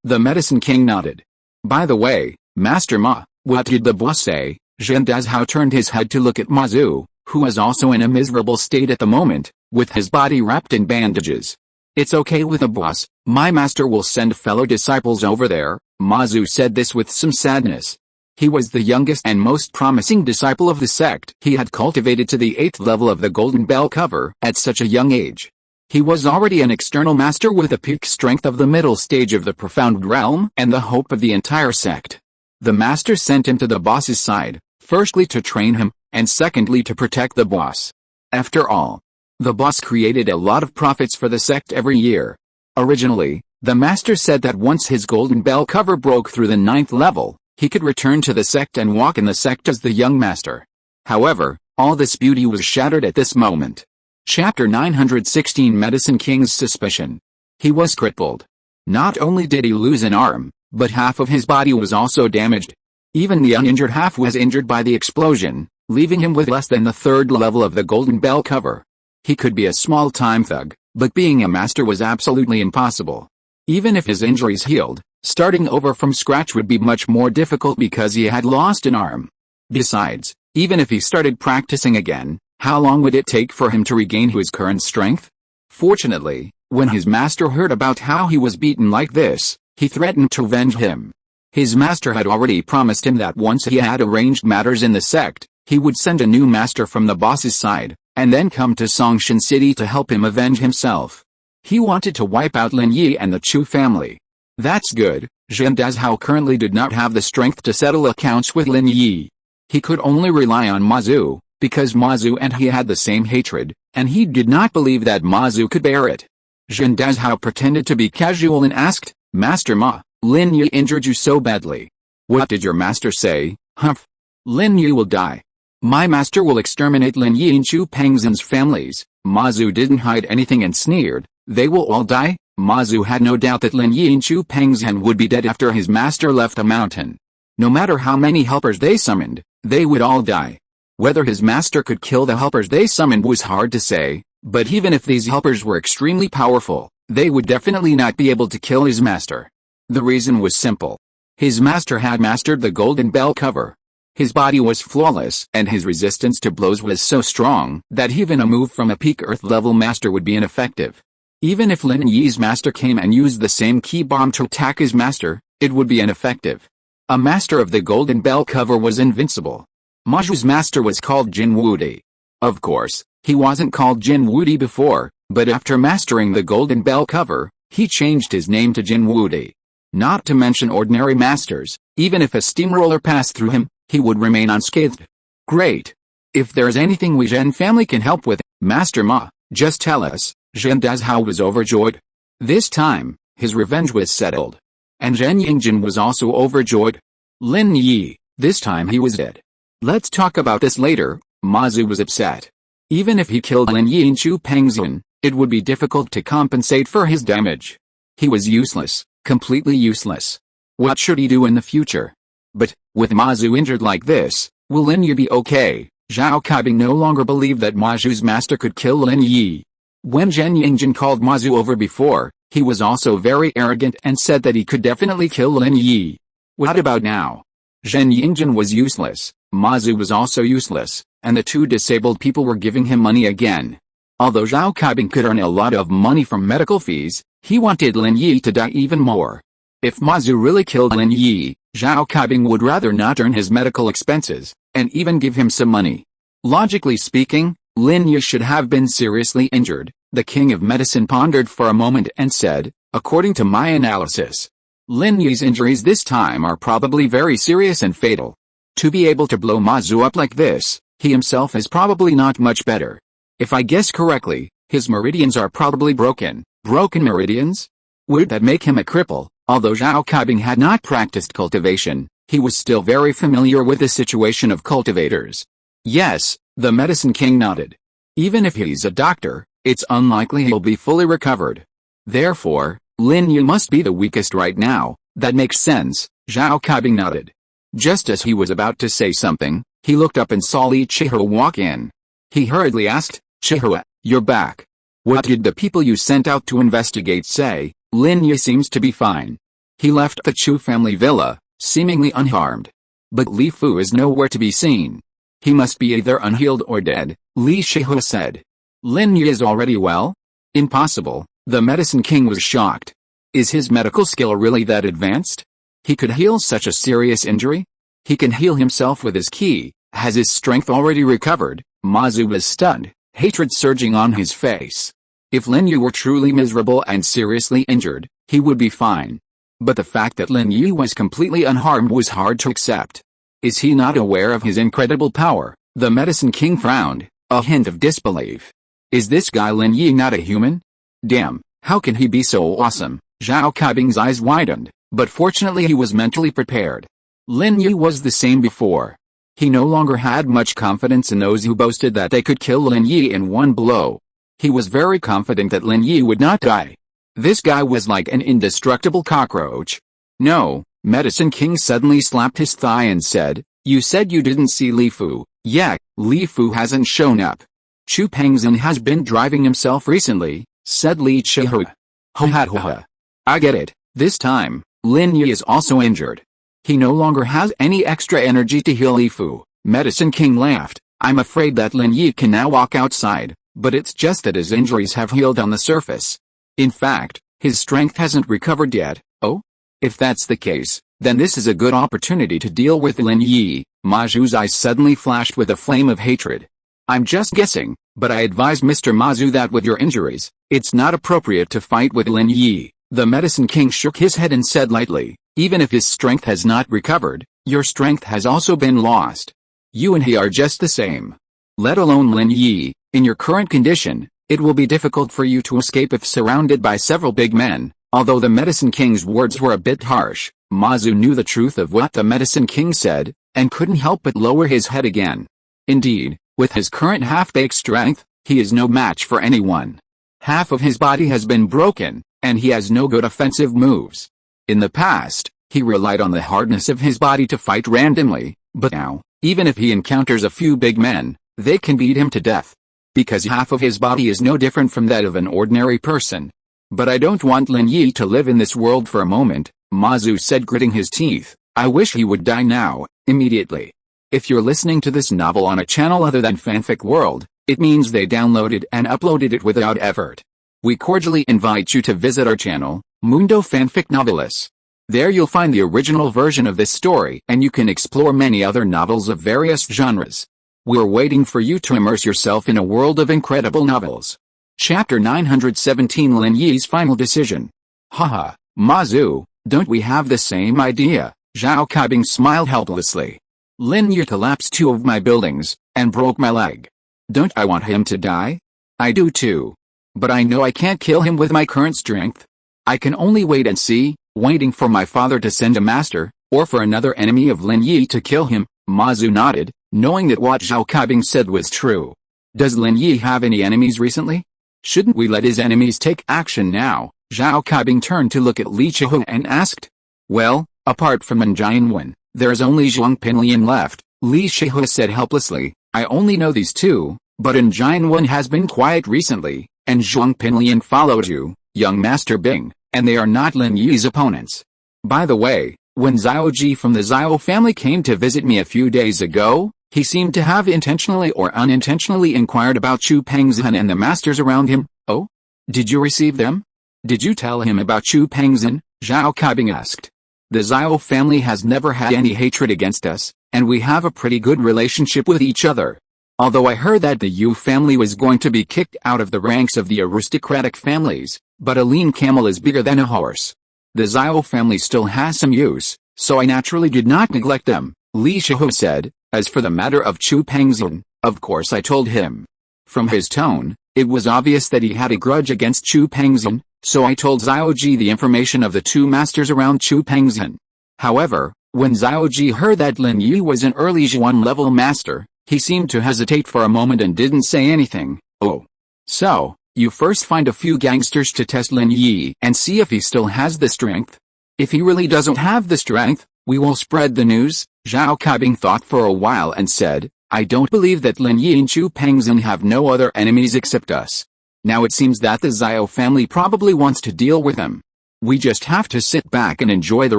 the Medicine King nodded. "By the way, Master Ma, what did the boss say?" Zhen Dazhao turned his head to look at Ma Zhu, who was also in a miserable state at the moment, with his body wrapped in bandages. "It's okay with the boss, my master will send fellow disciples over there." Ma Zhu said this with some sadness. He was the youngest and most promising disciple of the sect. He had cultivated to the 8th level of the Golden Bell cover at such a young age. He was already an external master with the peak strength of the middle stage of the profound realm and the hope of the entire sect. The master sent him to the boss's side, firstly to train him, and secondly to protect the boss. After all, the boss created a lot of profits for the sect every year. Originally, the master said that once his Golden Bell cover broke through the 9th level, he could return to the sect and walk in the sect as the young master. However, all this beauty was shattered at this moment. Chapter 916 Medicine King's Suspicion. He was crippled. Not only did he lose an arm, but half of his body was also damaged. Even the uninjured half was injured by the explosion, leaving him with less than the 3rd level of the Golden Bell cover. He could be a small-time thug, but being a master was absolutely impossible. Even if his injuries healed, starting over from scratch would be much more difficult because he had lost an arm. Besides, even if he started practicing again, how long would it take for him to regain his current strength? Fortunately, when his master heard about how he was beaten like this, he threatened to avenge him. His master had already promised him that once he had arranged matters in the sect, he would send a new master from the boss's side, and then come to Songshan City to help him avenge himself. He wanted to wipe out Lin Yi and the Chu family. That's good. Zhen Dazhao currently did not have the strength to settle accounts with Lin Yi. He could only rely on Ma Zhu, because Ma Zhu and he had the same hatred, and he did not believe that Ma Zhu could bear it. Zhen Dazhao pretended to be casual and asked, "Master Ma, Lin Yi injured you so badly. What did your master say?" "Humph. Lin Yi will die. My master will exterminate Lin Yi and Chu Pengzhan's families." Ma Zhu didn't hide anything and sneered, "They will all die?" Ma Zhu had no doubt that Lin Yi and Chu Pengzhan would be dead after his master left the mountain. No matter how many helpers they summoned, they would all die. Whether his master could kill the helpers they summoned was hard to say, but even if these helpers were extremely powerful, they would definitely not be able to kill his master. The reason was simple. His master had mastered the Golden Bell cover. His body was flawless, and his resistance to blows was so strong that even a move from a peak Earth-level master would be ineffective. Even if Lin Yi's master came and used the same key bomb to attack his master, it would be ineffective. A master of the Golden Bell cover was invincible. Ma Zhu's master was called Jin Wudi. Of course, he wasn't called Jin Wudi before, but after mastering the Golden Bell cover, he changed his name to Jin Wudi. Not to mention ordinary masters, even if a steamroller passed through him, he would remain unscathed. Great. If there's anything we Zhen family can help with, Master Ma, just tell us. Zhen Dazhao was overjoyed. This time, his revenge was settled. And Zhen Yingzhen was also overjoyed. Lin Yi, this time he was dead. Let's talk about this later. Ma Zhu was upset. Even if he killed Lin Yi and Chu Pengzhan, It would be difficult to compensate for his damage. He was useless, completely useless. What should he do in the future? But, with Ma Zhu injured like this, will Lin Yi be okay? Zhao Kaibing no longer believed that Ma Zhu's master could kill Lin Yi. When Zhen Yingjin called Ma Zhu over before, he was also very arrogant and said that he could definitely kill Lin Yi. What about now? Zhen Yingjin was useless, Ma Zhu was also useless, and the two disabled people were giving him money again. Although Zhao Kaibing could earn a lot of money from medical fees, he wanted Lin Yi to die even more. If Ma Zhu really killed Lin Yi, Zhao Kaibing would rather not earn his medical expenses, and even give him some money. Logically speaking, Lin Yi should have been seriously injured. The king of medicine pondered for a moment and said, according to my analysis, Lin Yi's injuries this time are probably very serious and fatal. To be able to blow Ma Zhu up like this, he himself is probably not much better. If I guess correctly, his meridians are probably broken. Broken meridians? Would that make him a cripple? Although Zhao Kaibing had not practiced cultivation, he was still very familiar with the situation of cultivators. Yes, the medicine king nodded. Even if he's a doctor, it's unlikely he'll be fully recovered. Therefore, Lin Yi must be the weakest right now. That makes sense, Zhao Kaibing nodded. Just as he was about to say something, he looked up and saw Li Chihua walk in. He hurriedly asked, Chihua, you're back. What did the people you sent out to investigate say? Lin Yi seems to be fine. He left the Chu family villa, seemingly unharmed. But Li Fu is nowhere to be seen. He must be either unhealed or dead, Li Chihua said. Lin Yi is already well? Impossible, the medicine king was shocked. Is his medical skill really that advanced? He could heal such a serious injury? He can heal himself with his ki. Has his strength already recovered? Ma Zhu was stunned, hatred surging on his face. If Lin Yi were truly miserable and seriously injured, he would be fine. But the fact that Lin Yi was completely unharmed was hard to accept. Is he not aware of his incredible power? The medicine king frowned, a hint of disbelief. Is this guy Lin Yi not a human? Damn, how can he be so awesome? Zhao Kaibing's eyes widened, but fortunately he was mentally prepared. Lin Yi was the same before. He no longer had much confidence in those who boasted that they could kill Lin Yi in one blow. He was very confident that Lin Yi would not die. This guy was like an indestructible cockroach. No, Medicine King suddenly slapped his thigh and said, you said you didn't see Li Fu. Yeah, Li Fu hasn't shown up. Chu Pengzhan has been driving himself recently, said Li Chihua. Ha. I get it, this time, Lin Yi is also injured. He no longer has any extra energy to heal Li Fu. Medicine King laughed. I'm afraid that Lin Yi can now walk outside, but it's just that his injuries have healed on the surface. In fact, his strength hasn't recovered yet. Oh? If that's the case, then this is a good opportunity to deal with Lin Yi. Ma Zhu's eyes suddenly flashed with a flame of hatred. I'm just guessing, but I advise Mr. Ma Zhu that with your injuries, it's not appropriate to fight with Lin Yi. The Medicine King shook his head and said lightly, even if his strength has not recovered, your strength has also been lost. You and he are just the same. Let alone Lin Yi, in your current condition, it will be difficult for you to escape if surrounded by several big men. Although the Medicine King's words were a bit harsh, Ma Zhu knew the truth of what the Medicine King said, and couldn't help but lower his head again. Indeed, with his current half-baked strength, he is no match for anyone. Half of his body has been broken, and he has no good offensive moves. In the past, he relied on the hardness of his body to fight randomly, but now, even if he encounters a few big men, they can beat him to death. Because half of his body is no different from that of an ordinary person. But I don't want Lin Yi to live in this world for a moment, Ma Zhu said, gritting his teeth. I wish he would die now, immediately. If you're listening to this novel on a channel other than Fanfic World, it means they downloaded and uploaded it without effort. We cordially invite you to visit our channel, Mundo Fanfic Novelis. There you'll find the original version of this story and you can explore many other novels of various genres. We're waiting for you to immerse yourself in a world of incredible novels. Chapter 917, Lin Yi's Final Decision. Haha, Ma Zhu, don't we have the same idea? Zhao Kaibing smiled helplessly. Lin Yi collapsed two of my buildings, and broke my leg. Don't I want him to die? I do too. But I know I can't kill him with my current strength. I can only wait and see, waiting for my father to send a master, or for another enemy of Lin Yi to kill him. Ma Zhu nodded, knowing that what Zhao Kaibing said was true. Does Lin Yi have any enemies recently? Shouldn't we let his enemies take action now? Zhao Kaibing turned to look at Li Qihu and asked. Well, apart from Jianwen, there's only Zhong Pinliang left, Li Qihu said helplessly. I only know these two, but Jianwen has been quiet recently, and Zhong Pinliang followed you, young Master Bing, and they are not Lin Yi's opponents. By the way, when Xiao Ji from the Xiao family came to visit me a few days ago, he seemed to have intentionally or unintentionally inquired about Chu Pengzhan and the masters around him. Oh? Did you receive them? Did you tell him about Chu Pengzhan? Zhao Kaibing asked. The Xiao family has never had any hatred against us, and we have a pretty good relationship with each other. Although I heard that the Yu family was going to be kicked out of the ranks of the aristocratic families, but a lean camel is bigger than a horse. The Xiao family still has some use, so I naturally did not neglect them, Li Qihu said. As for the matter of Chu Pengzhan, of course I told him. From his tone, it was obvious that he had a grudge against Chu Pengzhan, so I told Xiao Ji the information of the two masters around Chu Pengzhan. However, when Xiao Ji heard that Lin Yi was an early Zhuan level master, he seemed to hesitate for a moment and didn't say anything. Oh. So, you first find a few gangsters to test Lin Yi and see if he still has the strength. If he really doesn't have the strength, we will spread the news. Zhao Kaibing thought for a while and said, I don't believe that Lin Yi and Chu Pengzhan have no other enemies except us. Now it seems that the Xiao family probably wants to deal with them. We just have to sit back and enjoy the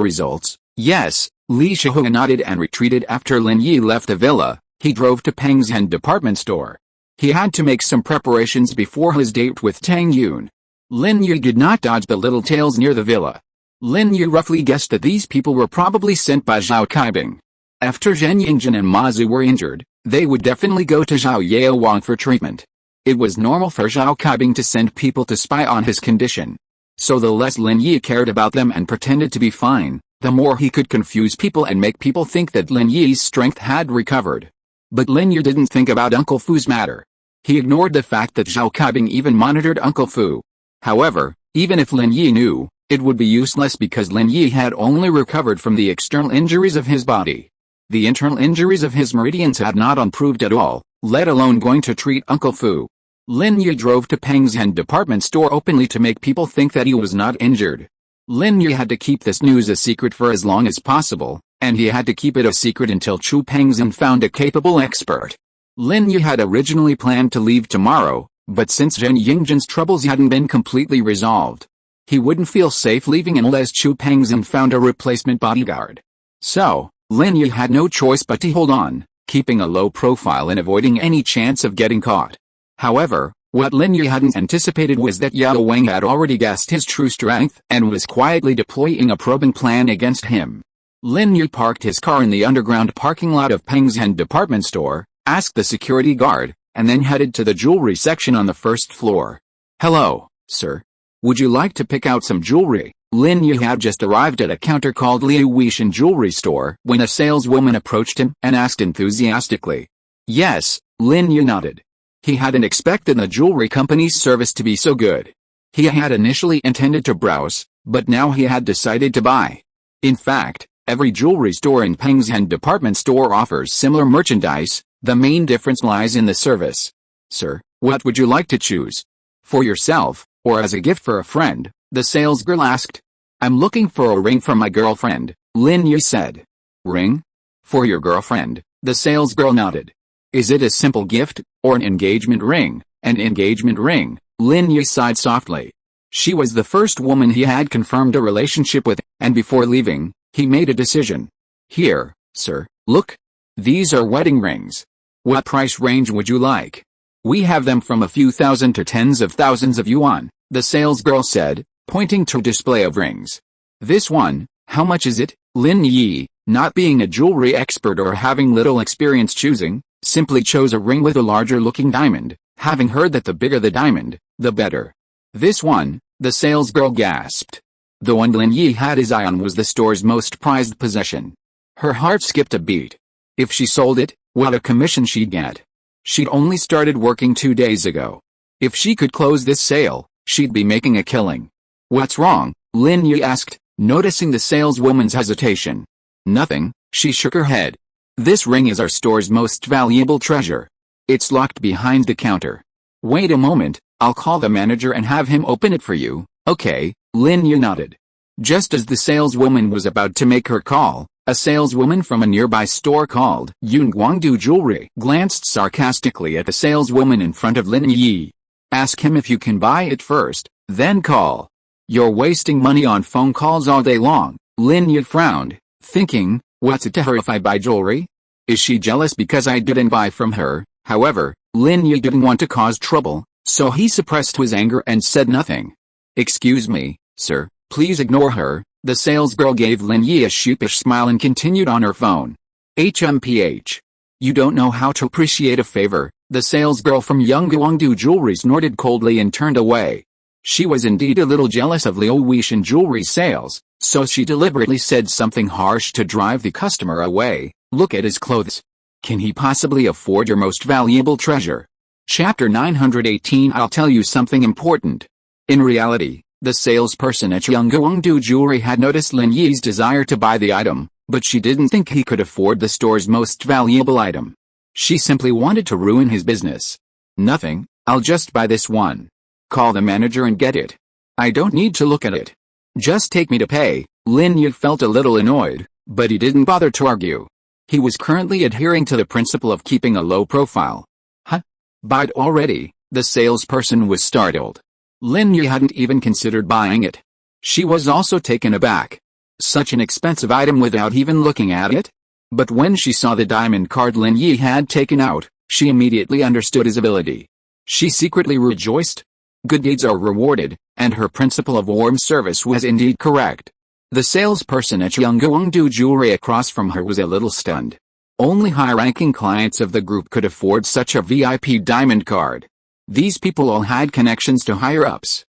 results. Yes, Li Qihu nodded and retreated after Lin Yi left the villa. He drove to Pengzhan department store. He had to make some preparations before his date with Tang Yun. Lin Yi did not dodge the little tails near the villa. Lin Yi roughly guessed that these people were probably sent by Zhao Kaibing. After Zhen Yingjin and Ma Zu were injured, they would definitely go to Zhao Yaowang for treatment. It was normal for Zhao Kaibing to send people to spy on his condition. So the less Lin Yi cared about them and pretended to be fine, the more he could confuse people and make people think that Lin Yi's strength had recovered. But Lin Yi didn't think about Uncle Fu's matter. He ignored the fact that Zhao Kaibing even monitored Uncle Fu. However, even if Lin Yi knew, it would be useless because Lin Yi had only recovered from the external injuries of his body. The internal injuries of his meridians had not improved at all, let alone going to treat Uncle Fu. Lin Yi drove to Pengzhan department store openly to make people think that he was not injured. Lin Yi had to keep this news a secret for as long as possible, and he had to keep it a secret until Chu Pengzhan found a capable expert. Lin Yi had originally planned to leave tomorrow, but since Zhen Yingjin's troubles hadn't been completely resolved, he wouldn't feel safe leaving unless Chu Pengzhan found a replacement bodyguard. So, Lin Yi had no choice but to hold on, keeping a low profile and avoiding any chance of getting caught. However, what Lin Yi hadn't anticipated was that Yao Wang had already guessed his true strength and was quietly deploying a probing plan against him. Lin Yi parked his car in the underground parking lot of Pengzhan department store, asked the security guard, and then headed to the jewelry section on the first floor. Hello, sir. Would you like to pick out some jewelry? Lin Yi had just arrived at a counter called Liu Weixin Jewelry Store when a saleswoman approached him and asked enthusiastically. Yes, Lin Yi nodded. He hadn't expected the jewelry company's service to be so good. He had initially intended to browse, but now he had decided to buy. In fact, every jewelry store in Pengzhan department store offers similar merchandise. The main difference lies in the service. Sir, what would you like to choose? For yourself, or as a gift for a friend? The salesgirl asked. I'm looking for a ring for my girlfriend, Lin Yi said. Ring? For your girlfriend, the salesgirl nodded. Is it a simple gift, or an engagement ring? An engagement ring, Lin Yi sighed softly. She was the first woman he had confirmed a relationship with, and before leaving, he made a decision. Here, sir, look. These are wedding rings. What price range would you like? We have them from a few thousand to tens of thousands of yuan, the salesgirl said, pointing to a display of rings. This one, how much is it? Lin Yi, not being a jewelry expert or having little experience choosing, simply chose a ring with a larger looking diamond, having heard that the bigger the diamond, the better. This one, the salesgirl gasped. The one Lin Yi had his eye on was the store's most prized possession. Her heart skipped a beat. If she sold it, what a commission she'd get. She'd only started working 2 days ago. If she could close this sale, she'd be making a killing. What's wrong? Lin Yi asked, noticing the saleswoman's hesitation. Nothing, she shook her head. This ring is our store's most valuable treasure. It's locked behind the counter. Wait a moment, I'll call the manager and have him open it for you, okay?" Lin Yi nodded. Just as the saleswoman was about to make her call, a saleswoman from a nearby store called Yunguangdu Jewelry glanced sarcastically at the saleswoman in front of Lin Yi. "Ask him if you can buy it first, then call. You're wasting money on phone calls all day long." Lin Yi frowned, thinking, what's it to her if I buy jewelry? Is she jealous because I didn't buy from her? However, Lin Yi didn't want to cause trouble, so he suppressed his anger and said nothing. "Excuse me, sir, please ignore her." The salesgirl gave Lin Yi a sheepish smile and continued on her phone. HMPH. "You don't know how to appreciate a favor." The salesgirl from Yunguangdu Jewelry snorted coldly and turned away. She was indeed a little jealous of Liu Wuxian jewelry sales, so she deliberately said something harsh to drive the customer away. "Look at his clothes. Can he possibly afford your most valuable treasure?" Chapter 918. I'll tell you something important. In reality, the salesperson at Yunguangdu Jewelry had noticed Lin Yi's desire to buy the item, but she didn't think he could afford the store's most valuable item. She simply wanted to ruin his business. "Nothing, I'll just buy this one. Call the manager and get it. I don't need to look at it. Just take me to pay." Lin Yi felt a little annoyed, but he didn't bother to argue. He was currently adhering to the principle of keeping a low profile. "Huh? Buy it already?" The salesperson was startled. Lin Yi hadn't even considered buying it. She was also taken aback. Such an expensive item without even looking at it? But when she saw the diamond card Lin Yi had taken out, she immediately understood his ability. She secretly rejoiced. Good deeds are rewarded, and her principle of warm service was indeed correct. The salesperson at Yunguangdu Jewelry across from her was a little stunned. Only high-ranking clients of the group could afford such a VIP diamond card. These people all had connections to higher-ups.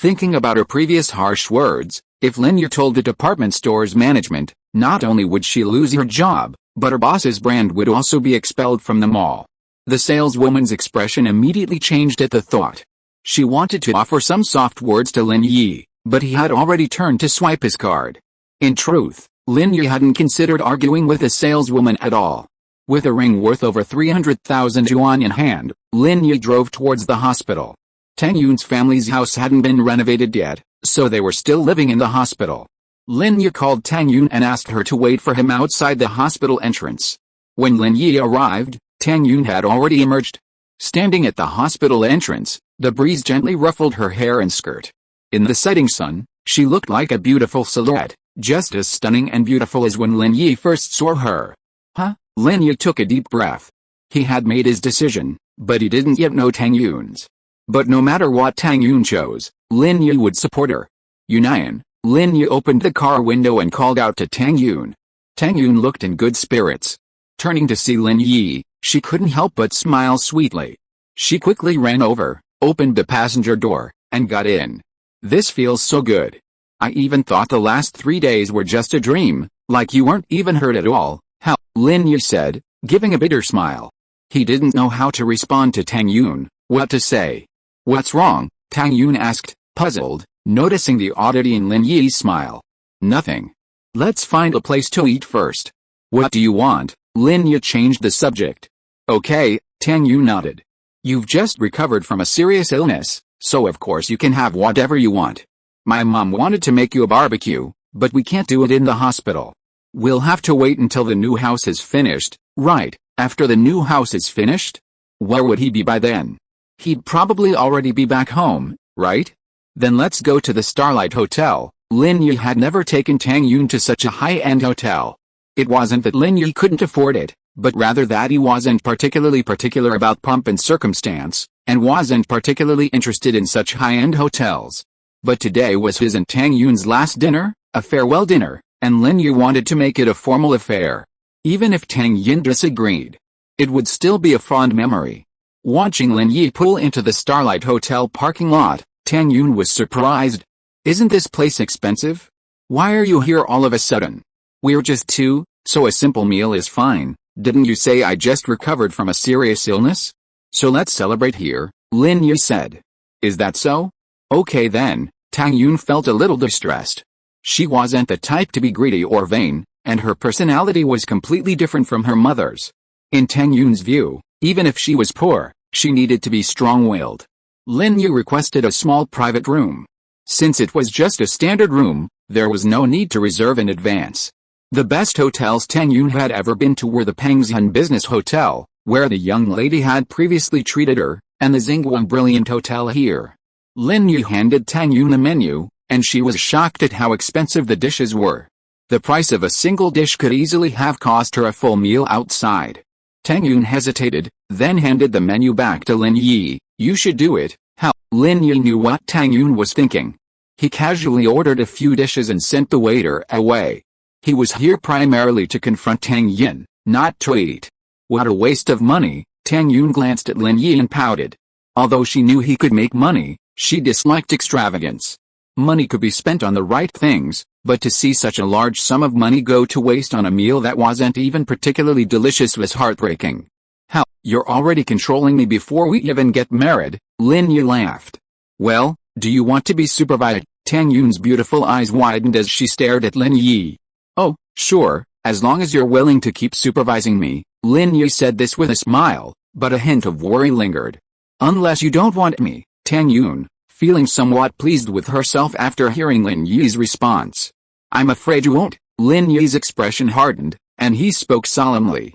Thinking about her previous harsh words, if Lin Yi told the department store's management, not only would she lose her job, but her boss's brand would also be expelled from the mall. The saleswoman's expression immediately changed at the thought. She wanted to offer some soft words to Lin Yi, but he had already turned to swipe his card. In truth, Lin Yi hadn't considered arguing with the saleswoman at all. With a ring worth over 300,000 yuan in hand, Lin Yi drove towards the hospital. Tang Yun's family's house hadn't been renovated yet, so they were still living in the hospital. Lin Yi called Tang Yun and asked her to wait for him outside the hospital entrance. When Lin Yi arrived, Tang Yun had already emerged. Standing at the hospital entrance, the breeze gently ruffled her hair and skirt. In the setting sun, she looked like a beautiful silhouette, just as stunning and beautiful as when Lin Yi first saw her. "Huh?" Lin Yi took a deep breath. He had made his decision, but he didn't yet know Tang Yun's. But no matter what Tang Yun chose, Lin Yi would support her. "Yunayan." Lin Yi opened the car window and called out to Tang Yun. Tang Yun looked in good spirits. Turning to see Lin Yi, she couldn't help but smile sweetly. She quickly ran over, opened the passenger door, and got in. "This feels so good. I even thought the last 3 days were just a dream, like you weren't even hurt at all." "How?" Lin Yi said, giving a bitter smile. He didn't know how to respond to Tang Yun, what to say. "What's wrong?" Tang Yun asked, puzzled, noticing the oddity in Lin Yi's smile. "Nothing. Let's find a place to eat first." "What do you want?" Lin Yi changed the subject. "Okay," Tang Yun nodded. "You've just recovered from a serious illness, so of course you can have whatever you want. My mom wanted to make you a barbecue, but we can't do it in the hospital. We'll have to wait until the new house is finished." "Right, after the new house is finished? Where would he be by then?" "He'd probably already be back home, right? Then let's go to the Starlight Hotel." Lin Yi had never taken Tang Yun to such a high-end hotel. It wasn't that Lin Yi couldn't afford it, but rather that he wasn't particularly particular about pomp and circumstance, and wasn't particularly interested in such high-end hotels. But today was his and Tang Yun's last dinner, a farewell dinner, and Lin Yi wanted to make it a formal affair. Even if Tang Yun disagreed, it would still be a fond memory. Watching Lin Yi pull into the Starlight Hotel parking lot, Tang Yun was surprised. "Isn't this place expensive? Why are you here all of a sudden? We're just two, so a simple meal is fine. Didn't you say I just recovered from a serious illness? So let's celebrate here," Lin Yi said. "Is that so? Okay then." Tang Yun felt a little distressed. She wasn't the type to be greedy or vain, and her personality was completely different from her mother's. In Tang Yun's view, even if she was poor, she needed to be strong-willed. Lin Yi requested a small private room. Since it was just a standard room, there was no need to reserve in advance. The best hotels Tang Yun had ever been to were the Pengzhan Business Hotel, where the young lady had previously treated her, and the Xinguang Brilliant Hotel here. Lin Yi handed Tang Yun the menu, and she was shocked at how expensive the dishes were. The price of a single dish could easily have cost her a full meal outside. Tang Yun hesitated, then handed the menu back to Lin Yi. "You should do it." How? Lin Yi knew what Tang Yun was thinking. He casually ordered a few dishes and sent the waiter away. He was here primarily to confront Tang Yun, not to eat. What a waste of money. Tang Yun glanced at Lin Yi and pouted. Although she knew he could make money, she disliked extravagance. Money could be spent on the right things, but to see such a large sum of money go to waste on a meal that wasn't even particularly delicious was heartbreaking. "How, you're already controlling me before we even get married?" Lin Yi laughed. "Well, do you want to be supervised?" Tang Yun's beautiful eyes widened as she stared at Lin Yi. "Oh, sure, as long as you're willing to keep supervising me." Lin Yi said this with a smile, but a hint of worry lingered. "Unless you don't want me." Tang Yun, feeling somewhat pleased with herself after hearing Lin Yi's response. "I'm afraid you won't." Lin Yi's expression hardened, and he spoke solemnly.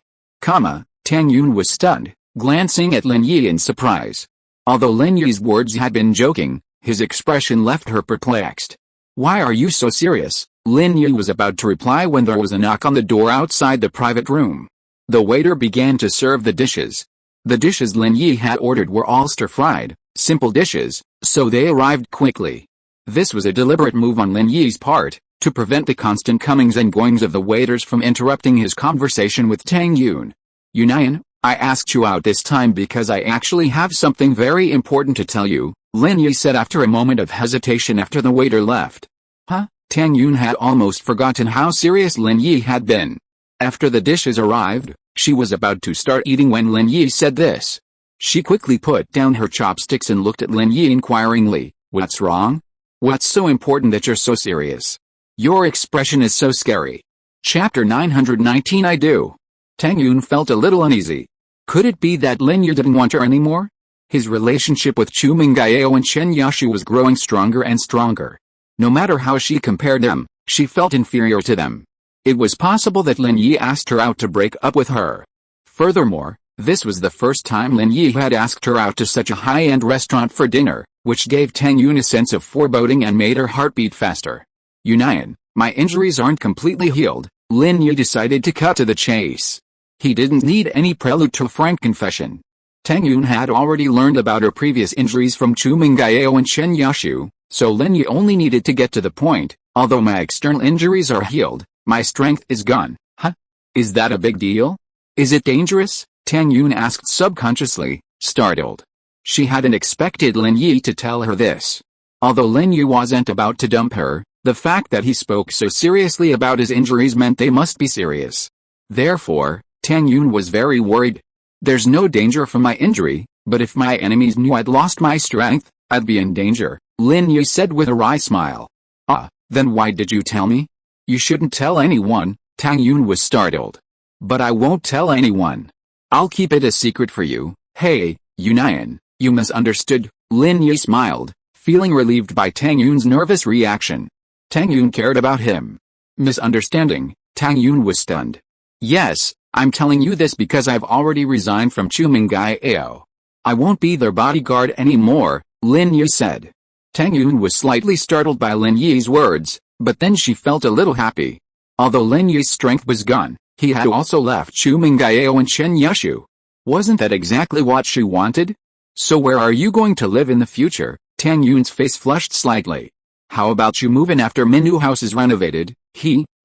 Tang Yun was stunned, glancing at Lin Yi in surprise. Although Lin Yi's words had been joking, his expression left her perplexed. "Why are you so serious?" Lin Yi was about to reply when there was a knock on the door outside the private room. The waiter began to serve the dishes. The dishes Lin Yi had ordered were all stir-fried, simple dishes, so they arrived quickly. This was a deliberate move on Lin Yi's part, to prevent the constant comings and goings of the waiters from interrupting his conversation with Tang Yun. "Yunayan, I asked you out this time because I actually have something very important to tell you," Lin Yi said after a moment of hesitation after the waiter left. "Huh?" Tang Yun had almost forgotten how serious Lin Yi had been. After the dishes arrived, she was about to start eating when Lin Yi said this. She quickly put down her chopsticks and looked at Lin Yi inquiringly. "What's wrong? What's so important that you're so serious? Your expression is so scary." Chapter 919 I do. Tang Yun felt a little uneasy. Could it be that Lin Yi didn't want her anymore? His relationship with Chu Mengyao and Chen Yashu was growing stronger and stronger. No matter how she compared them, she felt inferior to them. It was possible that Lin Yi asked her out to break up with her. Furthermore, this was the first time Lin Yi had asked her out to such a high-end restaurant for dinner, which gave Tang Yun a sense of foreboding and made her heart beat faster. "Yunayan, my injuries aren't completely healed." Lin Yi decided to cut to the chase. He didn't need any prelude to a frank confession. Tang Yun had already learned about her previous injuries from Chu Mengyao and Chen Yashu, so Lin Yi only needed to get to the point. "Although my external injuries are healed, my strength is gone." "Huh? Is that a big deal? Is it dangerous?" Tang Yun asked subconsciously, startled. She hadn't expected Lin Yi to tell her this. Although Lin Yi wasn't about to dump her, the fact that he spoke so seriously about his injuries meant they must be serious. Therefore, Tang Yun was very worried. "There's no danger from my injury, but if my enemies knew I'd lost my strength, I'd be in danger," Lin Yi said with a wry smile. "Ah, then why did you tell me?" "You shouldn't tell anyone," Tang Yun was startled. "But I won't tell anyone. I'll keep it a secret for you." "Hey, Yunayan, you misunderstood," Lin Yi smiled, feeling relieved by Tang Yun's nervous reaction. Tang Yun cared about him. Misunderstanding? Tang Yun was stunned. "Yes, I'm telling you this because I've already resigned from Chu Mengyao. I won't be their bodyguard anymore," Lin Yi said. Tang Yun was slightly startled by Lin Yi's words, but then she felt a little happy. Although Lin Yi's strength was gone, he had also left Chu Mengyao and Chen Yashu. Wasn't that exactly what she wanted? "So where are you going to live in the future?" Tang Yun's face flushed slightly. "How about you move in after Minu house is renovated?"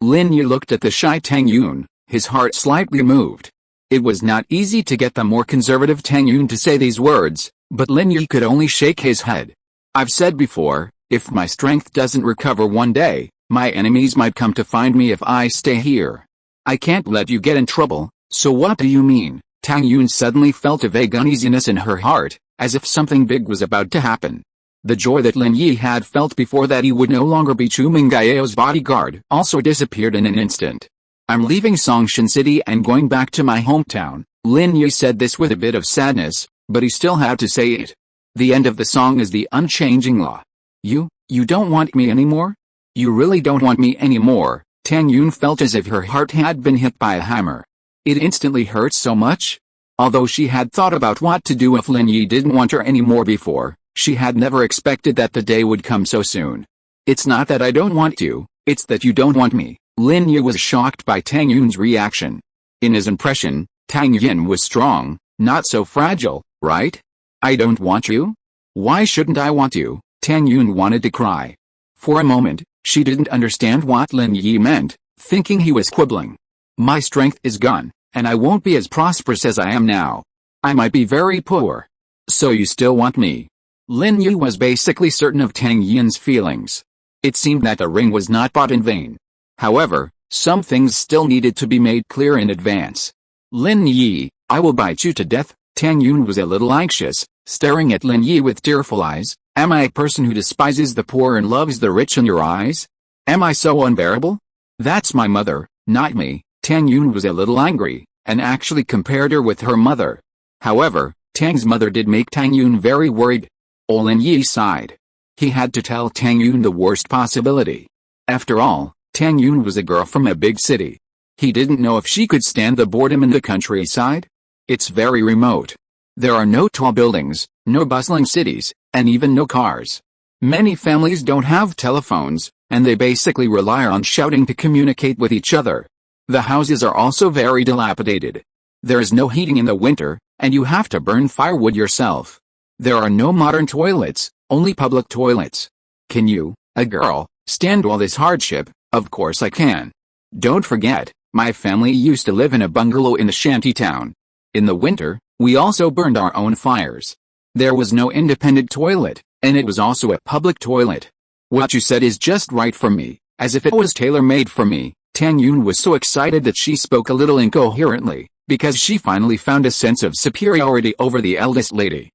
Lin Yi looked at the shy Tang Yun, his heart slightly moved. It was not easy to get the more conservative Tang Yun to say these words, but Lin Yi could only shake his head. "I've said before, if my strength doesn't recover one day, my enemies might come to find me if I stay here. I can't let you get in trouble." "So what do you mean?" Tang Yun suddenly felt a vague uneasiness in her heart, as if something big was about to happen. The joy that Lin Yi had felt before that he would no longer be Chu Mengyao's bodyguard also disappeared in an instant. "I'm leaving Songshan City and going back to my hometown." Lin Yi said this with a bit of sadness, but he still had to say it. The end of the song is the unchanging law. You don't want me anymore? You really don't want me anymore. Tang Yun felt as if her heart had been hit by a hammer. It instantly hurt so much. Although she had thought about what to do if Lin Yi didn't want her anymore before, she had never expected that the day would come so soon. It's not that I don't want you, it's that you don't want me. Lin Yi was shocked by Tang Yun's reaction. In his impression, Tang Yun was strong, not so fragile, right? I don't want you? Why shouldn't I want you? Tang Yun wanted to cry. For a moment, she didn't understand what Lin Yi meant, thinking he was quibbling. My strength is gone, and I won't be as prosperous as I am now. I might be very poor. So you still want me? Lin Yi was basically certain of Tang Yun's feelings. It seemed that the ring was not bought in vain. However, some things still needed to be made clear in advance. Lin Yi, I will bite you to death. Tang Yun was a little anxious, staring at Lin Yi with tearful eyes. Am I a person who despises the poor and loves the rich in your eyes? Am I so unbearable? That's my mother, not me. Tang Yun was a little angry, and actually compared her with her mother. However, Tang's mother did make Tang Yun very worried. Lin Yi sighed. He had to tell Tang Yun the worst possibility. After all, Tang Yun was a girl from a big city. He didn't know if she could stand the boredom in the countryside. It's very remote. There are no tall buildings, no bustling cities, and even no cars. Many families don't have telephones, and they basically rely on shouting to communicate with each other. The houses are also very dilapidated. There is no heating in the winter, and you have to burn firewood yourself. There are no modern toilets, only public toilets. Can you, a girl, stand all this hardship? Of course I can. Don't forget, my family used to live in a bungalow in the shanty town. In the winter, we also burned our own fires. There was no independent toilet, and it was also a public toilet. What you said is just right for me, as if it was tailor-made for me. Tang Yun was so excited that she spoke a little incoherently, because she finally found a sense of superiority over the eldest lady.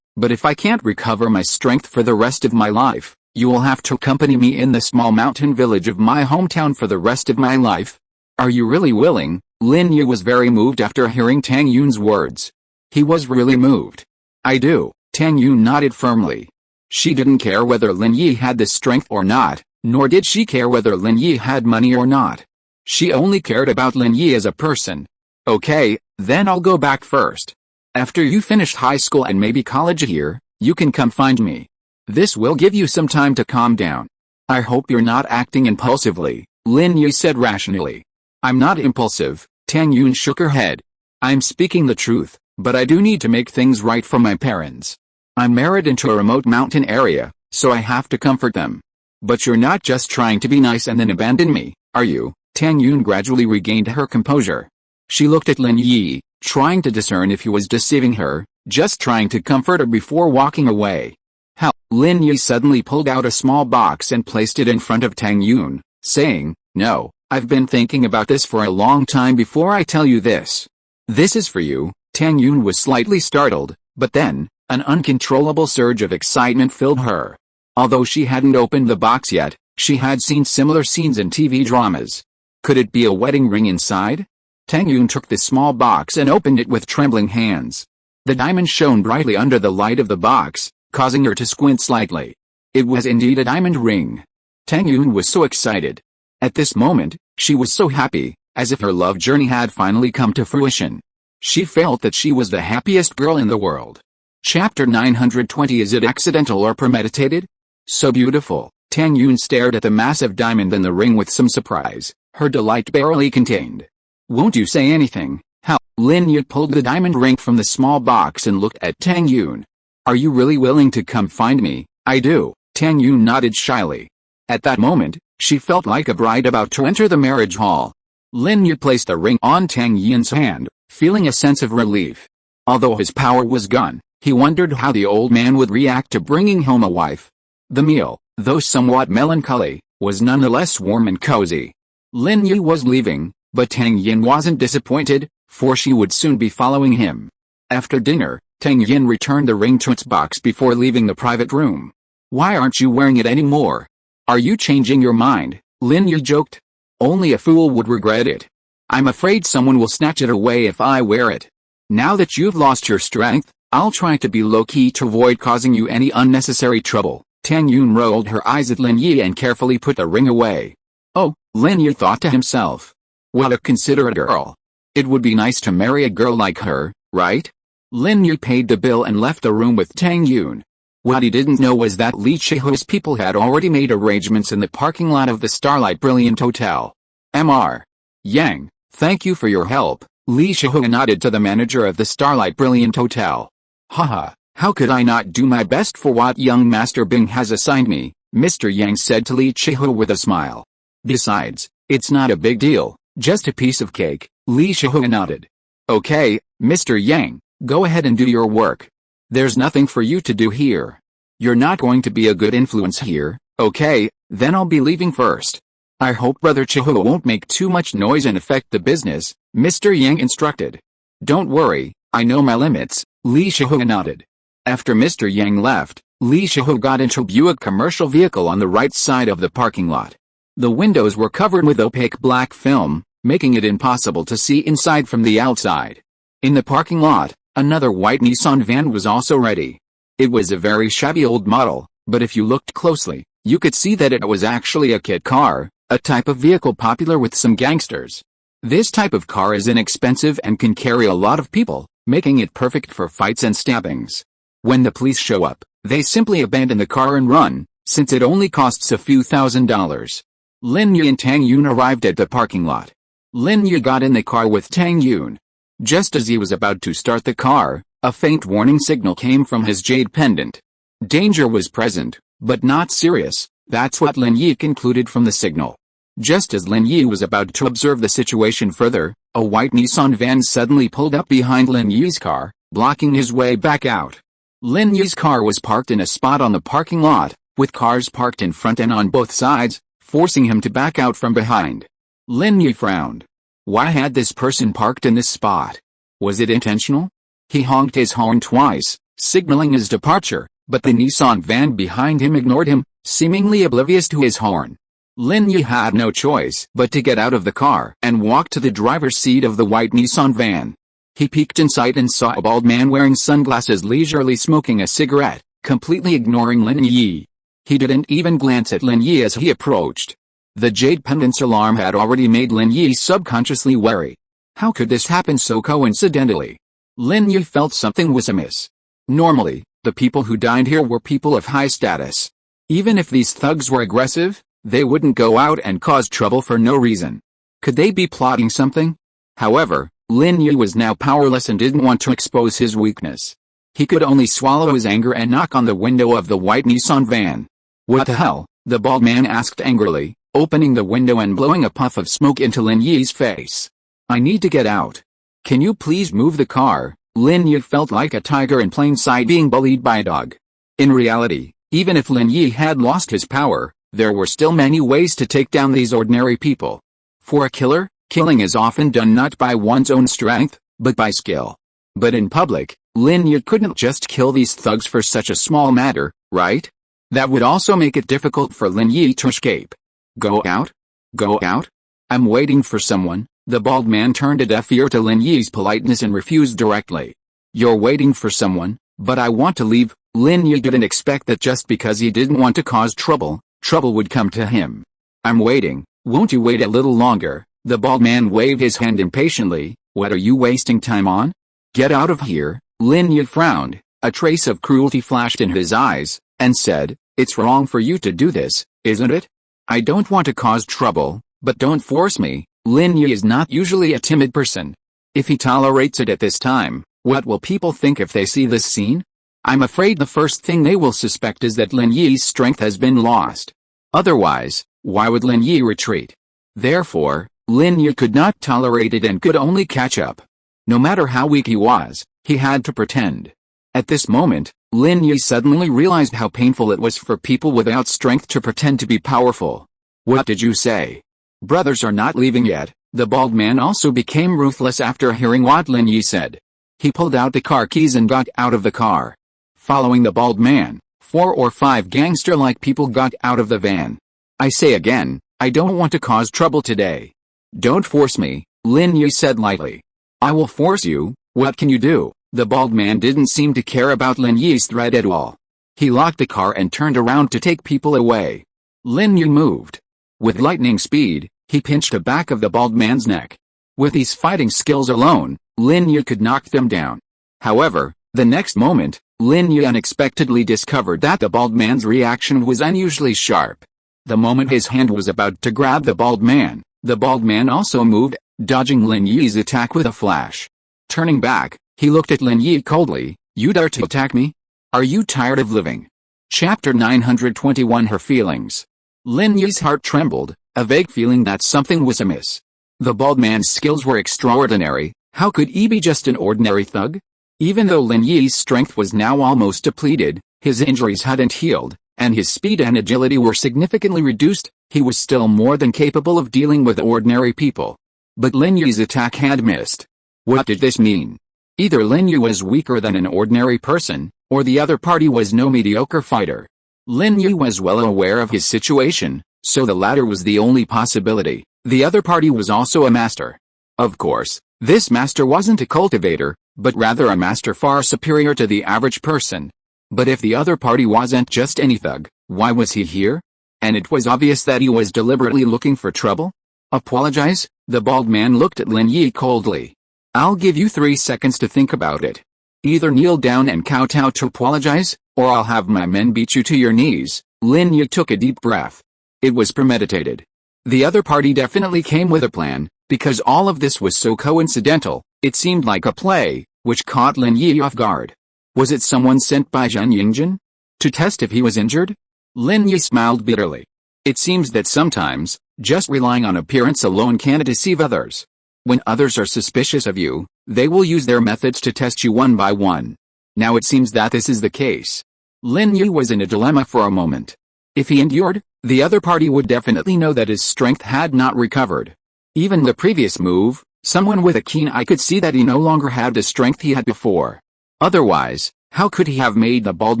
But if I can't recover my strength for the rest of my life, you will have to accompany me in the small mountain village of my hometown for the rest of my life. Are you really willing? Lin Yi was very moved after hearing Tang Yun's words. He was really moved. I do. Tang Yun nodded firmly. She didn't care whether Lin Yi had the strength or not, nor did she care whether Lin Yi had money or not. She only cared about Lin Yi as a person. Okay, then I'll go back first. After you finished high school and maybe college here, you can come find me. This will give you some time to calm down. I hope you're not acting impulsively, Lin Yi said rationally. I'm not impulsive, Tang Yun shook her head. I'm speaking the truth, but I do need to make things right for my parents. I'm married into a remote mountain area, so I have to comfort them. But you're not just trying to be nice and then abandon me, are you? Tang Yun gradually regained her composure. She looked at Lin Yi, trying to discern if he was deceiving her, just trying to comfort her before walking away. How? Lin Yi suddenly pulled out a small box and placed it in front of Tang Yun, saying, No, I've been thinking about this for a long time before I tell you this. This is for you. Tang Yun was slightly startled, but then, an uncontrollable surge of excitement filled her. Although she hadn't opened the box yet, she had seen similar scenes in TV dramas. Could it be a wedding ring inside? Tang Yun took the small box and opened it with trembling hands. The diamond shone brightly under the light of the box, causing her to squint slightly. It was indeed a diamond ring. Tang Yun was so excited. At this moment, she was so happy, as if her love journey had finally come to fruition. She felt that she was the happiest girl in the world. Chapter 920. Is it accidental or premeditated? So beautiful. Tang Yun stared at the massive diamond in the ring with some surprise, her delight barely contained. Won't you say anything? How? Lin Yi pulled the diamond ring from the small box and looked at Tang Yun. Are you really willing to come find me? I do. Tang Yun nodded shyly. At that moment, she felt like a bride about to enter the marriage hall. Lin Yi placed the ring on Tang Yun's hand, feeling a sense of relief. Although his power was gone, he wondered how the old man would react to bringing home a wife. The meal, though somewhat melancholy, was nonetheless warm and cozy. Lin Yi was leaving, but Tang Yin wasn't disappointed, for she would soon be following him. After dinner, Tang Yin returned the ring to its box before leaving the private room. Why aren't you wearing it anymore? Are you changing your mind? Lin Yi joked. Only a fool would regret it. I'm afraid someone will snatch it away if I wear it. Now that you've lost your strength, I'll try to be low-key to avoid causing you any unnecessary trouble. Tang Yun rolled her eyes at Lin Yi and carefully put the ring away. Oh, Lin Yi thought to himself. What a considerate girl. It would be nice to marry a girl like her, right? Lin Yi paid the bill and left the room with Tang Yun. What he didn't know was that Li Shihu's people had already made arrangements in the parking lot of the Starlight Brilliant Hotel. Mr. Yang, thank you for your help, Li Shihu nodded to the manager of the Starlight Brilliant Hotel. Haha, how could I not do my best for what young Master Bing has assigned me, Mr. Yang said to Li Shihu with a smile. Besides, it's not a big deal, just a piece of cake, Li Shihu nodded. Okay, Mr. Yang, go ahead and do your work. There's nothing for you to do here. You're not going to be a good influence here, okay, then I'll be leaving first. I hope Brother Chihu won't make too much noise and affect the business, Mr. Yang instructed. Don't worry, I know my limits, Li Shihu nodded. After Mr. Yang left, Li Shihu got into a Buick commercial vehicle on the right side of the parking lot. The windows were covered with opaque black film, making it impossible to see inside from the outside. In the parking lot, another white Nissan van was also ready. It was a very shabby old model, but if you looked closely, you could see that it was actually a kit car, a type of vehicle popular with some gangsters. This type of car is inexpensive and can carry a lot of people, making it perfect for fights and stabbings. When the police show up, they simply abandon the car and run, since it only costs a few $1,000s. Lin Yi and Tang Yun arrived at the parking lot. Lin Yi got in the car with Tang Yun. Just as he was about to start the car, a faint warning signal came from his jade pendant. Danger was present, but not serious, that's what Lin Yi concluded from the signal. Just as Lin Yi was about to observe the situation further, a white Nissan van suddenly pulled up behind Lin Yi's car, blocking his way back out. Lin Yi's car was parked in a spot on the parking lot, with cars parked in front and on both sides, forcing him to back out from behind. Lin Yi frowned. Why had this person parked in this spot? Was it intentional? He honked his horn twice, signaling his departure, but the Nissan van behind him ignored him, seemingly oblivious to his horn. Lin Yi had no choice but to get out of the car and walk to the driver's seat of the white Nissan van. He peeked inside and saw a bald man wearing sunglasses leisurely smoking a cigarette, completely ignoring Lin Yi. He didn't even glance at Lin Yi as he approached. The jade pendant's alarm had already made Lin Yi subconsciously wary. How could this happen so coincidentally? Lin Yi felt something was amiss. Normally, the people who dined here were people of high status. Even if these thugs were aggressive, they wouldn't go out and cause trouble for no reason. Could they be plotting something? However, Lin Yi was now powerless and didn't want to expose his weakness. He could only swallow his anger and knock on the window of the white Nissan van. What the hell? The bald man asked angrily, opening the window and blowing a puff of smoke into Lin Yi's face. I need to get out. Can you please move the car? Lin Yi felt like a tiger in plain sight being bullied by a dog. In reality, even if Lin Yi had lost his power, there were still many ways to take down these ordinary people. For a killer, killing is often done not by one's own strength, but by skill. But in public, Lin Yi couldn't just kill these thugs for such a small matter, right? That would also make it difficult for Lin Yi to escape. Go out? Go out? I'm waiting for someone. The bald man turned a deaf ear to Lin Yi's politeness and refused directly. You're waiting for someone, but I want to leave. Lin Yi didn't expect that just because he didn't want to cause trouble, trouble would come to him. I'm waiting, won't you wait a little longer? The bald man waved his hand impatiently. What are you wasting time on? Get out of here. Lin Yi frowned, a trace of cruelty flashed in his eyes, and said, it's wrong for you to do this, isn't it? I don't want to cause trouble, but don't force me. Lin Yi is not usually a timid person. If he tolerates it at this time, what will people think if they see this scene? I'm afraid the first thing they will suspect is that Lin Yi's strength has been lost. Otherwise, why would Lin Yi retreat? Therefore, Lin Yi could not tolerate it and could only catch up. No matter how weak he was, he had to pretend. At this moment, Lin Yi suddenly realized how painful it was for people without strength to pretend to be powerful. What did you say? Brothers are not leaving yet. The bald man also became ruthless after hearing what Lin Yi said. He pulled out the car keys and got out of the car. Following the bald man, 4 or 5 gangster-like people got out of the van. I say again, I don't want to cause trouble today. Don't force me, Lin Yi said lightly. I will force you. What can you do? The bald man didn't seem to care about Lin Yi's threat at all. He locked the car and turned around to take people away. Lin Yi moved. With lightning speed, he pinched the back of the bald man's neck. With these fighting skills alone, Lin Yi could knock them down. However, the next moment, Lin Yi unexpectedly discovered that the bald man's reaction was unusually sharp. The moment his hand was about to grab the bald man also moved, dodging Lin Yi's attack with a flash. Turning back, he looked at Lin Yi coldly. "You dare to attack me? Are you tired of living?" Chapter 921 Her Feelings. Lin Yi's heart trembled, a vague feeling that something was amiss. The bald man's skills were extraordinary. How could he be just an ordinary thug? Even though Lin Yi's strength was now almost depleted, his injuries hadn't healed, and his speed and agility were significantly reduced, he was still more than capable of dealing with ordinary people. But Lin Yi's attack had missed. What did this mean? Either Lin Yi was weaker than an ordinary person, or the other party was no mediocre fighter. Lin Yi was well aware of his situation, so the latter was the only possibility. The other party was also a master. Of course, this master wasn't a cultivator, but rather a master far superior to the average person. But if the other party wasn't just any thug, why was he here? And it was obvious that he was deliberately looking for trouble. "Apologize?" The bald man looked at Lin Yi coldly. "I'll give you 3 seconds to think about it. Either kneel down and kowtow to apologize, or I'll have my men beat you to your knees." Lin Yi took a deep breath. It was premeditated. The other party definitely came with a plan, because all of this was so coincidental. It seemed like a play, which caught Lin Yi off guard. Was it someone sent by Zhang Yingjin? To test if he was injured? Lin Yi smiled bitterly. It seems that sometimes, just relying on appearance alone can deceive others. When others are suspicious of you, they will use their methods to test you one by one. Now it seems that this is the case. Lin Yi was in a dilemma for a moment. If he endured, the other party would definitely know that his strength had not recovered. Even the previous move, someone with a keen eye could see that he no longer had the strength he had before. Otherwise, how could he have made the bald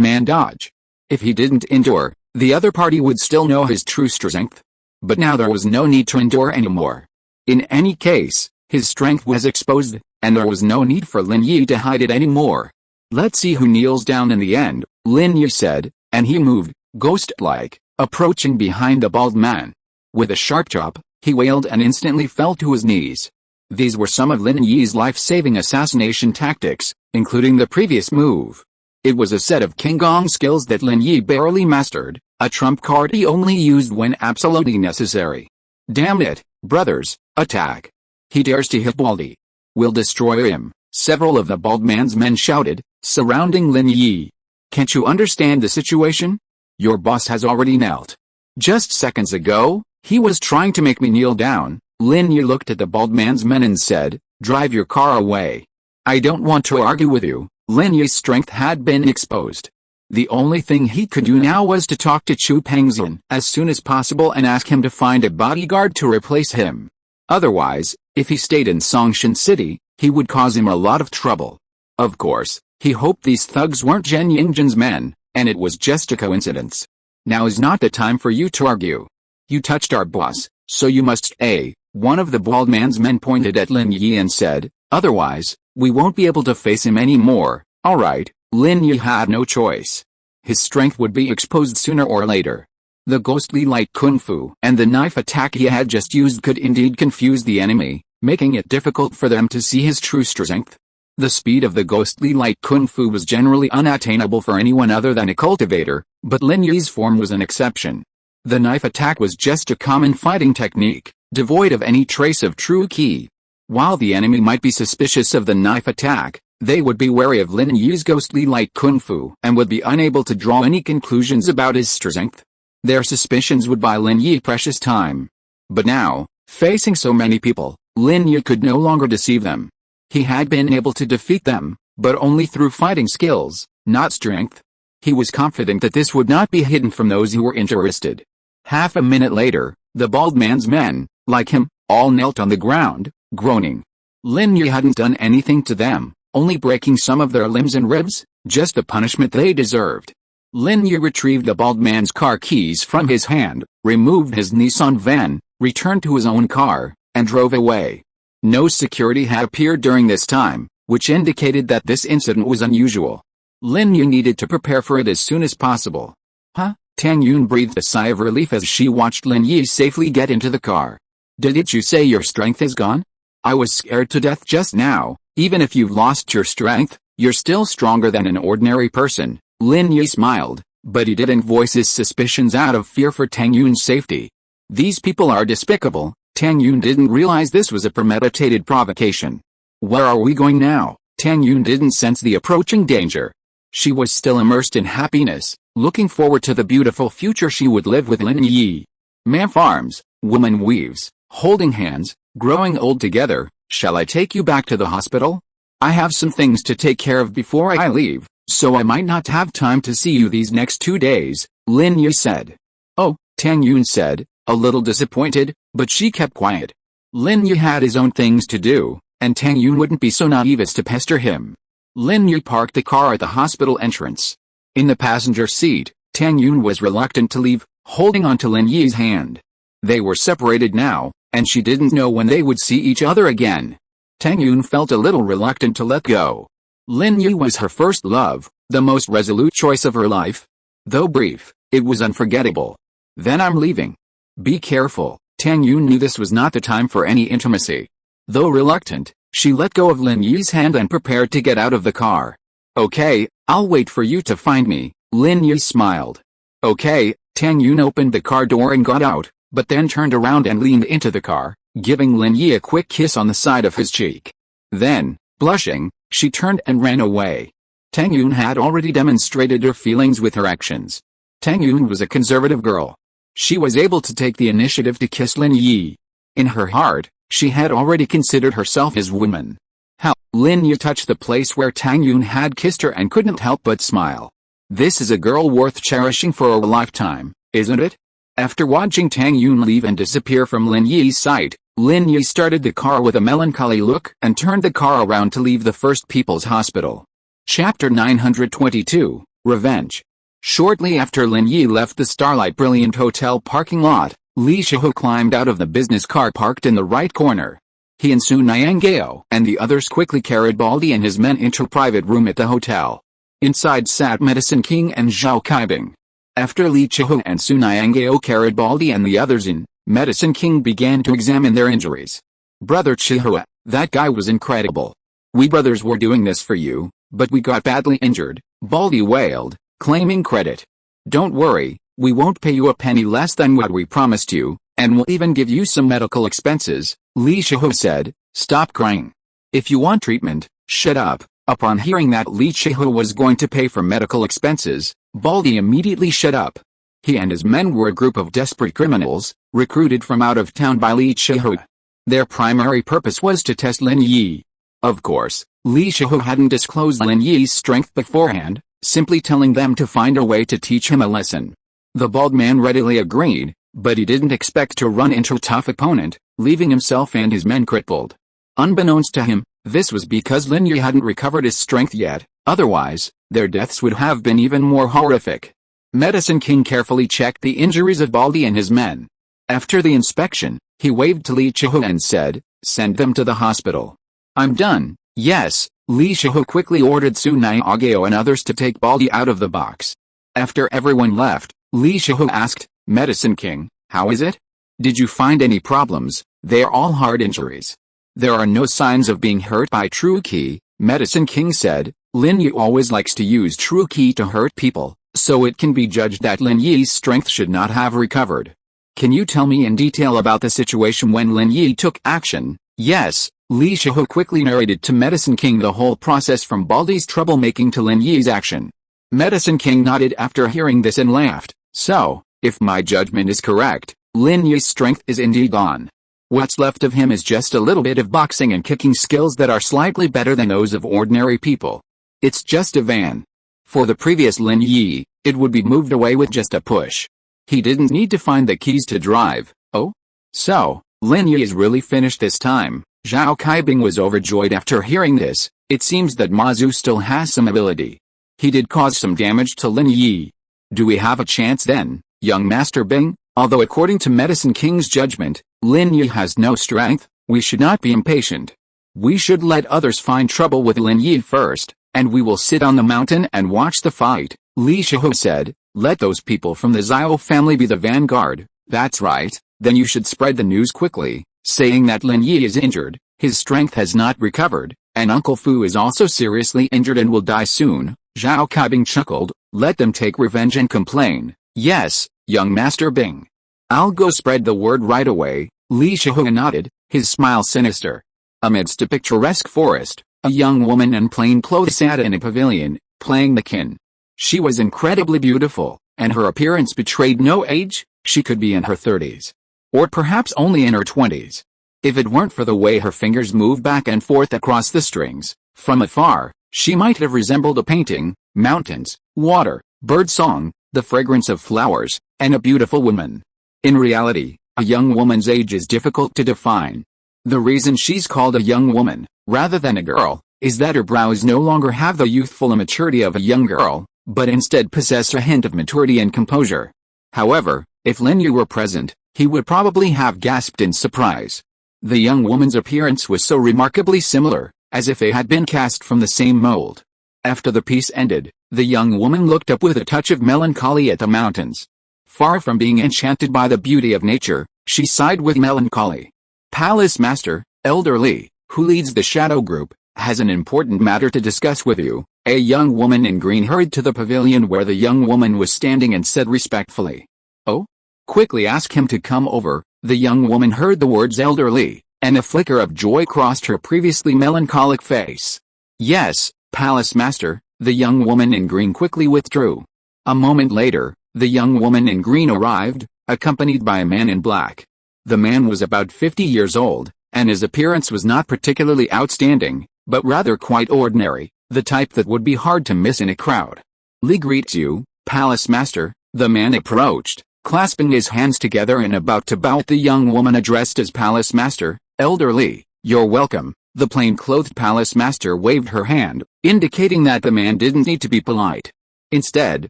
man dodge? If he didn't endure, the other party would still know his true strength. But now there was no need to endure anymore. In any case, his strength was exposed, and there was no need for Lin Yi to hide it anymore. "Let's see who kneels down in the end," Lin Yi said, and he moved, ghost-like, approaching behind the bald man. With a sharp chop, he wailed and instantly fell to his knees. These were some of Lin Yi's life-saving assassination tactics, including the previous move. It was a set of King Gong skills that Lin Yi barely mastered, a trump card he only used when absolutely necessary. "Damn it, brothers, attack. He dares to hit Baldy. We'll destroy him," several of the bald man's men shouted, surrounding Lin Yi. "Can't you understand the situation? Your boss has already knelt. Just seconds ago, he was trying to make me kneel down." Lin Yi looked at the bald man's men and said, "Drive your car away. I don't want to argue with you." Lin Yi's strength had been exposed. The only thing he could do now was to talk to Chu Pengzhan as soon as possible and ask him to find a bodyguard to replace him. Otherwise, if he stayed in Songshan City, he would cause him a lot of trouble. Of course, he hoped these thugs weren't Zhang Yingjin's men, and it was just a coincidence. "Now is not the time for you to argue. You touched our boss, so you must stay." One of the bald man's men pointed at Lin Yi and said, "Otherwise, we won't be able to face him anymore." Alright, Lin Yi had no choice. His strength would be exposed sooner or later. The ghostly light kung fu and the knife attack he had just used could indeed confuse the enemy, making it difficult for them to see his true strength. The speed of the ghostly light kung fu was generally unattainable for anyone other than a cultivator, but Lin Yi's form was an exception. The knife attack was just a common fighting technique, devoid of any trace of true ki. While the enemy might be suspicious of the knife attack, they would be wary of Lin Yi's ghostly light kung fu and would be unable to draw any conclusions about his strength. Their suspicions would buy Lin Yi precious time. But now, facing so many people, Lin Yi could no longer deceive them. He had been able to defeat them, but only through fighting skills, not strength. He was confident that this would not be hidden from those who were interested. Half a minute later, the bald man's men, like him, all knelt on the ground, groaning. Lin Yi hadn't done anything to them, only breaking some of their limbs and ribs, just the punishment they deserved. Lin Yi retrieved the bald man's car keys from his hand, removed his Nissan van, returned to his own car, and drove away. No security had appeared during this time, which indicated that this incident was unusual. Lin Yi needed to prepare for it as soon as possible. Huh? Tang Yun breathed a sigh of relief as she watched Lin Yi safely get into the car. Didn't you say your strength is gone? I was scared to death just now. Even if you've lost your strength, you're still stronger than an ordinary person. Lin Yi smiled, but he didn't voice his suspicions out of fear for Tang Yun's safety. These people are despicable. Tang Yun didn't realize this was a premeditated provocation. Where are we going now? Tang Yun didn't sense the approaching danger. She was still immersed in happiness, looking forward to the beautiful future she would live with Lin Yi. Man farms, woman weaves, holding hands, growing old together. Shall I take you back to the hospital? I have some things to take care of before I leave, so I might not have time to see you these next 2 days, Lin Yi said. Oh, Tang Yun said, a little disappointed, but she kept quiet. Lin Yi had his own things to do, and Tang Yun wouldn't be so naive as to pester him. Lin Yi parked the car at the hospital entrance. In the passenger seat, Tang Yun was reluctant to leave, holding onto Lin Yi's hand. They were separated now, and she didn't know when they would see each other again. Tang Yun felt a little reluctant to let go. Lin Yi was her first love, the most resolute choice of her life. Though brief, it was unforgettable. Then I'm leaving. Be careful. Tang Yun knew this was not the time for any intimacy. Though reluctant, she let go of Lin Yi's hand and prepared to get out of the car. Okay, I'll wait for you to find me, Lin Yi smiled. Okay, Tang Yun opened the car door and got out, but then turned around and leaned into the car, giving Lin Yi a quick kiss on the side of his cheek. Then, blushing, she turned and ran away. Tang Yun had already demonstrated her feelings with her actions. Tang Yun was a conservative girl. She was able to take the initiative to kiss Lin Yi. In her heart, she had already considered herself his woman. How? Lin Yi touched the place where Tang Yun had kissed her and couldn't help but smile. This is a girl worth cherishing for a lifetime, isn't it? After watching Tang Yun leave and disappear from Lin Yi's sight, Lin Yi started the car with a melancholy look and turned the car around to leave the First People's Hospital. Chapter 922, Revenge. Shortly after Lin Yi left the Starlight Brilliant Hotel parking lot, Li Shihu climbed out of the business car parked in the right corner. He and Su Mengyao and the others quickly carried Baldy and his men into a private room at the hotel. Inside sat Medicine King and Zhao Kaibing. After Li Shihu and Su Mengyao carried Baldy and the others in, Medicine King began to examine their injuries. Brother Chihua, that guy was incredible. We brothers were doing this for you, but we got badly injured, Baldy wailed, claiming credit. Don't worry, we won't pay you a penny less than what we promised you, and we'll even give you some medical expenses, Li Shihu said. Stop crying. If you want treatment, shut up. Upon hearing that Li Shihu was going to pay for medical expenses, Baldy immediately shut up. He and his men were a group of desperate criminals, recruited from out of town by Li Shihu. Their primary purpose was to test Lin Yi. Of course, Li Shihu hadn't disclosed Lin Yi's strength beforehand, simply telling them to find a way to teach him a lesson. The bald man readily agreed, but he didn't expect to run into a tough opponent, leaving himself and his men crippled. Unbeknownst to him, this was because Lin Yi hadn't recovered his strength yet, otherwise, their deaths would have been even more horrific. Medicine King carefully checked the injuries of Baldy and his men. After the inspection, he waved to Li Shihu and said, "Send them to the hospital." "I'm done." "Yes." Li Shihu quickly ordered Su Mengyao and others to take Baldy out of the box. After everyone left, Li Shihu asked, "Medicine King, how is it? Did you find any problems?" "They're all hard injuries. There are no signs of being hurt by true ki," Medicine King said. Lin Yi always likes to use true ki to hurt people, so it can be judged that Lin Yi's strength should not have recovered. "Can you tell me in detail about the situation when Lin Yi took action?" "Yes." Li Shihu quickly narrated to Medicine King the whole process from Baldy's troublemaking to Lin Yi's action. Medicine King nodded after hearing this and laughed. "So, if my judgment is correct, Lin Yi's strength is indeed gone. What's left of him is just a little bit of boxing and kicking skills that are slightly better than those of ordinary people. It's just a van. For the previous Lin Yi, it would be moved away with just a push. He didn't need to find the keys to drive." "Oh? So, Lin Yi is really finished this time." Zhao Kaibing was overjoyed after hearing this. It seems that Ma Zhu still has some ability. He did cause some damage to Lin Yi. "Do we have a chance then, young Master Bing? Although according to Medicine King's judgment, Lin Yi has no strength, we should not be impatient." We should let others find trouble with Lin Yi first, and we will sit on the mountain and watch the fight, Li Shihu said. Let those people from the Zhao family be the vanguard. That's right, then you should spread the news quickly, saying that Lin Yi is injured, his strength has not recovered, and Uncle Fu is also seriously injured and will die soon. Zhao Kaibing chuckled. Let them take revenge and complain. Yes, young Master Bing. I'll go spread the word right away. Li Shihu nodded, his smile sinister. Amidst a picturesque forest, a young woman in plain clothes sat in a pavilion, playing the kin. She was incredibly beautiful, and her appearance betrayed no age. She could be in her 30s. Or perhaps only in her 20s. If it weren't for the way her fingers moved back and forth across the strings, from afar, she might have resembled a painting, mountains, water, birdsong, the fragrance of flowers, and a beautiful woman. In reality, a young woman's age is difficult to define. The reason she's called a young woman, rather than a girl, is that her brows no longer have the youthful immaturity of a young girl, but instead possess a hint of maturity and composure. However, if Lin Yi were present, he would probably have gasped in surprise. The young woman's appearance was so remarkably similar, as if they had been cast from the same mold. After the piece ended, the young woman looked up with a touch of melancholy at the mountains. Far from being enchanted by the beauty of nature, she sighed with melancholy. Palace Master, Elder Li, who leads the Shadow Group, has an important matter to discuss with you. A young woman in green hurried to the pavilion where the young woman was standing and said respectfully. Oh? Quickly ask him to come over. The young woman heard the words Elder Li, and a flicker of joy crossed her previously melancholic face. Yes, Palace Master. The young woman in green quickly withdrew. A moment later, the young woman in green arrived, accompanied by a man in black. The man was about 50 years old, and his appearance was not particularly outstanding, but rather quite ordinary, the type that would be hard to miss in a crowd. Li greets you, Palace Master. The man approached, clasping his hands together and about to bow at the young woman addressed as Palace Master. Elder Li, you're welcome. The plain-clothed Palace Master waved her hand, indicating that the man didn't need to be polite. Instead,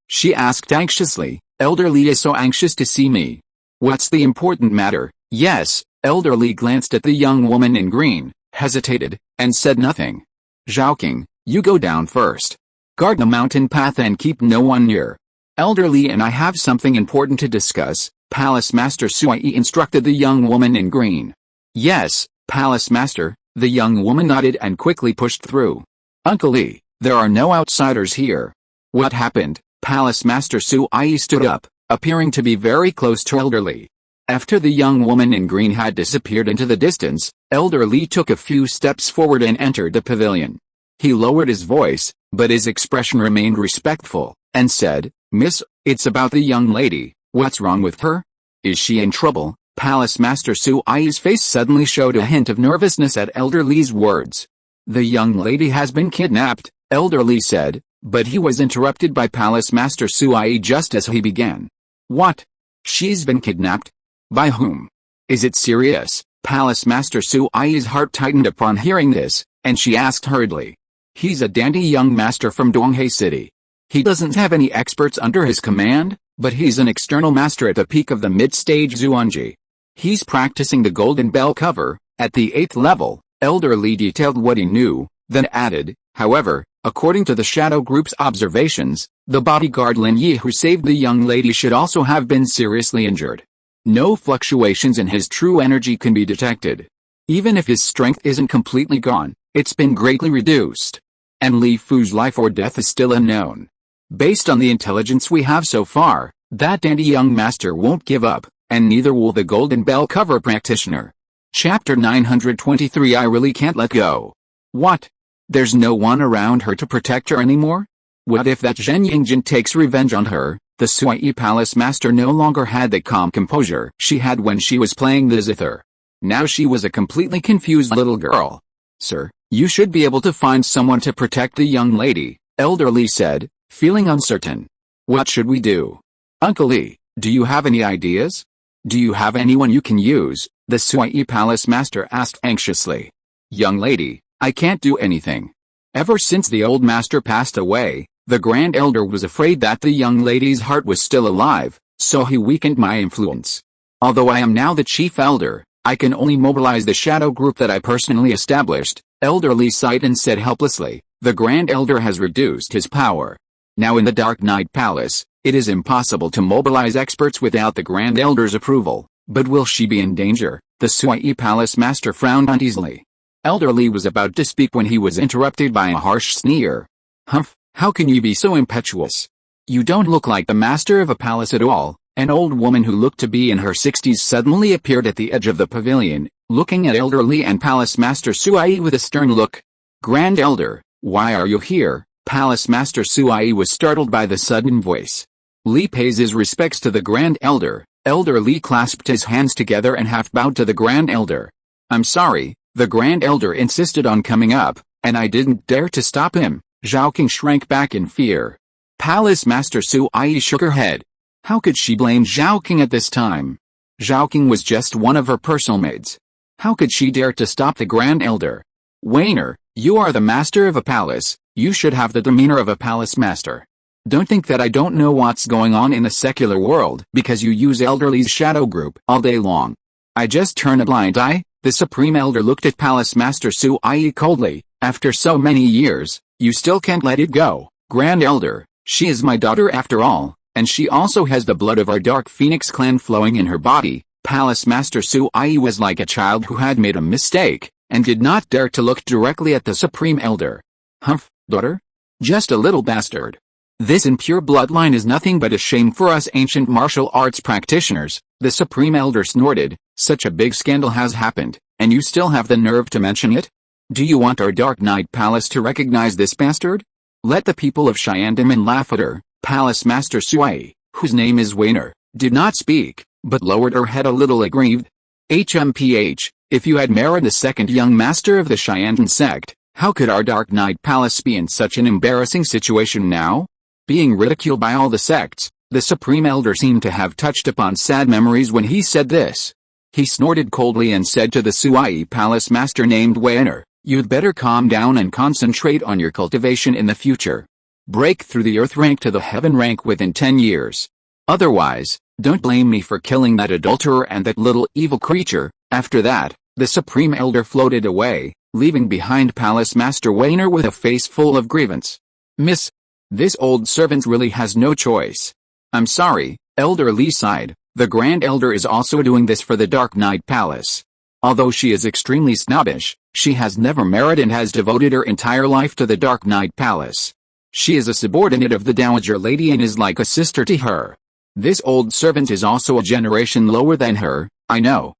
she asked anxiously, Elder Li is so anxious to see me. What's the important matter? Yes, Elder Li glanced at the young woman in green, hesitated, and said nothing. Zhao King, you go down first. Guard the mountain path and keep no one near. Elder Li and I have something important to discuss, Palace Master Sui instructed the young woman in green. Yes, Palace Master, the young woman nodded and quickly pushed through. Uncle Li, there are no outsiders here. What happened? Palace Master Sui stood up, appearing to be very close to Elder Li. After the young woman in green had disappeared into the distance, Elder Li took a few steps forward and entered the pavilion. He lowered his voice, but his expression remained respectful, and said, Miss, it's about the young lady. What's wrong with her? Is she in trouble? Palace Master Sui's face suddenly showed a hint of nervousness at Elder Li's words. The young lady has been kidnapped, Elder Li said, but he was interrupted by Palace Master Sui just as he began. What? She's been kidnapped? By whom? Is it serious? Palace Master Sui's heart tightened upon hearing this, and she asked hurriedly. He's a dandy young master from Donghe City. He doesn't have any experts under his command, but he's an external master at the peak of the mid-stage Xuanji. He's practicing the golden bell cover, at the 8th level. Elder Li detailed what he knew, then added, however, according to the Shadow Group's observations, the bodyguard Lin Yi who saved the young lady should also have been seriously injured. No fluctuations in his true energy can be detected. Even if his strength isn't completely gone, it's been greatly reduced. And Li Fu's life or death is still unknown. Based on the intelligence we have so far, that dandy young master won't give up, and neither will the golden bell cover practitioner. Chapter 923 I really can't let go. What? There's no one around her to protect her anymore? What if that Zhen Yingjin takes revenge on her? The Sui Palace Master no longer had the calm composure she had when she was playing the zither. Now she was a completely confused little girl. Sir, you should be able to find someone to protect the young lady, Elder Li said, feeling uncertain. What should we do? Uncle Li, do you have any ideas? Do you have anyone you can use? The Sui Palace Master asked anxiously. Young lady, I can't do anything. Ever since the old master passed away, the Grand Elder was afraid that the young lady's heart was still alive, so he weakened my influence. Although I am now the Chief Elder, I can only mobilize the shadow group that I personally established, Elder Li sighed and said helplessly. The Grand Elder has reduced his power. Now in the Dark Knight Palace, it is impossible to mobilize experts without the Grand Elder's approval. But will she be in danger? The Sui Palace Master frowned uneasily. Elder Li was about to speak when he was interrupted by a harsh sneer. Humph, how can you be so impetuous? You don't look like the master of a palace at all. An old woman who looked to be in her 60s suddenly appeared at the edge of the pavilion, looking at Elder Li and Palace Master Sui with a stern look. Grand Elder, why are you here? Palace Master Sui was startled by the sudden voice. Li pays his respects to the Grand Elder. Elder Li clasped his hands together and half bowed to the Grand Elder. I'm sorry, the Grand Elder insisted on coming up, and I didn't dare to stop him. Zhao King shrank back in fear. Palace Master Sui shook her head. How could she blame Zhao King at this time? Zhao King was just one of her personal maids. How could she dare to stop the Grand Elder? Weiner, you are the master of a palace, you should have the demeanor of a palace master. Don't think that I don't know what's going on in the secular world because you use Elder Li's shadow group all day long. I just turn a blind eye. The Supreme Elder looked at Palace Master Sui coldly. After so many years, you still can't let it go. Grand Elder, she is my daughter after all, and she also has the blood of our Dark Phoenix clan flowing in her body. Palace Master Sui was like a child who had made a mistake, and did not dare to look directly at the Supreme Elder. Humph, daughter? Just a little bastard. This impure bloodline is nothing but a shame for us ancient martial arts practitioners, the Supreme Elder snorted. Such a big scandal has happened, and you still have the nerve to mention it? Do you want our Dark Knight Palace to recognize this bastard? Let the people of Xiandaman laugh at her. Palace Master Sui, whose name is Weiner, did not speak, but lowered her head a little aggrieved. HMPH, if you had married the second young master of the Xiandan sect, how could our Dark Knight Palace be in such an embarrassing situation now? Being ridiculed by all the sects, the Supreme Elder seemed to have touched upon sad memories when he said this. He snorted coldly and said to the Sui Palace Master named Weiner, you'd better calm down and concentrate on your cultivation in the future. Break through the Earth rank to the Heaven rank within 10 years. Otherwise, don't blame me for killing that adulterer and that little evil creature. After that, the Supreme Elder floated away, leaving behind Palace Master Weiner with a face full of grievance. Miss, this old servant really has no choice. I'm sorry, Elder Li sighed. The Grand Elder is also doing this for the Dark Knight Palace. Although she is extremely snobbish, she has never married and has devoted her entire life to the Dark Knight Palace. She is a subordinate of the Dowager Lady and is like a sister to her. This old servant is also a generation lower than her. I know,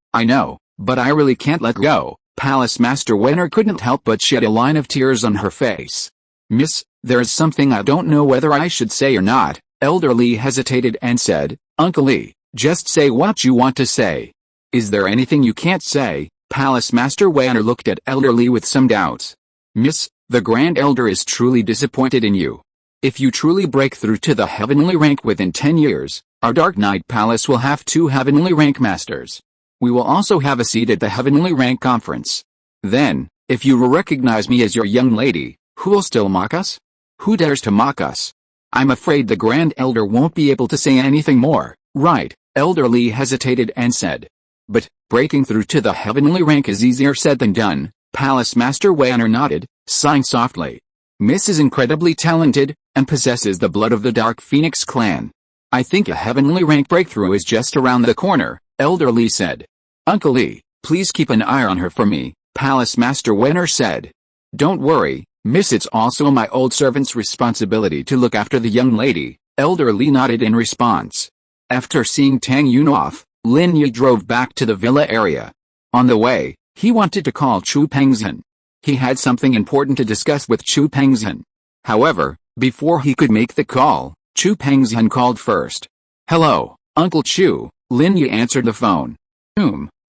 but I really can't let go. Palace Master Weiner couldn't help but shed a line of tears on her face. Miss, there is something I don't know whether I should say or not. Elder Li hesitated and said, Uncle Li, just say what you want to say. Is there anything you can't say? Palace Master Weiner looked at Elder Li with some doubts. Miss, the Grand Elder is truly disappointed in you. If you truly break through to the heavenly rank within 10 years, our Dark Knight Palace will have 2 heavenly rank masters. We will also have a seat at the heavenly rank conference. Then, if you will recognize me as your young lady, who will still mock us? Who dares to mock us? I'm afraid the Grand Elder won't be able to say anything more. Right, Elder Li hesitated and said. But, breaking through to the heavenly rank is easier said than done. Palace Master Weiner nodded, sighing softly. Miss is incredibly talented, and possesses the blood of the Dark Phoenix clan. I think a heavenly rank breakthrough is just around the corner, Elder Li said. Uncle Li, please keep an eye on her for me, Palace Master Weiner said. Don't worry, Miss, it's also my old servant's responsibility to look after the young lady. Elder Li nodded in response. After seeing Tang Yun off, Lin Yi drove back to the villa area. On the way, he wanted to call Chu Pengzhan. He had something important to discuss with Chu Pengzhan. However, before he could make the call, Chu Pengzhan called first. Hello, Uncle Chu, Lin Yi answered the phone.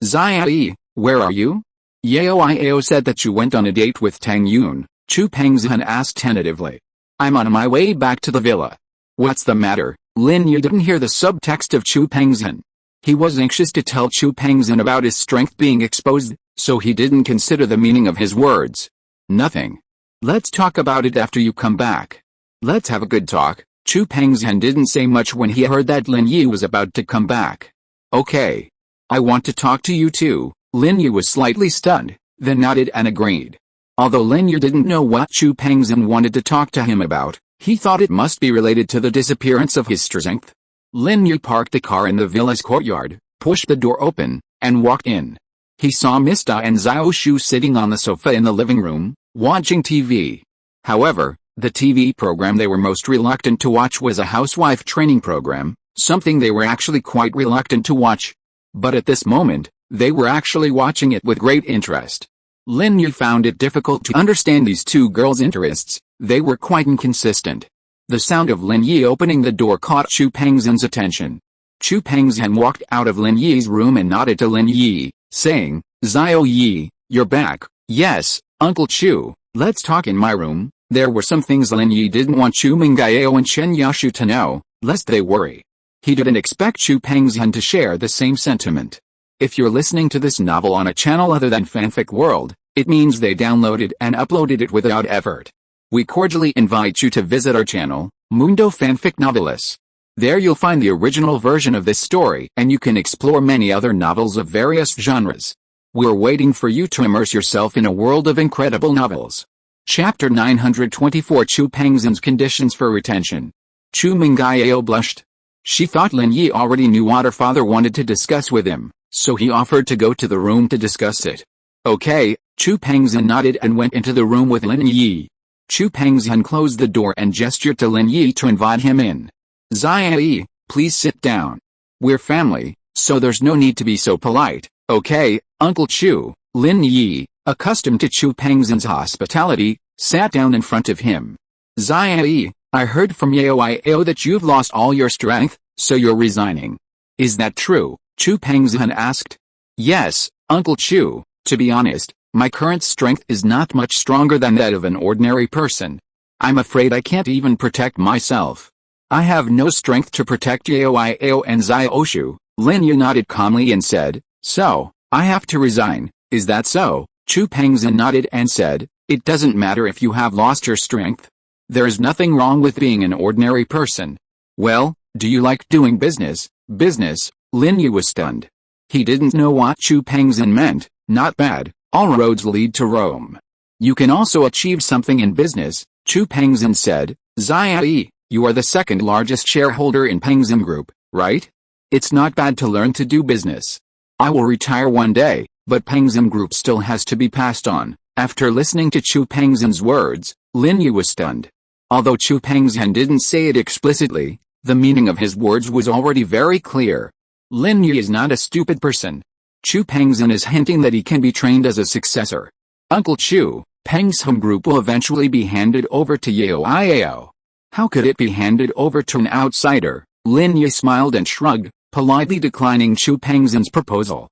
Zai, where are you? Yao said that you went on a date with Tang Yun, Chu Pengzhan asked tentatively. I'm on my way back to the villa. What's the matter? Lin Yi didn't hear the subtext of Chu Pengzhan. He was anxious to tell Chu Pengzhan about his strength being exposed, so he didn't consider the meaning of his words. Nothing. Let's talk about it after you come back. Let's have a good talk. Chu Pengzhan didn't say much when he heard that Lin Yi was about to come back. Okay. I want to talk to you too, Lin Yi was slightly stunned, then nodded and agreed. Although Lin Yi didn't know what Chu Pengzhan wanted to talk to him about, he thought it must be related to the disappearance of his strength. Lin Yi parked the car in the villa's courtyard, pushed the door open, and walked in. He saw Mista and Xiao Shu sitting on the sofa in the living room, watching TV. However, the TV program they were most reluctant to watch was a housewife training program, something they were actually quite reluctant to watch. But at this moment, they were actually watching it with great interest. Lin Yi found it difficult to understand these two girls' interests, they were quite inconsistent. The sound of Lin Yi opening the door caught Chu Pengzhan's attention. Chu Pengzhan walked out of Lin Yi's room and nodded to Lin Yi, saying, "Xiao Yi, you're back." "Yes, Uncle Chu, let's talk in my room." There were some things Lin Yi didn't want Chu Mengyao and Chen Yashu to know, lest they worry. He didn't expect Chu Pengzhan to share the same sentiment. If you're listening to this novel on a channel other than Fanfic World, it means they downloaded and uploaded it without effort. We cordially invite you to visit our channel, Mundo Fanfic Novelis. There you'll find the original version of this story and you can explore many other novels of various genres. We're waiting for you to immerse yourself in a world of incredible novels. Chapter 924 Chu Pengzhan's Conditions for Retention. Chu Mengyao blushed. She thought Lin Yi already knew what her father wanted to discuss with him, so he offered to go to the room to discuss it. Okay, Chu Pengzhan nodded and went into the room with Lin Yi. Chu Pengzhan closed the door and gestured to Lin Yi to invite him in. "Xiao Yi, please sit down. We're family, so there's no need to be so polite." "Okay, Uncle Chu." Lin Yi, accustomed to Chu Pengzhan's hospitality, sat down in front of him. "Xiao Yi, I heard from Yao that you've lost all your strength, so you're resigning. Is that true?" Chu Pengzhan asked. "Yes, Uncle Chu, to be honest, my current strength is not much stronger than that of an ordinary person. I'm afraid I can't even protect myself. I have no strength to protect Yao and Xiao Shu." Lin Yi nodded calmly and said, "So, I have to resign, is that so?" Chu Pengzhan nodded and said, "It doesn't matter if you have lost your strength. There's nothing wrong with being an ordinary person." "Well, do you like doing business?" "Business?" Lin Yi was stunned. He didn't know what Chu Pengzhan meant. "Not bad, all roads lead to Rome. You can also achieve something in business," Chu Pengzhan said. "Xiao Yi, you are the second largest shareholder in Pengzhan Group, right? It's not bad to learn to do business. I will retire one day, but Pengzhan Group still has to be passed on." After listening to Chu Pengzhan's words, Lin Yi was stunned. Although Chu Pengzhan didn't say it explicitly, the meaning of his words was already very clear. Lin Yi is not a stupid person. Chu Pengzhan is hinting that he can be trained as a successor. "Uncle Chu, Pengzhan Group will eventually be handed over to Yao. How could it be handed over to an outsider?" Lin Yi smiled and shrugged, politely declining Chu Pengzhan's proposal.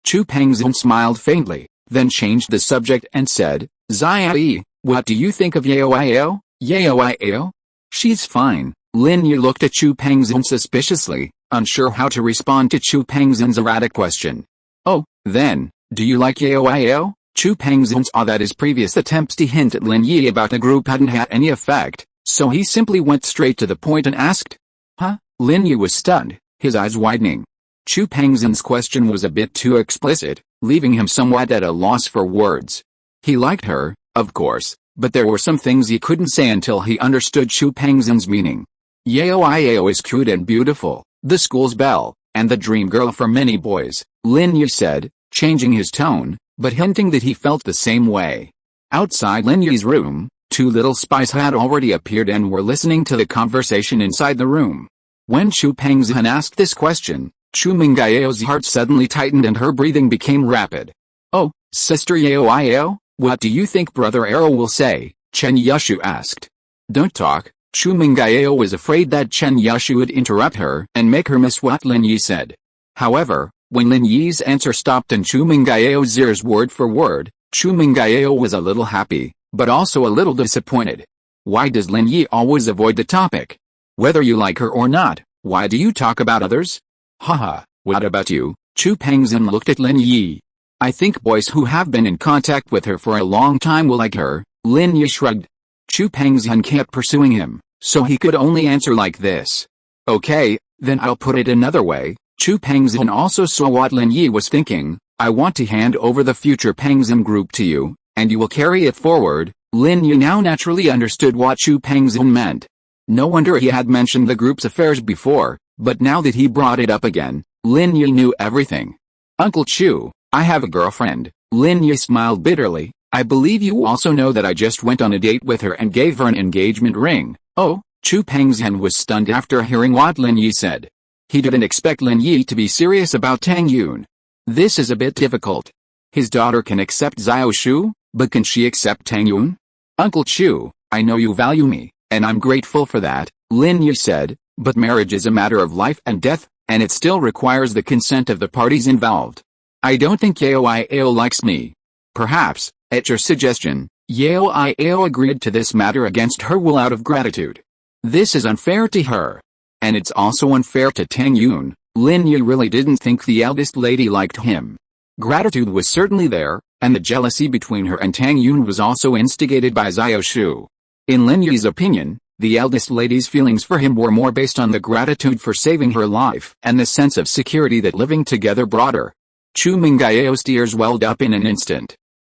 Chu Pengzhan smiled faintly, then changed the subject and said, "Xiao Yi, what do you think of Yao? Yao? She's fine." Lin Yi looked at Chu Pengzhan suspiciously, unsure how to respond to Chu Pengzhan's erratic question. "Oh, then, do you like Yao?" Chu Pengzhan saw that his previous attempts to hint at Lin Yi about the group hadn't had any effect, so he simply went straight to the point and asked. "Huh?" Lin Yi was stunned, his eyes widening. Chu Pengzhan's question was a bit too explicit, leaving him somewhat at a loss for words. He liked her, of course, but there were some things he couldn't say until he understood Chu Pengzhan's meaning. Yao is cute and beautiful, the school's belle, and the dream girl for many boys, Lin Yi said, changing his tone, but hinting that he felt the same way. Outside Lin Yi's room, two little spies had already appeared and were listening to the conversation inside the room. When Chu Pengzhan asked this question, Chu Mengyao's heart suddenly tightened and her breathing became rapid. "Oh, Sister Yao, what do you think Brother Arrow will say?" Chen Yashu asked. "Don't talk." Chu Mengyao was afraid that Chen Yashu would interrupt her and make her miss what Lin Yi said. However, when Lin Yi's answer stopped in Chu Mengyao's ears word for word, Chu Mengyao was a little happy, but also a little disappointed. Why does Lin Yi always avoid the topic? Whether you like her or not, why do you talk about others? Haha, what about you? Chu Pengzhan looked at Lin Yi. "I think boys who have been in contact with her for a long time will like her." Lin Yi shrugged. Chu Pengzhan kept pursuing him, so he could only answer like this. "Okay, then I'll put it another way." Chu Pengzhan also saw what Lin Yi was thinking. I want to hand over the future Pengzhan Group to you, and you will carry it forward." Lin Yi now naturally understood what Chu Pengzhan meant. No wonder he had mentioned the group's affairs before, but now that he brought it up again, Lin Yi knew everything. "Uncle Chu, I have a girlfriend." Lin Yi smiled bitterly. "I believe you also know that I just went on a date with her and gave her an engagement ring." "Oh?" Chu Pengzhan was stunned after hearing what Lin Yi said. He didn't expect Lin Yi to be serious about Tang Yun. This is a bit difficult. His daughter can accept Xiao Shu, but can she accept Tang Yun? "Uncle Chu, I know you value me, and I'm grateful for that," Lin Yi said, "but marriage is a matter of life and death, and it still requires the consent of the parties involved. I don't think Yao likes me. Perhaps, at your suggestion, Yao agreed to this matter against her will out of gratitude. This is unfair to her. And it's also unfair to Tang Yun." Lin Yi really didn't think the eldest lady liked him. Gratitude was certainly there, and the jealousy between her and Tang Yun was also instigated by Xiao Shu. In Lin Yi's opinion, the eldest lady's feelings for him were more based on the gratitude for saving her life and the sense of security that living together brought her. Chu Mengyao tears welled up in an instant.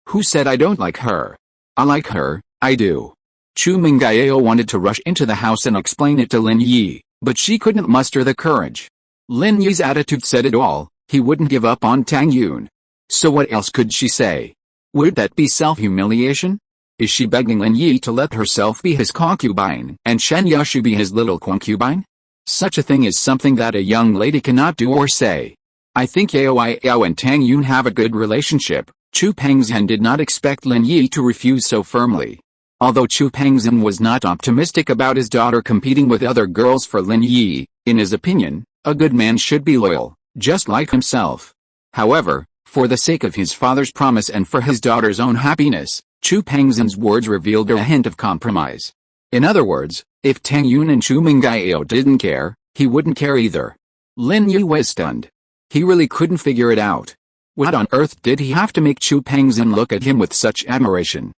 "Who said I don't like her? I like her, I do." Chu Mengyao wanted to rush into the house and explain it to Lin Yi, but she couldn't muster the courage. Lin Yi's attitude said it all. He wouldn't give up on Tang Yun. So what else could she say? Would that be self-humiliation? Is she begging Lin Yi to let herself be his concubine and Shen Yushu be his little concubine? Such a thing is something that a young lady cannot do or say. "I think Yao and Tang Yun have a good relationship." Chu Pengzhan did not expect Lin Yi to refuse so firmly. Although Chu Pengzhan was not optimistic about his daughter competing with other girls for Lin Yi, in his opinion, a good man should be loyal, just like himself. However, for the sake of his father's promise and for his daughter's own happiness, Chu Pengzhan's words revealed a hint of compromise. In other words, if Tang Yun and Chu Mengyao didn't care, he wouldn't care either. Lin Yi was stunned. He really couldn't figure it out. What on earth did he have to make Chu Pengzhan look at him with such admiration?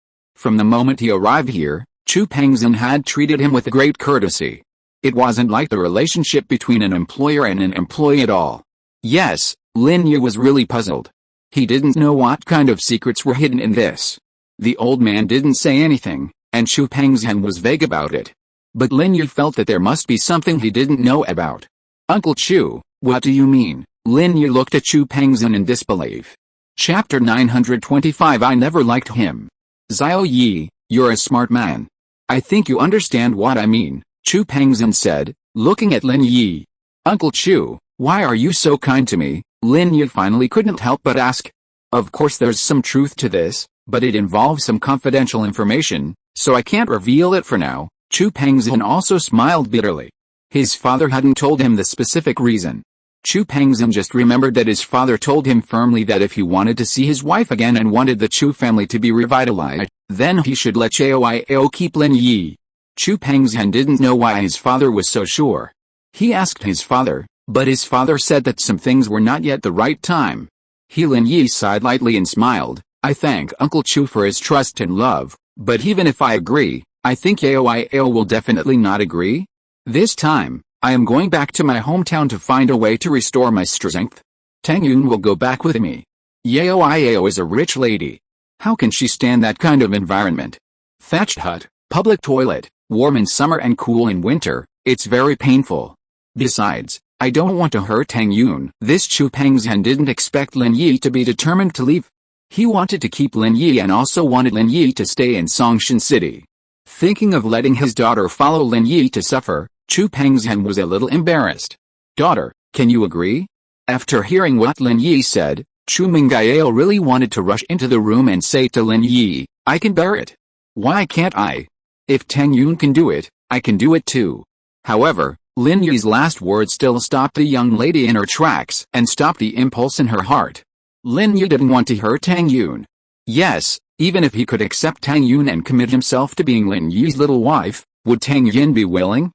From the moment he arrived here, Chu Pengzhan had treated him with great courtesy. It wasn't like the relationship between an employer and an employee at all. Yes, Lin Yi was really puzzled. He didn't know what kind of secrets were hidden in this. The old man didn't say anything, and Chu Pengzhan was vague about it. But Lin Yi felt that there must be something he didn't know about. "Uncle Chu, what do you mean?" Lin Yi looked at Chu Pengzhan in disbelief. Chapter 925 I never liked him. "Xiao Yi, you're a smart man. I think you understand what I mean," Chu Pengzhan said, looking at Lin Yi. "Uncle Chu, why are you so kind to me?" Lin Yi finally couldn't help but ask. "Of course there's some truth to this, but it involves some confidential information, so I can't reveal it for now." Chu Pengzhan also smiled bitterly. His father hadn't told him the specific reason. Chu Pengzhan just remembered that his father told him firmly that if he wanted to see his wife again and wanted the Chu family to be revitalized, then he should let Yao keep Lin Yi. Chu Pengzhan didn't know why his father was so sure. He asked his father, but his father said that some things were not yet the right time. Lin Yi sighed lightly and smiled. "I thank Uncle Chu for his trust and love, but even if I agree, I think Yao will definitely not agree. This time, I am going back to my hometown to find a way to restore my strength. Tang Yun will go back with me. Yao is a rich lady. How can she stand that kind of environment? Thatched hut, public toilet, warm in summer and cool in winter, it's very painful. Besides, I don't want to hurt Tang Yun." This Chu Pengzhan didn't expect Lin Yi to be determined to leave. He wanted to keep Lin Yi and also wanted Lin Yi to stay in Songshan City. Thinking of letting his daughter follow Lin Yi to suffer, Chu Pengzhan was a little embarrassed. "Daughter, can you agree?" After hearing what Lin Yi said, Chu Mengyao really wanted to rush into the room and say to Lin Yi, "I can bear it. Why can't I? If Tang Yun can do it, I can do it too." However, Lin Yi's last words still stopped the young lady in her tracks and stopped the impulse in her heart. Lin Yi didn't want to hurt Tang Yun. Yes, even if he could accept Tang Yun and commit himself to being Lin Yi's little wife, would Tang Yun be willing?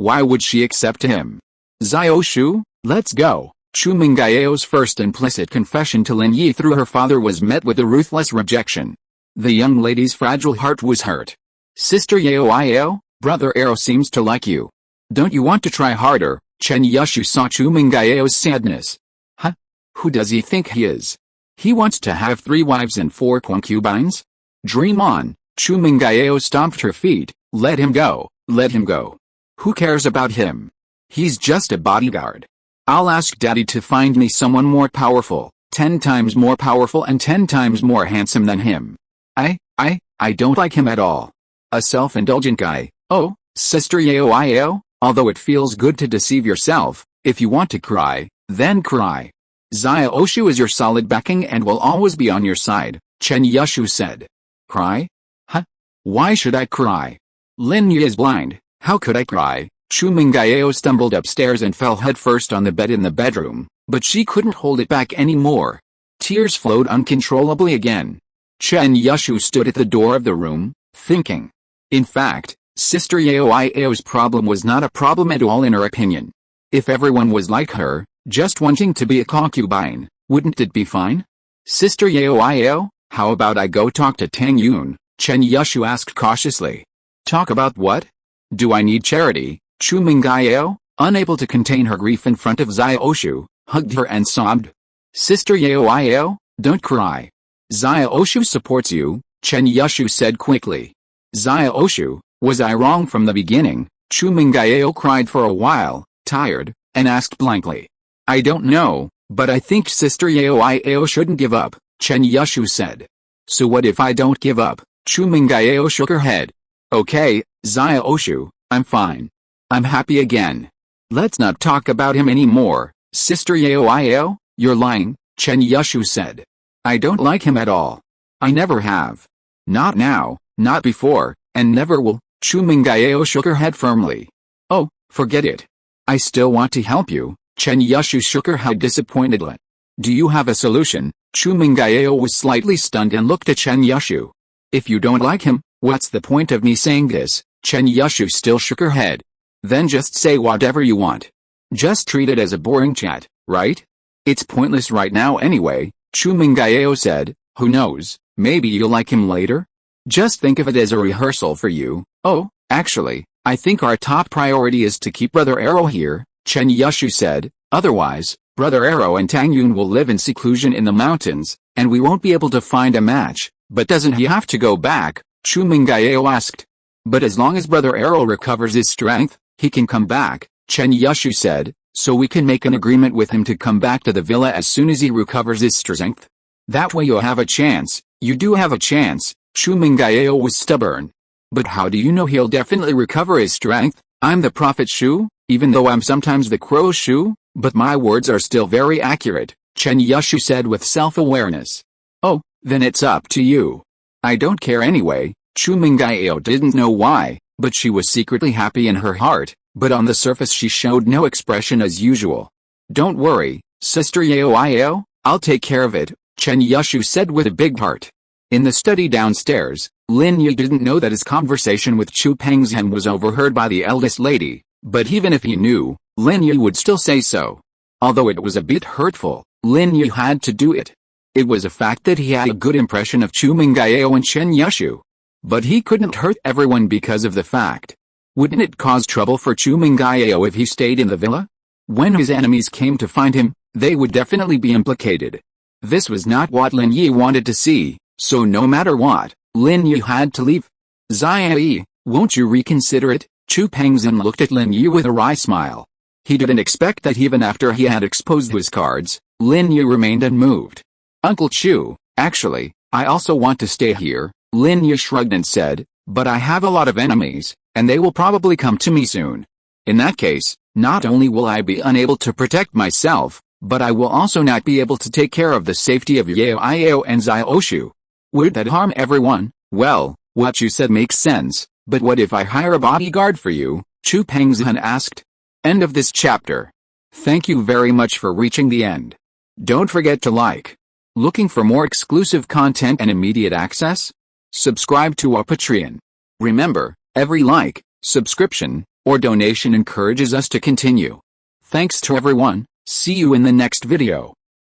Why would she accept him? "Xiao Shu, let's go." Chu Mengyao's first implicit confession to Lin Yi through her father was met with a ruthless rejection. The young lady's fragile heart was hurt. "Sister Yao, brother Arrow seems to like you. Don't you want to try harder?" Chen Yushu saw Chu Mengyao's sadness. "Huh? Who does he think he is? He wants to have 3 wives and 4 concubines? Dream on. Chu Mengyao stomped her feet. Let him go, let him go. Who cares about him? He's just a bodyguard. I'll ask Daddy to find me someone more powerful, 10 times more powerful and 10 times more handsome than him. I don't like him at all. A self-indulgent guy. Oh, Sister Yao, although it feels good to deceive yourself, if you want to cry, then cry. Zia Oshu is your solid backing and will always be on your side, Chen Yushu said. Cry? Huh? Why should I cry? Lin Yi is blind, how could I cry? Chu Mengyao stumbled upstairs and fell headfirst on the bed in the bedroom, but she couldn't hold it back anymore. Tears flowed uncontrollably again. Chen Yushu stood at the door of the room, thinking. In fact, Sister Yao's problem was not a problem at all in her opinion. If everyone was like her, just wanting to be a concubine, wouldn't it be fine? Sister Yao, how about I go talk to Tang Yun? Chen Yushu asked cautiously. Talk about what? Do I need charity? Chu Mengyao, unable to contain her grief in front of Zia Oshu, hugged her and sobbed. Sister Yao, don't cry. Zia Oshu supports you, Chen Yushu said quickly. Zia Oshu, was I wrong from the beginning? Chu Mengyao cried for a while, tired, and asked blankly. I don't know, but I think Sister Yao shouldn't give up, Chen Yushu said. So what if I don't give up? Chu Mengyao shook her head. Okay, Zia Oshu, I'm fine. I'm happy again. Let's not talk about him anymore, Sister Yao, you're lying, Chen Yushu said. I don't like him at all. I never have. Not now, not before, and never will, Chu Mengyao shook her head firmly. Oh, forget it. I still want to help you, Chen Yushu shook her head disappointedly. Do you have a solution? Chu Mengyao was slightly stunned and looked at Chen Yushu. If you don't like him, what's the point of me saying this? Chen Yushu still shook her head. Then just say whatever you want. Just treat it as a boring chat, right? It's pointless right now anyway, Chu Mengyao said. Who knows, maybe you'll like him later? Just think of it as a rehearsal for you. Oh, actually, I think our top priority is to keep Brother Arrow here, Chen Yushu said. Otherwise, Brother Arrow and Tang Yun will live in seclusion in the mountains, and we won't be able to find a match. But doesn't he have to go back? Chu Mengyao asked. But as long as Brother Arrow recovers his strength, he can come back, Chen Yushu said, so we can make an agreement with him to come back to the villa as soon as he recovers his strength. That way you'll have a chance. You do have a chance. Chu Mengyao was stubborn. But how do you know he'll definitely recover his strength? I'm the Prophet Shu, even though I'm sometimes the Crow Shu, but my words are still very accurate, Chen Yushu said with self-awareness. Oh, then it's up to you. I don't care anyway. Chu Mengyao didn't know why, but she was secretly happy in her heart, but on the surface she showed no expression as usual. Don't worry, Sister Yao, I'll take care of it, Chen Yushu said with a big heart. In the study downstairs, Lin Yi didn't know that his conversation with Chu Pengzhan was overheard by the eldest lady, but even if he knew, Lin Yi would still say so. Although it was a bit hurtful, Lin Yi had to do it. It was a fact that he had a good impression of Chu Mengyao and Chen Yushu. But he couldn't hurt everyone because of the fact. Wouldn't it cause trouble for Chu Mengyao if he stayed in the villa? When his enemies came to find him, they would definitely be implicated. This was not what Lin Yi wanted to see, so no matter what, Lin Yi had to leave. Zia, won't you reconsider it? Chu Pengzhan looked at Lin Yi with a wry smile. He didn't expect that even after he had exposed his cards, Lin Yi remained unmoved. Uncle Chu, actually, I also want to stay here, Lin Yi shrugged and said, but I have a lot of enemies, and they will probably come to me soon. In that case, not only will I be unable to protect myself, but I will also not be able to take care of the safety of Yao and Zia Oshu. Would that harm everyone? Well, what you said makes sense, but what if I hire a bodyguard for you? Chu Pengzhan asked. End of this chapter. Thank you very much for reaching the end. Don't forget to like. Looking for more exclusive content and immediate access? Subscribe to our Patreon. Remember, every like, subscription, or donation encourages us to continue. Thanks to everyone. See you in the next video.